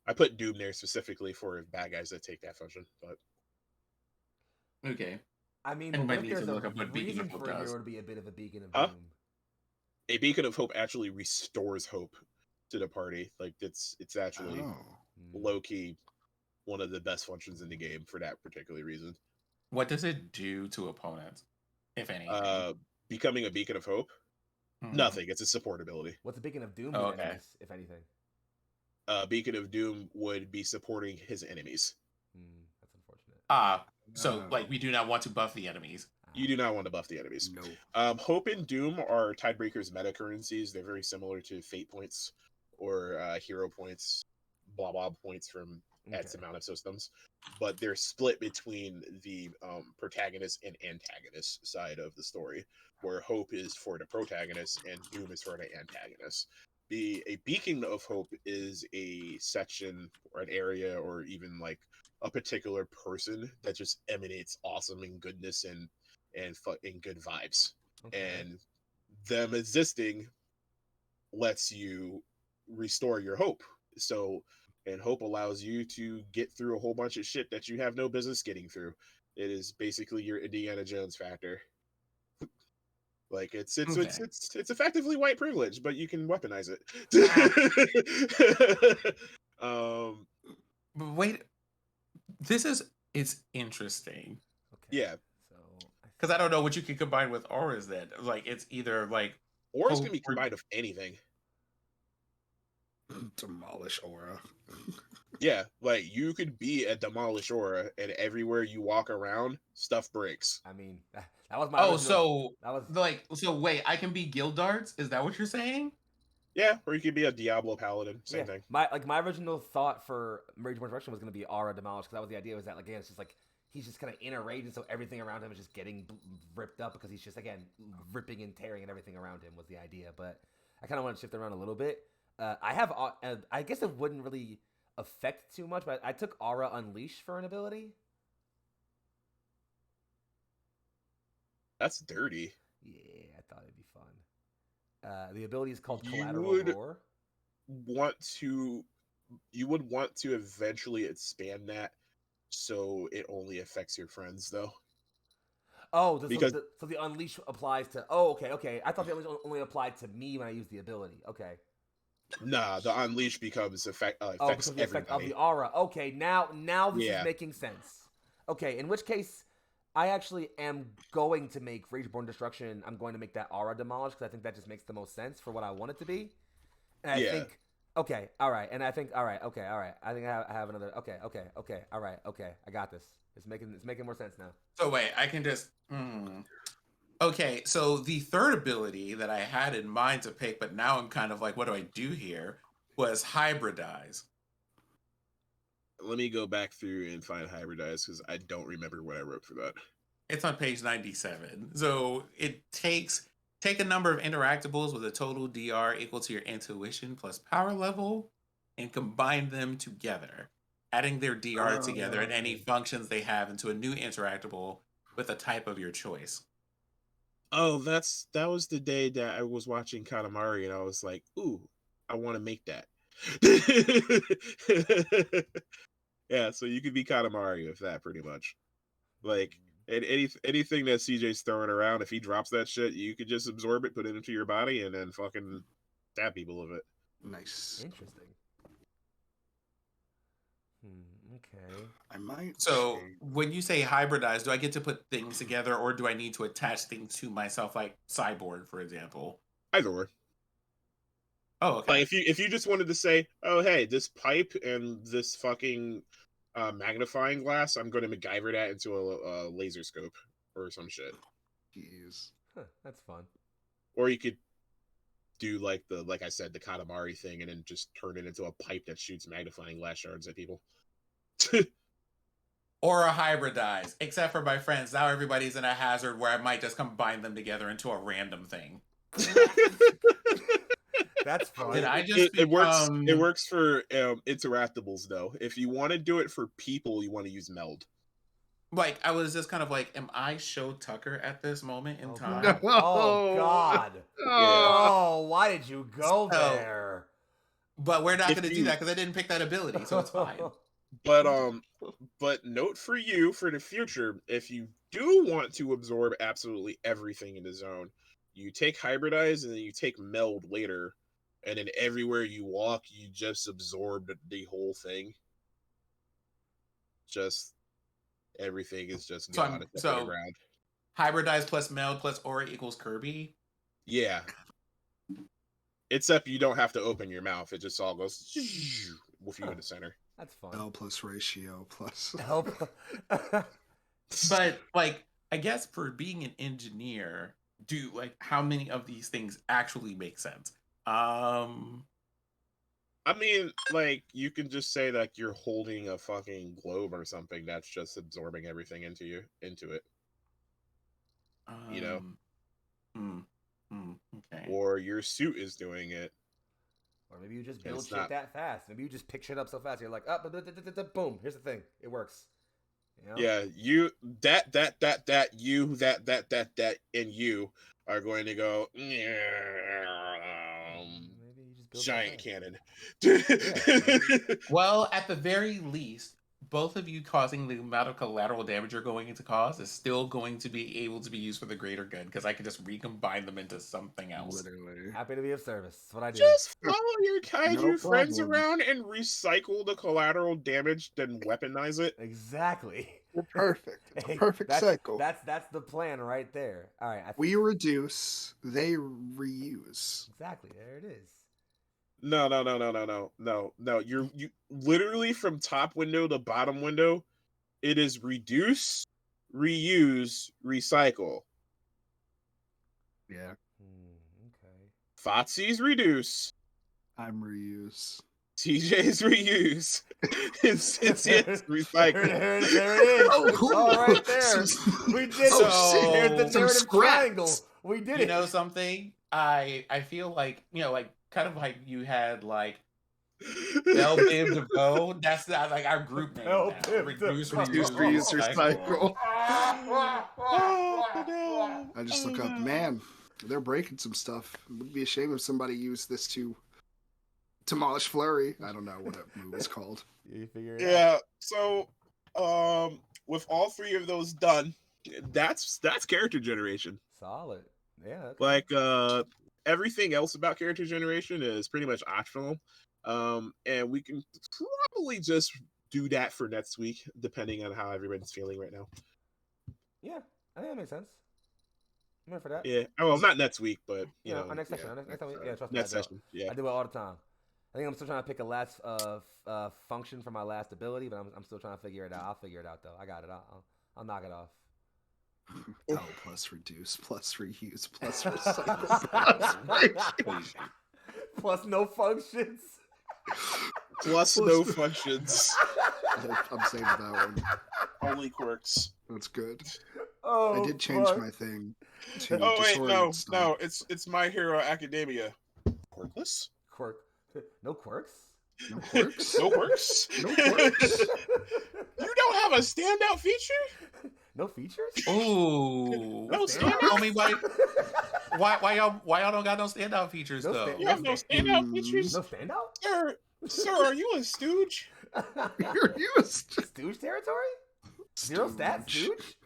I put doom there specifically for bad guys that take that function, but
okay.
I mean, but if there's a reason for a hero to be a bit of a beacon of doom.
A beacon of hope actually restores hope to the party. Like it's actually low key one of the best functions in the game for that particular reason.
What does it do to opponents, if anything?
Becoming a beacon of hope? Nothing. It's a support ability.
What's a beacon of doom to enemies, if anything?
Beacon of doom would be supporting his enemies.
That's unfortunate.
So like we do not want to buff the enemies.
You do not want to buff the enemies.
No.
Hope and Doom are TideBreaker's meta currencies. They're very similar to Fate points or Hero points, blah blah points from X amount of systems, but they're split between the protagonist and antagonist side of the story, where hope is for the protagonist and doom is for the antagonist. A beacon of hope is a section or an area or even like a particular person that just emanates awesome and goodness and good vibes. And them existing lets you restore your hope. So, and hope allows you to get through a whole bunch of shit that you have no business getting through. It is basically your Indiana Jones factor. Like it's effectively white privilege, but you can weaponize it.
But wait, it's interesting.
Okay.
Yeah.
So
Because I don't know what you can combine with auras then. Like it's either like
auras can be combined with anything.
Demolish aura.
Yeah, like you could be a demolish aura, and everywhere you walk around, stuff breaks.
I mean, that was my.
So wait, I can be Gildarts? Is that what you're saying?
Yeah, or you could be a Diablo paladin. Same thing.
My original thought for Rage Born Direction was going to be aura demolish, because that was the idea. Was that again, it's just like he's just kind of in a rage, and so everything around him is just getting ripped up because he's just again ripping and tearing and everything around him was the idea. But I kind of want to shift it around a little bit. I guess it wouldn't really affect too much, but I took Aura Unleash for an ability.
That's dirty.
Yeah, I thought it'd be fun. The ability is called Collateral Roar.
You would want to eventually expand that so it only affects your friends, though.
Oh, so the Unleash applies to... Oh, okay. I thought the Unleash only applied to me when I used the ability. Okay.
Nah, the Unleash affects
because of the effect of the aura. Okay, now this is making sense. Okay, in which case, I actually am going to make Rageborn Destruction. I'm going to make that aura demolish because I think that just makes the most sense for what I want it to be. And I think, okay, all right. And I think, all right. I think I have another. Okay, all right. Okay, I got this. It's making more sense now.
So wait, I can just. Okay, so the third ability that I had in mind to pick, but now I'm kind of like, what do I do here? Was hybridize.
Let me go back through and find hybridize because I don't remember what I wrote for that.
It's on page 97. So it take a number of interactables with a total DR equal to your intuition plus power level and combine them together, adding their DR together and any functions they have into a new interactable with a type of your choice.
Oh, that was the day that I was watching Katamari and I was like, ooh, I want to make that. Yeah, so you could be Katamari with that pretty much. Like anything that CJ's throwing around, if he drops that shit, you could just absorb it, put it into your body, and then fucking stab people with it.
Nice.
Interesting. Okay.
I might.
So when you say hybridize, do I get to put things together or do I need to attach things to myself, like Cyborg, for example?
Either or.
Oh, okay.
Like if you just wanted to say, oh hey, this pipe and this fucking magnifying glass, I'm going to MacGyver that into a laser scope or some shit.
Jeez.
That's fun.
Or you could do like I said, the Katamari thing, and then just turn it into a pipe that shoots magnifying glass shards at people.
Or a hybridize, except for my friends. Now everybody's in a hazard where I might just combine them together into a random thing.
That's fun.
Did I just
it works for interactables though. If you want to do it for people, you want to use meld.
Like I was just kind of like, am I Show Tucker at this moment in time?
God. Oh God. Oh, why did you go there?
But we're not going to do that because I didn't pick that ability, so it's fine.
But note for you for the future, if you do want to absorb absolutely everything in the zone, you take hybridize and then you take meld later, and then everywhere you walk, you just absorb the whole thing. Just everything is just gone.
So hybridize plus meld plus aura equals Kirby.
Yeah. Except you don't have to open your mouth; it just all goes with you in the center.
That's fun.
L plus ratio plus.
L.
But like, I guess for being an engineer, how many of these things actually make sense?
I mean, like, you can just say that you're holding a fucking globe or something that's just absorbing everything into it. You know,
Okay.
or your suit is doing it.
Or maybe you just
And
build
it's
shit
not.
that fast. Maybe you just pick shit up so fast. You're like, up, boom. Here's the thing. It works. You know?
Yeah, you you and you are going to go
Maybe you just build that
giant
fast.
cannon.
Yeah.
Well, at the very least, both of you causing the amount of collateral damage you're going to cause is still going to be able to be used for the greater good because I can just recombine them into something else.
Literally.
Happy to be of service. That's what I do.
Just follow your kaiju
No
friends
problem.
around and recycle the collateral damage, then weaponize it.
Exactly.
You're perfect. It's a
Hey,
perfect cycle.
That's the plan right there. All right.
We reduce, they reuse.
Exactly. There it is.
No. You literally from top window to bottom window, it is reduce, reuse, recycle.
Yeah,
Okay.
Fotsy's reduce,
I'm reuse.
TJ's reuse, and Cynthia's recycle.
There it is.
Oh,
It's
cool.
all right there. We did
Oh,
it.
shit.
There's the
Some
narrative
scraps.
triangle. We did
You
it.
know something? I feel like, like kind of like you had like Bell Bib DeVoe. That's not like our group name
Bell
now.
Bib
Reduce,
DeVoe.
reuse,
Reuse,
recycle.
recycle. I just look up, man, they're breaking some stuff. It would be a shame if somebody used this to demolish Flurry. I don't know what that move is called.
You figure it out.
Yeah. So, with all three of those done, that's character generation.
Solid. Yeah. Okay.
Like, everything else about character generation is pretty much optional. And we can probably just do that for next week, depending on how everybody's feeling right now.
Yeah. I think that makes sense. I'm here for that.
Yeah. Well, not next week, but you know,
our next session. Next time. Yeah. Trust me.
next
I do it.
session. Yeah.
I do it all the time. I think I'm still trying to pick a last function for my last ability, but I'm still trying to figure it out. I'll figure it out though. I got it. I'll knock it off.
Oh, plus reduce, plus reuse, plus recycle,
Plus no functions.
Plus no functions.
I'm saving that one.
Only quirks.
That's good.
Oh,
I did change
fuck.
my thing to
Oh wait,
disorient stuff.
no, it's My Hero Academia. Quirkless?
Quirk. No quirks.
No quirks?
No quirks?
No quirks?
You don't have a standout feature?
No features.
Ooh.
No
standout?
standout?
Tell me why y'all don't got no standout features
No
though?
stand-
You have no standout features?
No standout.
Sir, are you a stooge?
You're used.
Stooge territory. Zero stats, Stooge.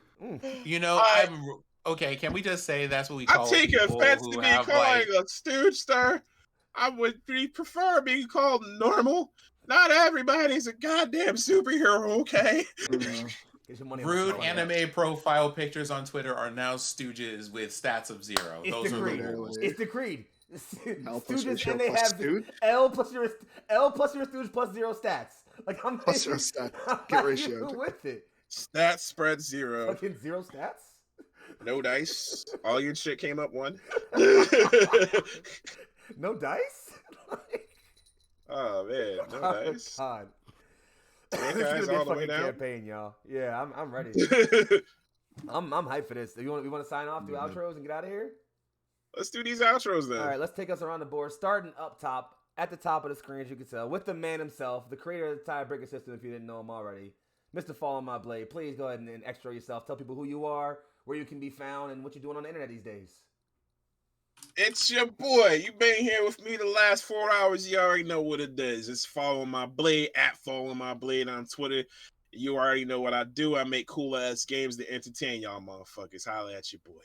You know, I'm okay. Can we just say that's what we
I
call
take
people
offense
who
to be
have,
calling
like,
a stooge, sir. I would prefer being called normal. Not everybody's a goddamn superhero, okay?
Get your money on
rude
my
anime profile pictures on Twitter are now stooges with stats of 0.
It's
Those are the
decreed.
rules.
It's decreed.
L plus
Stooges,
ratio
and they
plus
have
stooge?
L plus your stooge plus 0 stats. Like I'm
Plus 0 stats. Get
not
ratio.
even with it.
Stats spread 0.
Fucking 0 stats.
No dice. All your shit came up 1.
No dice.
Oh man, no dice.
God.
Snake
This is
eyes
gonna be a
all the way
fucking
down.
campaign, y'all. Yeah, I'm ready. I'm hyped for this. We want to sign off, do outros, and get out of here.
Let's do these outros then.
All right, let's take us around the board, starting up top, at the top of the screen, as you can tell, with the man himself, the creator of the TideBreaker system, if you didn't know him already, Mr. Fall on My Blade. Please go ahead and extra yourself. Tell people who you are, where you can be found, and what you're doing on the internet these days.
It's your boy. You've been here with me the last 4 hours. You already know what it is. It's Follow My Blade, at Follow My Blade on Twitter. You already know what I do. I make cool ass games to entertain y'all motherfuckers. Holla at your boy.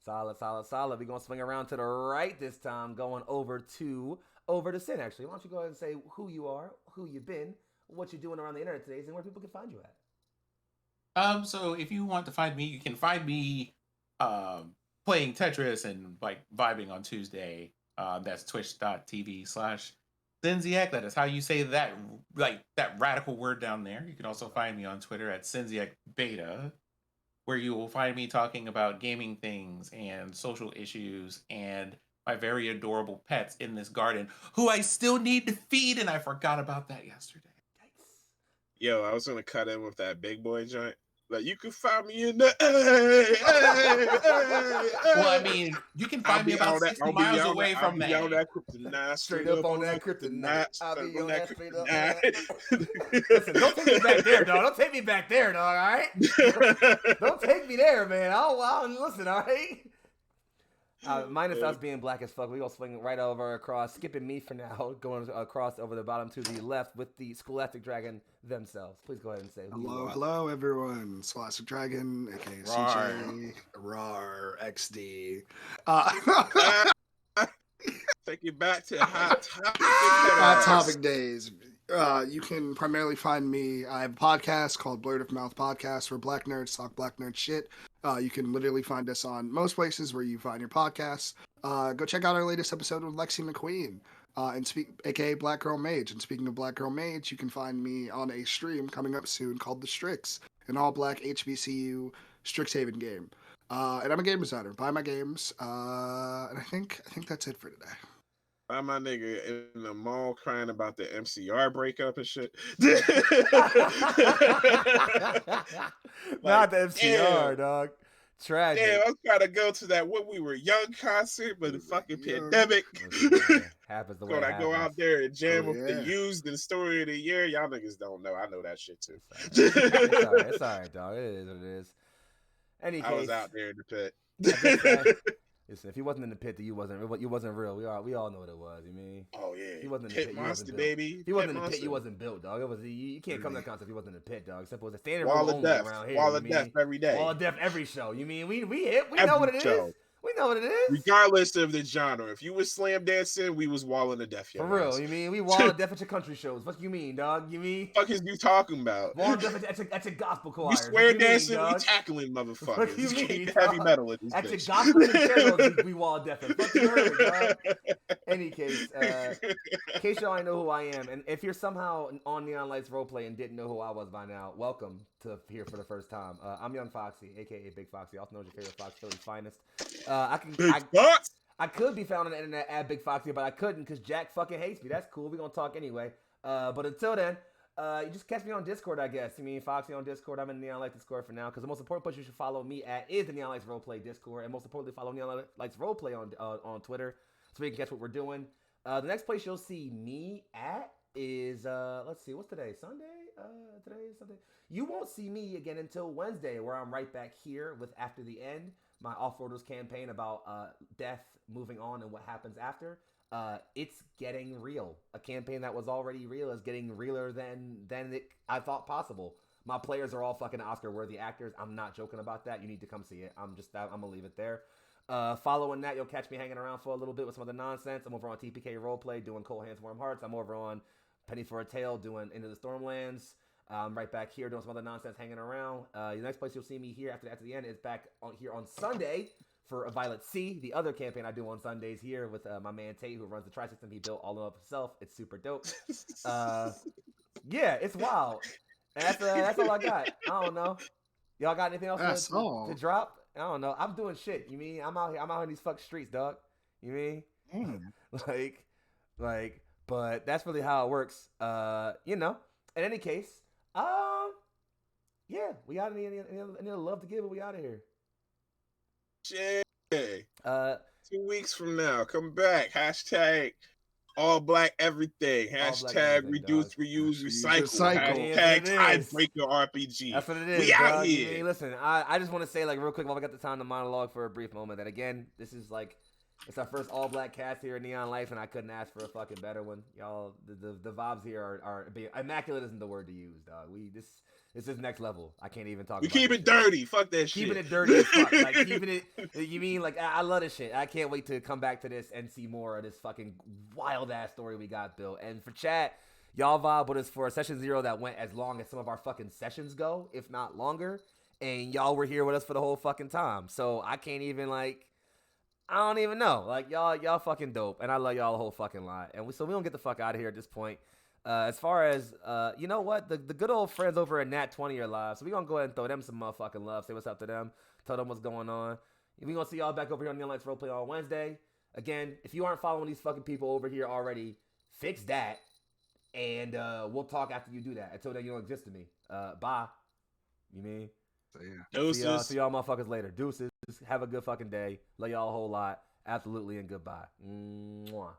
Solid. We're going to swing around to the right this time, going over to Sin, actually. Why don't you go ahead and say who you are, who you've been, what you're doing around the internet today, and where people can find you at.
So if you want to find me, you can find me playing Tetris and like vibing on Tuesday. That's twitch.tv/Cinziac. That is how you say that, like that radical word down there. You can also find me on Twitter at Cinziac Beta, where you will find me talking about gaming things and social issues and my very adorable pets in this garden, who I still need to feed, and I forgot about that yesterday.
Yo, I was gonna cut in with that big boy joint. Like, you can find me in the.
Well, I mean, you can find me about 60 miles away from
me.
there.
On that kryptonite,
Straight up on that kryptonite. I'll be on that straight up on that. Listen, don't take me back there, dog. Don't take me back there, dog. All right? Don't take me there, man. I'll listen. All right. Minus us being black as fuck, we gonna swing right over across, skipping me for now, going across over the bottom to the left with the Scholastic Dragon themselves. Please go ahead and say
hello everyone. Scholastic Dragon, aka CJ, RAR, XD.
Take you back to hot
topic days. You can primarily find me. I have a podcast called Blurred of Mouth Podcast, where black nerds talk black nerd shit. You can literally find us on most places where you find your podcasts. Go check out our latest episode with Lexi McQueen, aka Black Girl Mage. And speaking of Black Girl Mage, you can find me on a stream coming up soon called The Strix, an all-black HBCU Strixhaven game. And I'm a game designer. Buy my games. And I think that's it for today.
By my nigga in the mall crying about the MCR breakup and shit.
Not the MCR, dog. Tragic.
Damn, I was trying to go to that When We Were Young concert, but the fucking pandemic.
Happens the way
When I go out there and jam with
yeah.
the used and story of the year, y'all niggas don't know. I know that shit too.
It's all right, dog. It is what it is. Any case,
I was out there in the pit.
Listen, if he wasn't in the pit, then you wasn't real. We all know what it was. You mean?
Oh yeah.
He wasn't in
Pit
the pit.
monster,
He wasn't
baby.
If he wasn't in the
monster.
pit, you wasn't built, dog. It was you can't come to that concept. He wasn't in the pit, dog. Simple as a standard
Wall
rule
of death.
around here.
Wall of death every day.
Wall of death every show. You mean we know what it
show.
is? We know what it is.
Regardless of the genre. If you was slam dancing, we was walling to death.
For real. You mean we wall of death at your country shows? What you mean, dog? You mean?
What the fuck is you talking about?
Wall of death at your gospel choir.
We square dancing, we tackling motherfuckers.
What you mean,
heavy metal in this
at
bitch.
your gospel channels, we wall of death. Fuck you heard, dog. Any case, in case y'all ain't know who I am, and if you're somehow on Neon Lights Roleplay and didn't know who I was by now, welcome to here for the first time. I'm Young Foxy, aka Big Foxy, also known as your favorite Fox Philly's finest. I could be found on the internet at Big Foxy, but I couldn't because Jack fucking hates me. That's cool. We're gonna talk anyway. But until then, you just catch me on Discord, I guess. You mean Foxy on Discord? I'm in Neon Lights Discord for now because the most important place you should follow me at is the Neon Lights Roleplay Discord, and most importantly, follow Neon Lights Roleplay on Twitter so you can catch what we're doing. The next place you'll see me at is let's see, what's today? Sunday? Today is Sunday. You won't see me again until Wednesday, where I'm right back here with After the End, my Off-Roaders campaign about death, moving on, and what happens after. It's getting real. A campaign that was already real is getting realer than I thought possible. My players are all fucking Oscar-worthy actors. I'm not joking about that. You need to come see it. I'm gonna leave it there. Following that, you'll catch me hanging around for a little bit with some other nonsense. I'm over on TPK Roleplay doing Cold Hands, Warm Hearts. I'm over on Penny for a Tale doing Into the Stormlands. I'm right back here doing some other nonsense, hanging around. The next place you'll see me here after the end is back here on Sunday for Violet Sea, the other campaign I do on Sundays here with my man Tate, who runs the tri-system. He built all of himself. It's super dope. Yeah, it's wild. And that's all I got. I don't know. Y'all got anything else to drop? I don't know. I'm doing shit. You mean I'm out here in these fucking streets, dog? You mean? But that's really how it works. In any case, yeah, we got any love to give, but we out of here.
Shit. 2 weeks from now, come back. Hashtag all black everything. Hashtag reduce, reuse, recycle. Hashtag TideBreaker RPG.
That's what it is.
We out here.
I mean, listen, I just want to say, real quick, while we got the time to monologue for a brief moment, that again, this is it's our first all black cast here in Neon Life, and I couldn't ask for a fucking better one. Y'all, the vibes here are immaculate. Isn't the word to use, dog. This is next level. I can't even talk.
We keep it dirty. Fuck that shit.
Keeping it dirty as fuck. Keeping it. You mean I love this shit. I can't wait to come back to this and see more of this fucking wild ass story we got built. And for chat, y'all vibe with us for a session 0 that went as long as some of our fucking sessions go, if not longer. And y'all were here with us for the whole fucking time. So I can't even I don't even know. Y'all fucking dope, and I love y'all a whole fucking lot. And we don't get the fuck out of here at this point. As far as you know what, the good old friends over at Nat 20 are live, so we gonna go ahead and throw them some motherfucking love. Say what's up to them. Tell them what's going on. We gonna see y'all back over here on Neon Lights Roleplay on Wednesday. Again, if you aren't following these fucking people over here already, fix that. And we'll talk after you do that. Until then, you don't exist to me. Bye. You mean?
So, yeah.
Deuces.
See y'all motherfuckers later. Deuces. Have a good fucking day. Love y'all a whole lot. Absolutely and goodbye. Mwah.